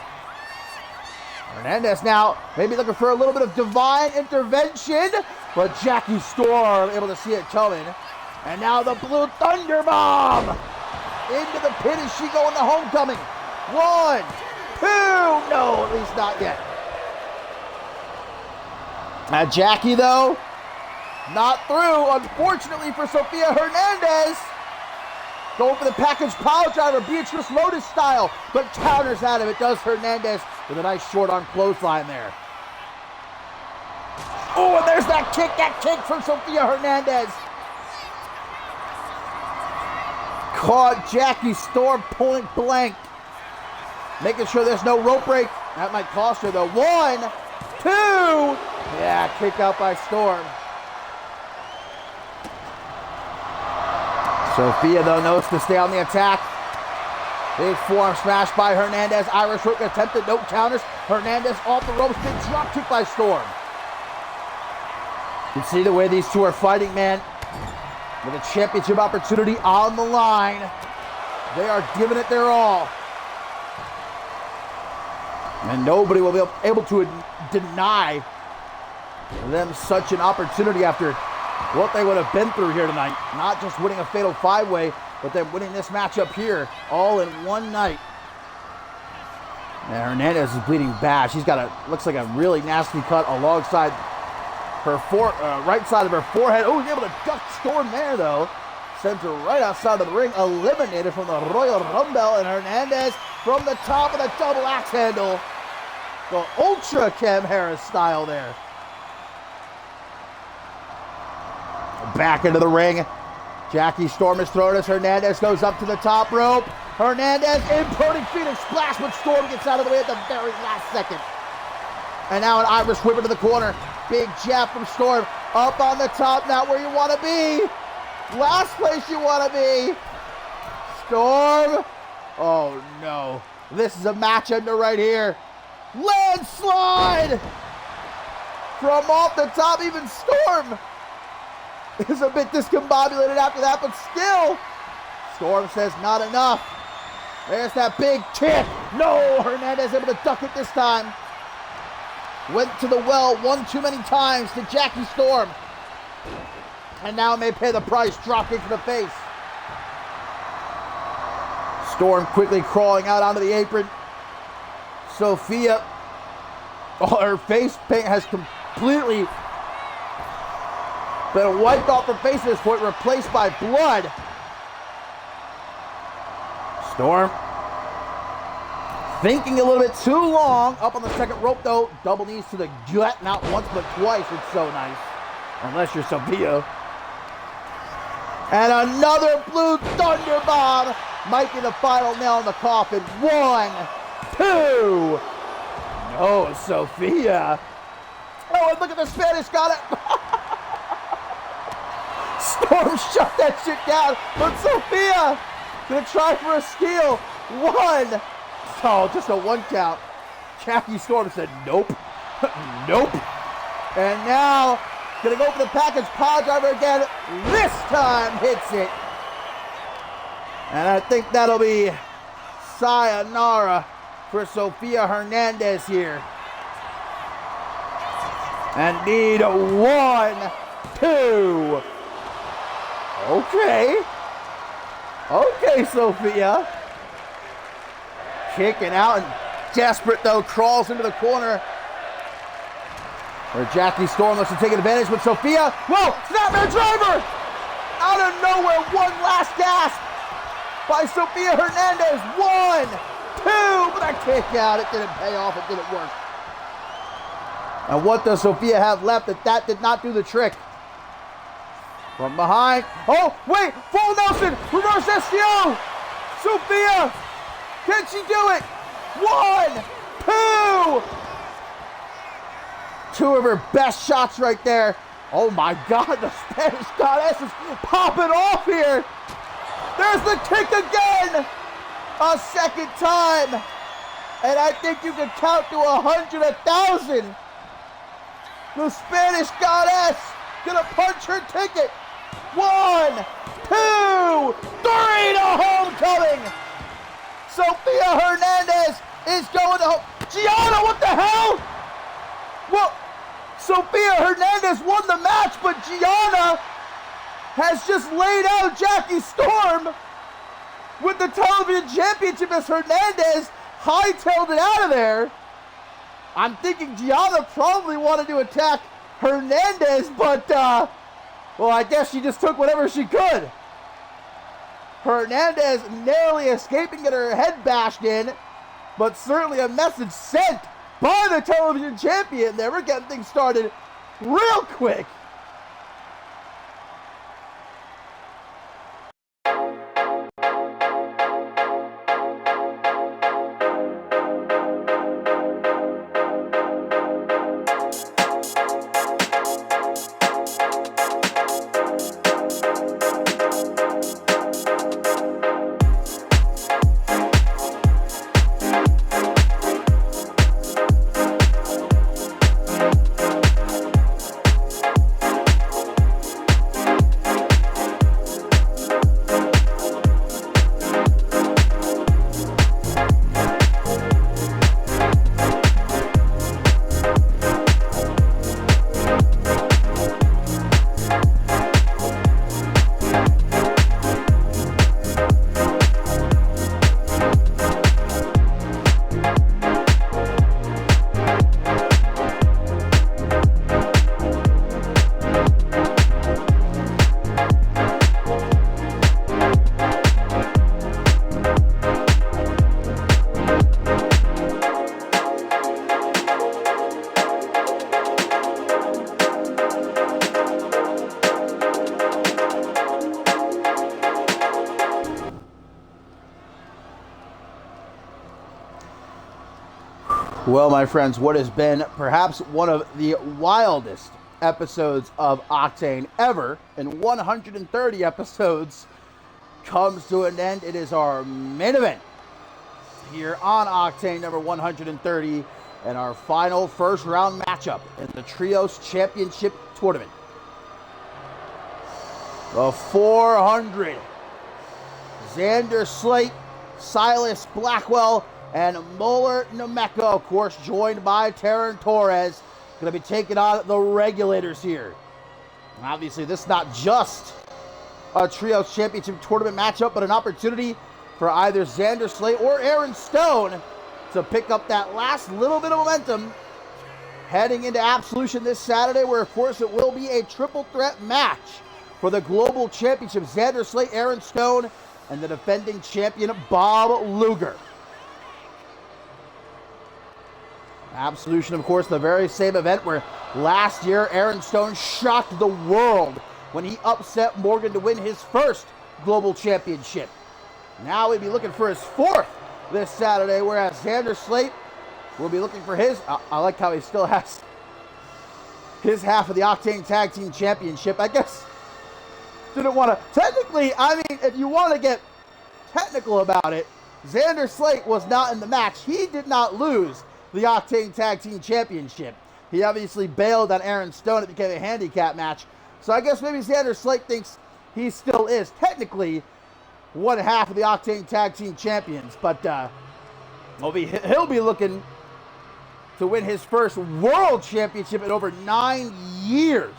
Hernandez now maybe looking for a little bit of divine intervention, but Jackie Storm able to see it coming. And now the Blue Thunder Bomb into the pit. Is she going to Homecoming? 1, 2, no, at least not yet. Jackie, though, not through, unfortunately for Sofia Hernandez. Going for the package pile driver, Beatrice Lotus style, but counters out of it. Does Hernandez with a nice short arm clothesline there. Oh, and there's that kick from Sofia Hernandez. Caught Jackie Storm point blank. Making sure there's no rope break. That might cost her though. 1, 2. Yeah, kick out by Storm. Sofia, though, knows to stay on the attack. Big forearm smash by Hernandez. Irish hook attempted, no counters. Hernandez off the ropes, big drop kick by Storm. You can see the way these two are fighting, man. With a championship opportunity on the line. They are giving it their all. And nobody will be able to deny them such an opportunity after what they would have been through here tonight. Not just winning a Fatal 5-Way, but then winning this matchup here all in one night. And Hernandez is bleeding bad. She's got looks like a really nasty cut alongside her right side of her forehead. Oh, he's able to duck Storm there, though. Sends her right outside of the ring, eliminated from the Royal Rumble, and Hernandez from the top of the double axe handle. The Ultra Cam Harris style there. Back into the ring. Jackie Storm is thrown as Hernandez goes up to the top rope. Hernandez imploding Phoenix Splash, but Storm gets out of the way at the very last second. And now an Irish whip into the corner. Big jab from Storm. Up on the top, not where you want to be. Last place you want to be. Storm. Oh no. This is a match ender right here. Landslide. From off the top, even Storm is a bit discombobulated after that, but still, Storm says not enough. There's that big kick. No, Hernandez able to duck it this time. Went to the well one too many times to Jackie Storm. And now may pay the price, drop kick to the face. Storm quickly crawling out onto the apron. Sofia, her face paint has completely been wiped off her face at this point, replaced by blood. Storm thinking a little bit too long. Up on the second rope, though. Double knees to the gut, not once but twice. It's so nice. Unless you're Sofia. And another Blue Thunder Bomb might be the final nail in the coffin. 1, 2. No, Sofia. Oh, and look at the Spanish, got it. Storm shut that shit down, but Sophia gonna try for a steal. One. Oh, just a one count. Jackie Storm said nope. Nope. And now, gonna go for the package pile driver again. This time hits it. And I think that'll be sayonara for Sofia Hernandez here. And need 1, 2. Okay. Okay, Sophia. Kicking out and desperate though, crawls into the corner. Where Jackie Storm looks to take advantage with Sophia. Whoa, snapmare driver! Out of nowhere, one last gasp by Sofia Hernandez. 1, 2, but a kick out. It didn't pay off, it didn't work. And what does Sophia have left if that did not do the trick? From behind. Oh, wait, full Nelson, reverse STO. Sophia, can she do it? 1, 2. 2 of her best shots right there. Oh my God, the Spanish goddess is popping off here. There's the kick again. A second time. And I think you can count to 100, 1,000. The Spanish goddess gonna punch her ticket. 1, 2, 3 to homecoming. Sofia Hernandez is going to home. Gianna, what the hell? Well, Sofia Hernandez won the match, but Gianna has just laid out Jackie Storm with the television championship as Hernandez hightailed it out of there. I'm thinking Gianna probably wanted to attack Hernandez, but, well, I guess she just took whatever she could. Hernandez narrowly escaping, getting her head bashed in, but certainly a message sent by the television champion there. We're getting things started real quick. Well, my friends, what has been perhaps one of the wildest episodes of Octane ever, in 130 episodes, comes to an end. It is our main event here on Octane number 130 and our final first round matchup in the Trios Championship Tournament. The 400. Xander Slate, Silas Blackwell, and Moeller Nemeko, of course, joined by Terran Torres, going to be taking on the Regulators here. And obviously, this is not just a Trios Championship Tournament matchup, but an opportunity for either Xander Slate or Aaron Stone to pick up that last little bit of momentum heading into Absolution this Saturday, where, of course, it will be a triple threat match for the Global Championship. Xander Slate, Aaron Stone, and the defending champion, Bob Luger. Absolution, of course, the very same event where last year Aaron Stone shocked the world when he upset Morgan to win his first global championship. Now we'll be looking for his fourth this Saturday, whereas Xander Slate will be looking for his. I like how he still has his half of the Octane Tag Team Championship. I guess didn't want to. Technically, I mean, if you want to get technical about it, Xander Slate was not in the match. He did not lose the Octane Tag Team Championship. He obviously bailed on Aaron Stone. It became a handicap match. So I guess maybe Xander Slate thinks he still is technically one half of the Octane Tag Team Champions. But he'll be looking to win his first World Championship in over 9 years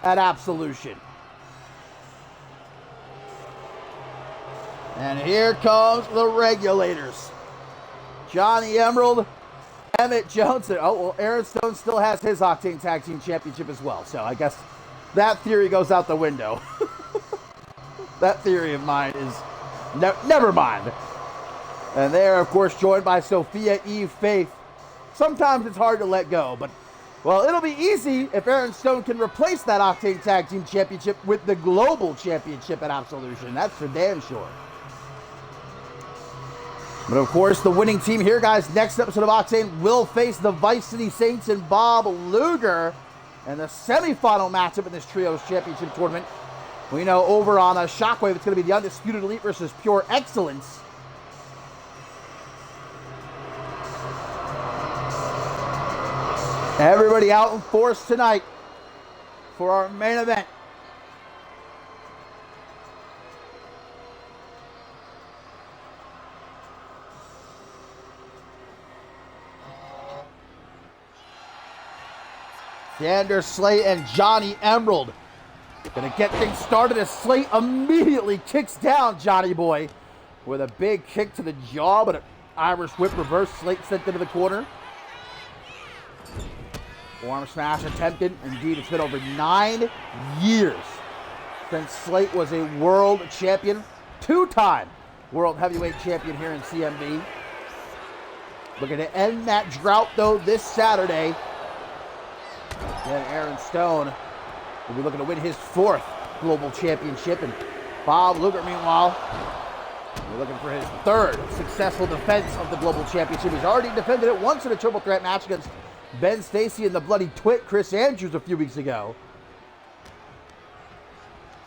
at Absolution. And here comes the Regulators. Johnny Emerald, Emmett Jones. Oh, well, Aaron Stone still has his Octane Tag Team Championship as well. So I guess that theory goes out the window. That theory of mine is never mind. And they are, of course, joined by Sophia Eve Faith. Sometimes it's hard to let go, but, well, it'll be easy if Aaron Stone can replace that Octane Tag Team Championship with the Global Championship at Absolution. That's for damn sure. But, of course, the winning team here, guys, next episode of Octane will face the Vice City Saints and Bob Luger in the semifinal matchup in this Trios Championship tournament. We know over on Shockwave, it's going to be the Undisputed Elite versus Pure Excellence. Everybody out in force tonight for our main event. Xander Slate and Johnny Emerald gonna get things started as Slate immediately kicks down Johnny Boy with a big kick to the jaw, but an Irish whip reverse. Slate sent into the corner. Arm smash attempted. Indeed, it's been over 9 years since Slate was a world champion, 2-time world heavyweight champion here in CMV. Looking to end that drought, though, this Saturday. Then Aaron Stone will be looking to win his 4th global championship. And Bob Luger, meanwhile, will be looking for his 3rd successful defense of the global championship. He's already defended it once in a triple threat match against Ben Stacy and the bloody twit Chris Andrews a few weeks ago.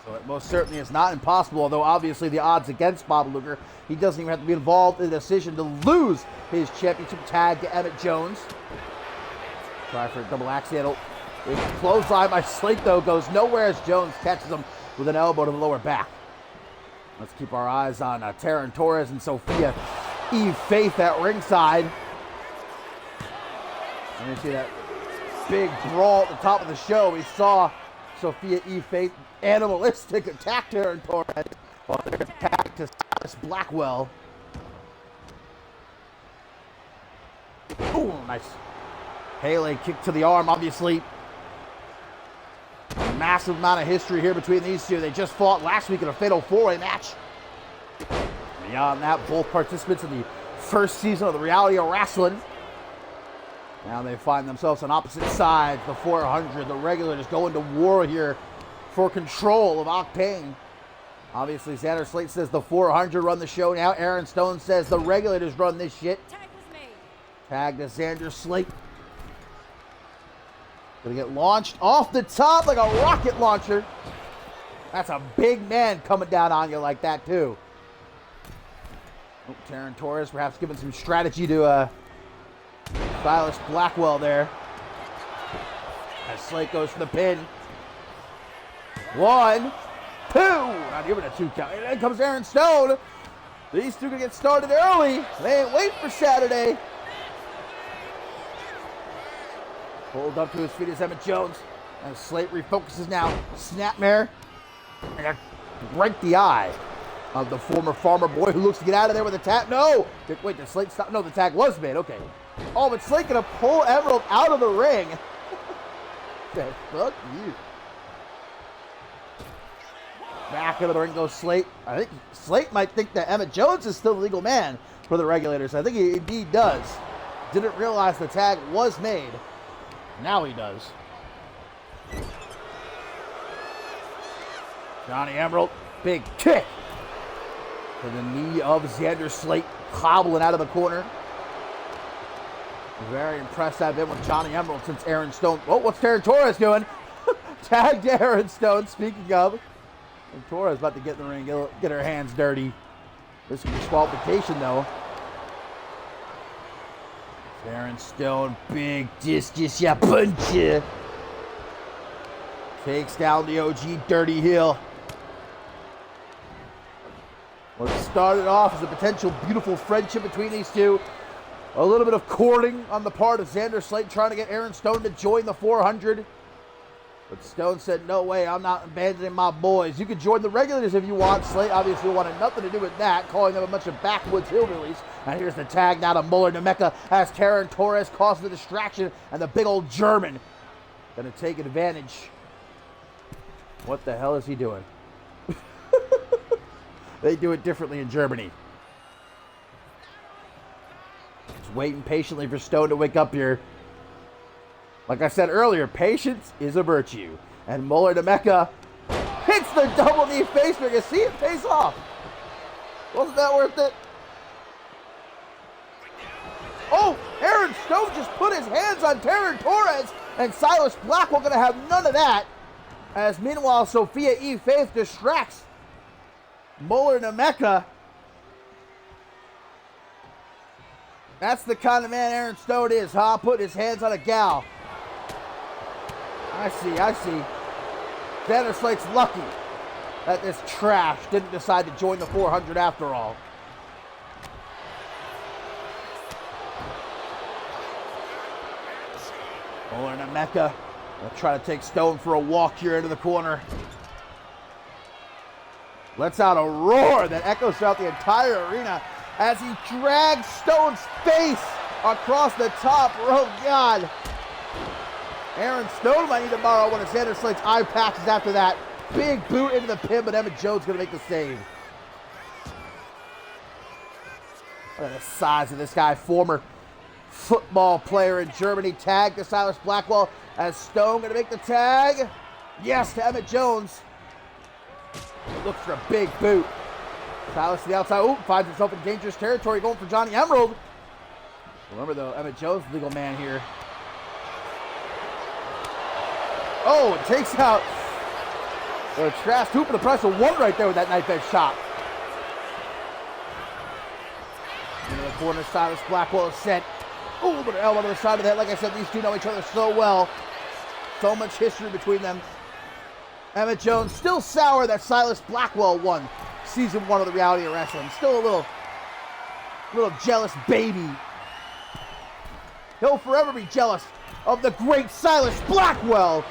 So it most certainly is not impossible, although obviously the odds against Bob Luger. He doesn't even have to be involved in the decision to lose his championship tag to Emmett Jones. Try for a double axe handle. His clothesline by Slate, though, goes nowhere as Jones catches him with an elbow to the lower back. Let's keep our eyes on Taryn Torres and Sophia Eve Faith at ringside. And you see that big brawl at the top of the show. We saw Sophia Eve Faith animalistic attack Taryn Torres while they're attacked to Silas Blackwell. Ooh, nice. Haley kick to the arm, obviously. A massive amount of history here between these two. They just fought last week in a fatal 4-way match. Beyond that, both participants in the first season of the Reality of Wrestling. Now they find themselves on opposite sides. The 400, the Regulators going to war here for control of Octane. Obviously, Xander Slate says the 400 run the show now. Aaron Stone says the Regulators run this shit. Tag was made. Tag to Xander Slate. Gonna get launched off the top like a rocket launcher. That's a big man coming down on you like that, too. Oh, Taryn Torres perhaps giving some strategy to Silas Blackwell there. As Slate goes for the pin. 1, 2. Not giving a 2 count. And then comes Aaron Stone. These two gonna get started early. They ain't waiting for Saturday. Pulled up to his feet is Emmett Jones. And Slate refocuses now. Snapmare. And right the eye of the former farmer boy who looks to get out of there with a tag. No! Wait, did Slate stop? No, the tag was made. Okay. Oh, but Slate gonna pull Emerald out of the ring. Fuck you. Back into the ring goes Slate. I think Slate might think that Emmett Jones is still the legal man for the Regulators. I think he indeed does. Didn't realize the tag was made. Now he does. Johnny Emerald, big kick to the knee of Xander Slate, hobbling out of the corner. Very impressed I've been with Johnny Emerald since Aaron Stone. Oh, what's Taryn Torres doing? Tag to Aaron Stone, speaking of. And Torres about to get in the ring, get her hands dirty. This is disqualification, though. Aaron Stone, big discus, yeah, punch ya. Takes down the OG Dirty Heel. What started off as a potential beautiful friendship between these two. A little bit of courting on the part of Xander Slate, trying to get Aaron Stone to join the 400. But Stone said, no way, I'm not abandoning my boys. You can join the regulars if you want. Slate obviously wanted nothing to do with that, calling them a bunch of backwoods hillbillies. And here's the tag now to Muller Nemeka as Terran Torres causes the distraction, and the big old German going to take advantage. What the hell is he doing? They do it differently in Germany. Just waiting patiently for Stone to wake up here. Like I said earlier, patience is a virtue. And Muller Nemeka hits the double knee facebreaker. See, it pays off. Wasn't that worth it? Oh, Aaron Stone just put his hands on Terran Torres, and Silas Blackwell going to have none of that. As meanwhile, Sophia E. Faith distracts Muller Nemeka. That's the kind of man Aaron Stone is, huh? Putting his hands on a gal. I see. Xander Slate's lucky that this trash didn't decide to join the 400 after all. Muller Nemeka will try to take Stone for a walk here into the corner. Lets out a roar that echoes throughout the entire arena as he drags Stone's face across the top rope. God. Aaron Stone might need to borrow one of Xander Slate's eye patches after that. Big boot into the pin, but Emmett Jones going to make the save. Look at the size of this guy, former football player in Germany. Tag to Silas Blackwell as Stone going to make the tag. Yes, to Emmett Jones. Looks for a big boot. Silas to the outside. Ooh, finds himself in dangerous territory, going for Johnny Emerald. Remember, though, Emmett Jones, legal man here. Oh, it takes out the trash hoop of the press of one right there with that knife edge shot. Into the corner, Silas Blackwell is set. Ooh, but an elbow to the side of the head. Like I said, these two know each other so well. So much history between them. Emmett Jones still sour that Silas Blackwell won season 1 of the Reality of Wrestling. Still a little jealous baby. He'll forever be jealous of the great Silas Blackwell.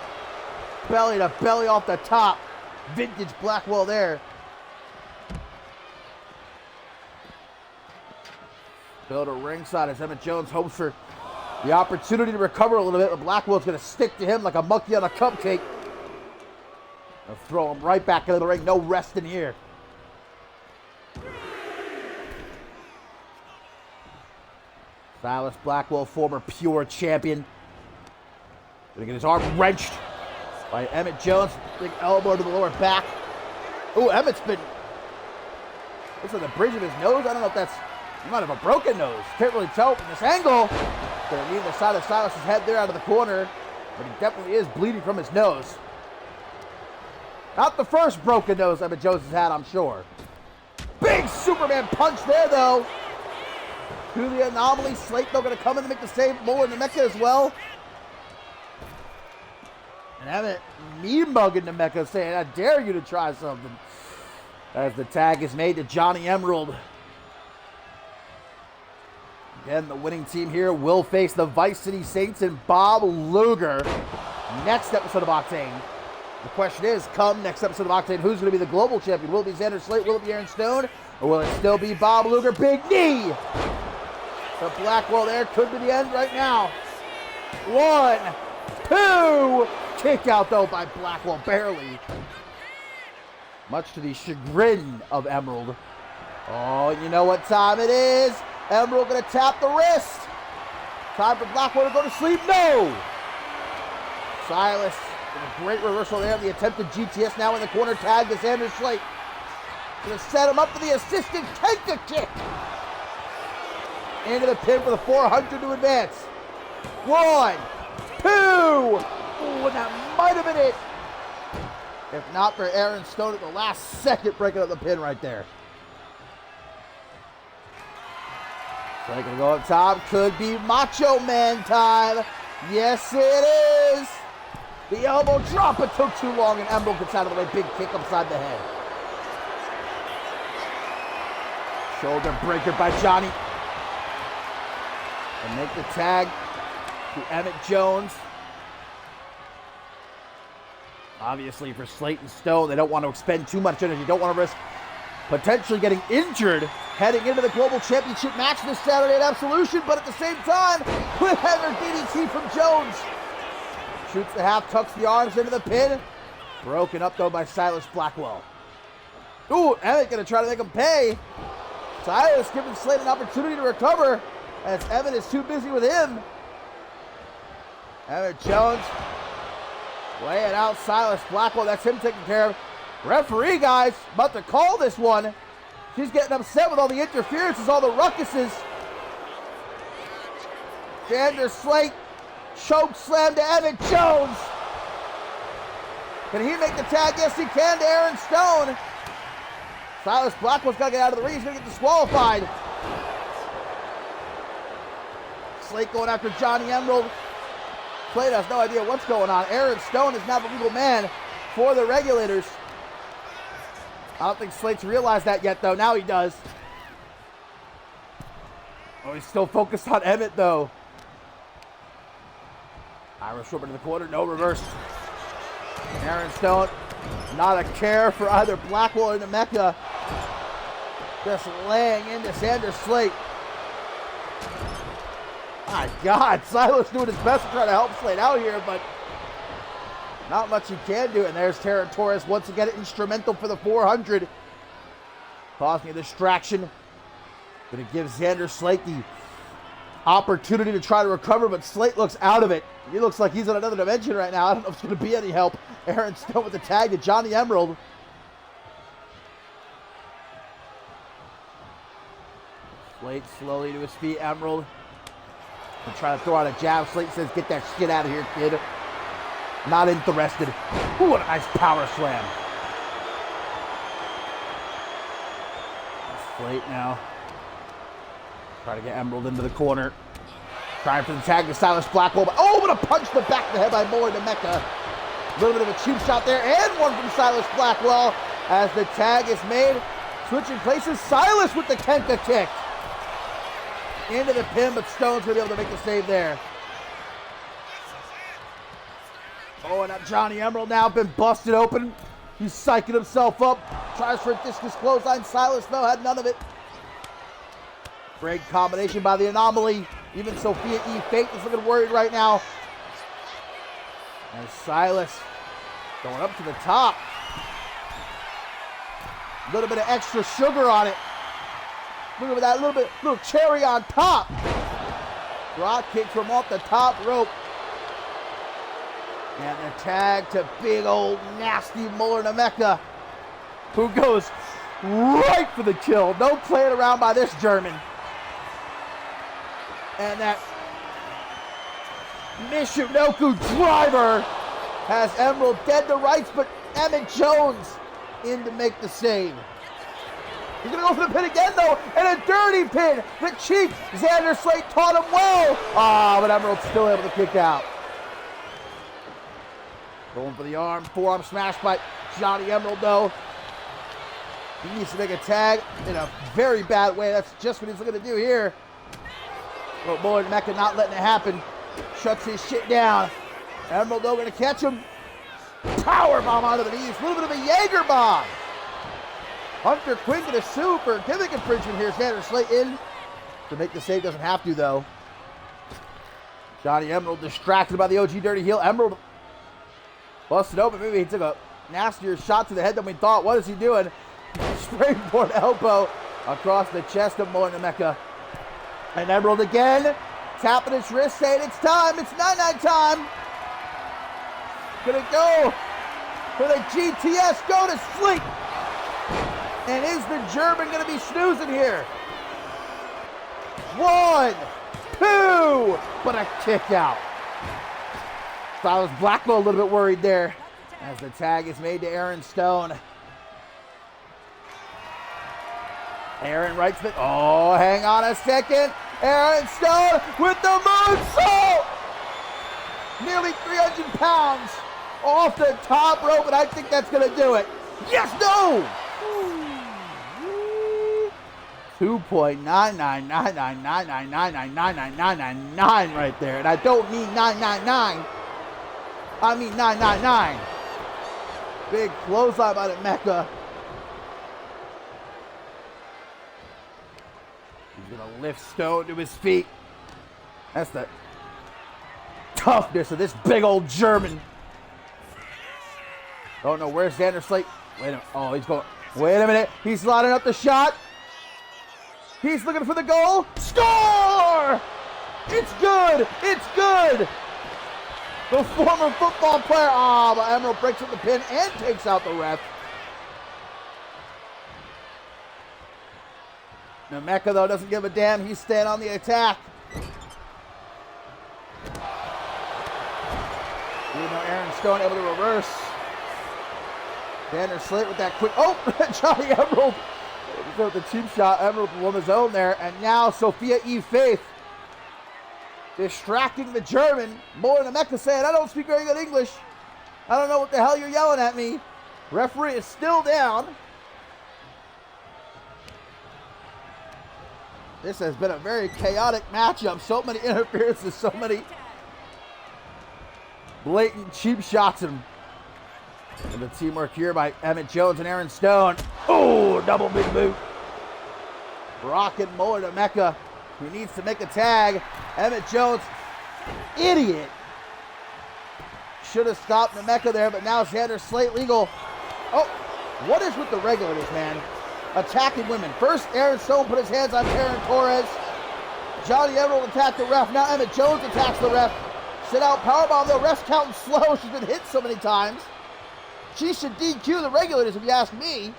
Belly to belly off the top. Vintage Blackwell there. Bill to ringside as Emmett Jones hopes for the opportunity to recover a little bit, but Blackwell's going to stick to him like a monkey on a cupcake. They'll throw him right back into the ring. No rest in here. Silas Blackwell, former Pure champion. Gonna get his arm wrenched by Emmett Jones. Big elbow to the lower back. Ooh, Emmett's been... looks like the bridge of his nose. I don't know if that's... he might have a broken nose. Can't really tell from this angle. Gonna leave the side of Silas's head there out of the corner. But he definitely is bleeding from his nose. Not the first broken nose Emmett Jones has had, I'm sure. Big Superman punch there, though. To the anomaly. Slate, though, going to come in to make the save. Muller Nemeka as well. And Emmett mean-mugging Nemeka, saying, I dare you to try something. As the tag is made to Johnny Emerald. Again, the winning team here will face the Vice City Saints and Bob Luger. Next episode of Octane. The question is, come next episode of Octane, who's going to be the global champion? Will it be Xander Slate? Will it be Aaron Stone? Or will it still be Bob Luger? Big knee! The Blackwell there could be the end right now. 1, 2. Kick out, though, by Blackwell, barely. Much to the chagrin of Emerald. Oh, you know what time it is. Emerald going to tap the wrist. Time for Blackwell to go to sleep. No! Silas, a great reversal there. The attempted GTS now in the corner. Tag to Xander Slate. Going to set him up for the assistant Kenka kick. Into the pin for the 400 to advance. 1, 2. Ooh, and that might have been it. If not for Aaron Stone at the last second breaking up the pin right there. Slate gonna go up top. Could be Macho Man time. Yes, it is. The elbow drop, it took too long, and Emerald gets out of the way. Big kick upside the head. Shoulder breaker by Johnny. And make the tag to Emmett Jones. Obviously, for Slate and Stone, they don't want to expend too much energy. Don't want to risk potentially getting injured heading into the Global Championship match this Saturday at Absolution, but at the same time, cliffhanger DDT from Jones. Shoots the half, tucks the arms into the pin. Broken up, though, by Silas Blackwell. Ooh, Emmett going to try to make him pay. Silas giving Slate an opportunity to recover, as Emmett is too busy with him. Emmett Jones laying out Silas Blackwell. That's him taken care of. Referee, guys, about to call this one. She's getting upset with all the interferences, all the ruckuses. Xander Slate choke slam to Emmett Jones. Can he make the tag? Yes, he can, to Aaron Stone. Silas Blackwell's got to get out of the ring. He's going to get disqualified. Slate going after Johnny Emerald. Slate has no idea what's going on. Aaron Stone is now the legal man for the Regulators. I don't think Slate's realized that yet, though. Now he does. Oh, he's still focused on Emmett, though. Irish whip into the corner. No reverse. Aaron Stone, not a care for either Blackwell or Nemeka. Just laying into Xander Slate. My God, Silas doing his best to try to help Slate out here, but not much he can do. And there's Terra Torres once again instrumental for the 400. Causing a distraction. Going to give Xander Slate the opportunity to try to recover, but Slate looks out of it. He looks like he's in another dimension right now. I don't know if it's going to be any help. Aaron Stone with the tag to Johnny Emerald. Slate slowly to his feet. Emerald and try to throw out a jab. Slate says, "Get that shit out of here, kid." Not interested. Ooh, what a nice power slam. Slate now. Try to get Emerald into the corner. Trying for the tag to Silas Blackwell. Oh, what a punch to the back of the head by Moore Nemeka. A little bit of a cheap shot there, and one from Silas Blackwell as the tag is made. Switching places, Silas with the Kenka kick. Into the pin, but Stone's going to be able to make the save there. Oh, and Johnny Emerald now been busted open. He's psyching himself up. Tries for a discus clothesline. Silas, though, had none of it. Great combination by the Anomaly. Even Sophia E. Fate is looking worried right now. And Silas going up to the top. A little bit of extra sugar on it. Look at that little cherry on top. Drop kick from off the top rope. And the tag to big old nasty Muller Nemeka, who goes right for the kill. No playing around by this German. And that Michinoku driver has Emerald dead to rights, but Emmett Jones in to make the save. He's going to go for the pin again, though, and a dirty pin. The Chief, Xander Slate, taught him well. But Emerald's still able to kick out. Going for the arm, forearm smash by Johnny Emerald, though. He needs to make a tag in a very bad way. That's just what he's looking to do here. But Muller Nemeka not letting it happen. Shuts his shit down. Emerald, though, going to catch him. Power bomb onto the knees. A little bit of a Jaeger bomb. Hunter Quinn to sue for gimmick infringement here. Xander Slate in to make the save. Doesn't have to, though. Johnny Emerald distracted by the OG Dirty Heel. Emerald busted open. Maybe he took a nastier shot to the head than we thought. What is he doing? Springboard elbow across the chest of Muller Nemeka. And Emerald again, tapping his wrist, saying it's time. It's 9-9 time. Gonna go for the GTS. Go to sleep. And is the German going to be snoozing here? 1, 2, but a kick out. Silas Blackwell a little bit worried there. As the tag is made to Aaron Stone. Aaron right to the... Oh, hang on a second. Aaron Stone with the moonsault! Nearly 300 pounds off the top rope, and I think that's going to do it. Yes, no! 2.99999999999 right there. And I don't mean 999. I mean 999. Big clothesline by the Mecha. He's going to lift Stone to his feet. That's the toughness of this big old German. Oh no, where's Xander Slate? Wait a minute. Oh, he's going. Wait a minute. He's lining up the shot. He's looking for the goal. Score! It's good. It's good. The former football player. Ah, but Emerald breaks up the pin and takes out the ref. Nemeka, though, doesn't give a damn. He's staying on the attack. Even though Aaron Stone able to reverse. Xander Slate with that quick. Oh, Johnny Emerald. With the cheap shot, Emerald won his own there. And now Sophia E. Faith distracting the German. More than Nemeka saying, I don't speak very good English. I don't know what the hell you're yelling at me. Referee is still down. This has been a very chaotic matchup. So many interferences, so many blatant cheap shots. And the teamwork here by Emmett Jones and Aaron Stone. Oh, double big boot. Rocking Muller to Nemeka. He needs to make a tag. Emmett Jones, idiot. Should have stopped Nemeka there, but now Xander Slate legal. Oh, what is with the regulators, man? Attacking women. First, Aaron Stone put his hands on Karen Torres. Johnny Emerald attacked the ref. Now Emmett Jones attacks the ref. Sit out powerbomb, though. Ref's counting slow. She's been hit so many times. She should DQ the regulators, if you ask me.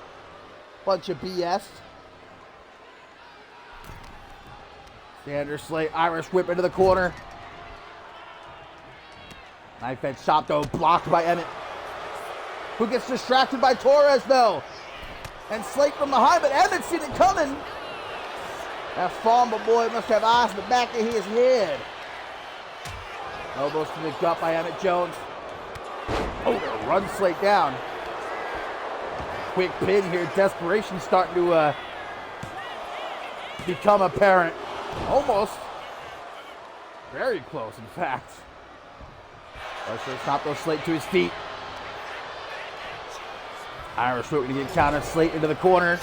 Bunch of BS. Xander Slate, Irish whip into the corner. Knife edge shot, though, blocked by Emmett. Who gets distracted by Torres, though. And Slate from behind, but Emmett's seen it coming. That Famba boy must have eyes in the back of his head. Elbows to the gut by Emmett Jones. Oh, they'll run Slate down. Quick pin here. Desperation starting to become apparent. Almost. Very close, in fact. Let's stop those Slate to his feet. Irish whip going to get countered. Slate into the corner.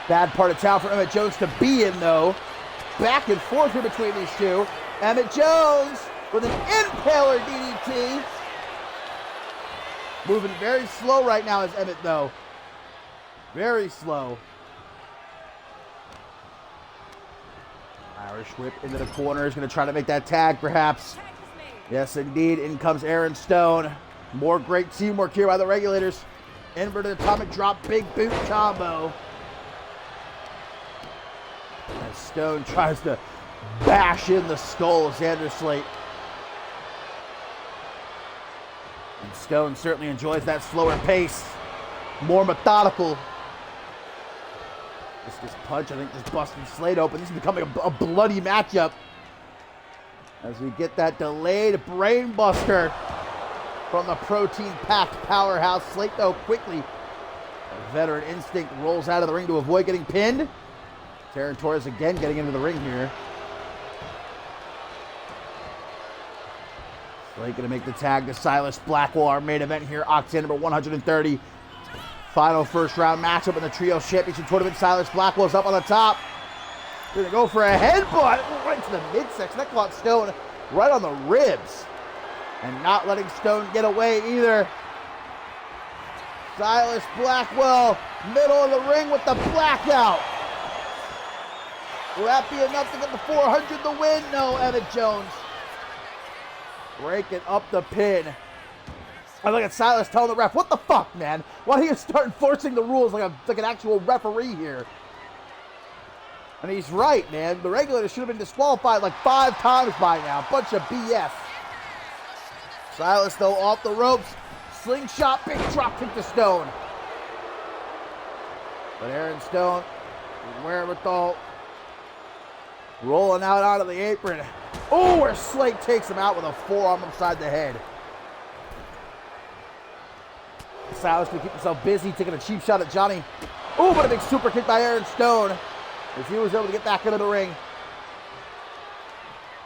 Bad part of town for Emmett Jones to be in, though. Back and forth here between these two. Emmett Jones with an impaler DDT. Moving very slow right now is Emmett, though. Very slow. Irish whip into the corner. Is going to try to make that tag, perhaps. Yes, indeed. In comes Aaron Stone. More great teamwork here by the regulators. Inverted atomic drop, big boot combo. As Stone tries to bash in the skull of Xander Slate. And Stone certainly enjoys that slower pace. More methodical. This punch, I think, just busting Slate open. This is becoming a bloody matchup. As we get that delayed brain buster from the protein-packed powerhouse. Slate, though, quickly. A veteran instinct rolls out of the ring to avoid getting pinned. Karen Torres again getting into the ring here. Slate going to make the tag to Silas Blackwell, our main event here. Octane number 130. Final first round matchup in the Trios Championship Tournament. Silas Blackwell's up on the top. Going to go for a headbutt right to the midsection. That caught Stone right on the ribs. And not letting Stone get away either. Silas Blackwell, middle of the ring with the blackout. Will that be enough to get the 400 to win? No, Emmett Jones. Breaking up the pin. I look at Silas telling the ref, what the fuck, man? Why don't you start enforcing the rules like an actual referee here? And he's right, man. The regulators should have been disqualified like 5 times by now. Bunch of BS. Silas, though, off the ropes. slingshot, big drop kick to Stone. But Aaron Stone, wherewithal, rolling out onto the apron. Oh, where Slate takes him out with a forearm upside the head. Silas going to keep himself busy, taking a cheap shot at Johnny. Oh, but a big super kick by Aaron Stone as he was able to get back into the ring.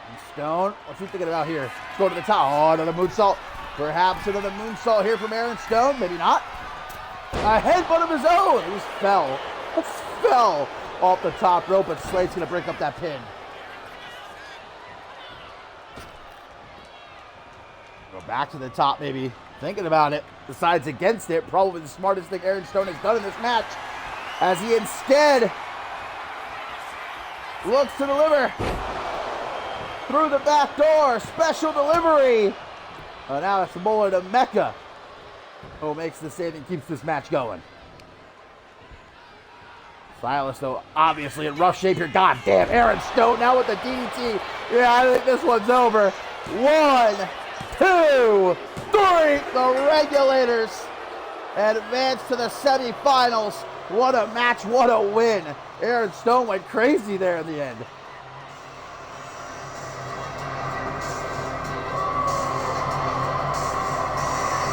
And Stone, what's he thinking about here? Let's go to the top. Oh, another moonsault. Perhaps another moonsault here from Aaron Stone. Maybe not. A headbutt of his own. He just fell. Just fell off the top rope, but Slate's going to break up that pin. Go back to the top, maybe. Thinking about it. Decides against it. Probably the smartest thing Aaron Stone has done in this match. As he instead looks to deliver through the back door. Special delivery. Now it's Mola to Mecca, who makes the save and keeps this match going. Silas, though, obviously in rough shape here. God damn, Aaron Stone now with the DDT. Yeah, I think this one's over. 1, 2, 3. The Regulators advance to the semifinals. What a match, what a win. Aaron Stone went crazy there in the end.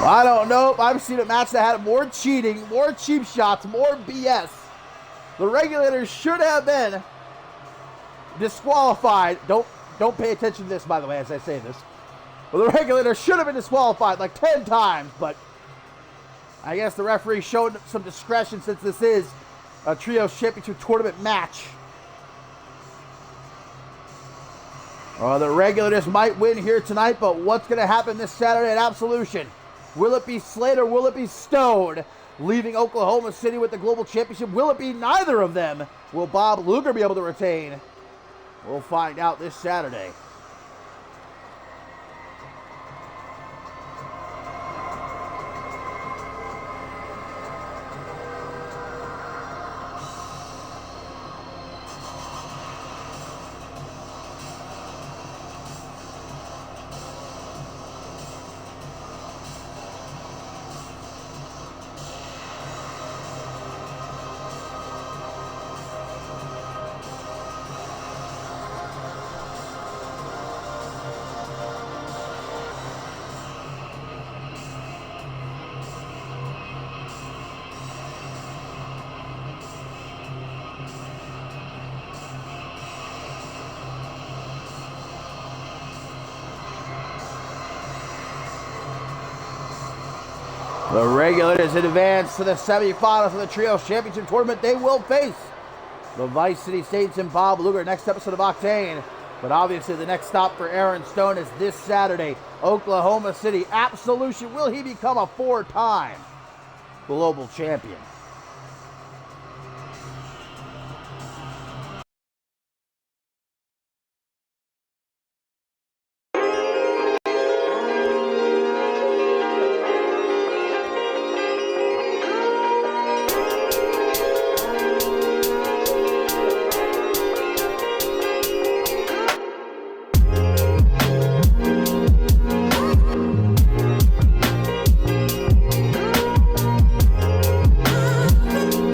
Well, I don't know. I've seen a match that had more cheating, more cheap shots, more BS. The Regulators should have been disqualified. Don't pay attention to this, by the way, as I say this. Well, the Regulators should have been disqualified like 10 times, but I guess the referee showed some discretion since this is a Trios Championship Tournament match. The Regulators might win here tonight, but what's going to happen this Saturday at Absolution? Will it be Slate or will it be Stone leaving Oklahoma City with the Global Championship? Will it be neither of them? Will Bob Luger be able to retain? We'll find out this Saturday. The Regulators advance to the semifinals of the Trios Championship Tournament. They will face the Vice City Saints and Bob Luger next episode of Octane. But obviously the next stop for Aaron Stone is this Saturday, Oklahoma City. Absolution. Will he become a 4-time global champion?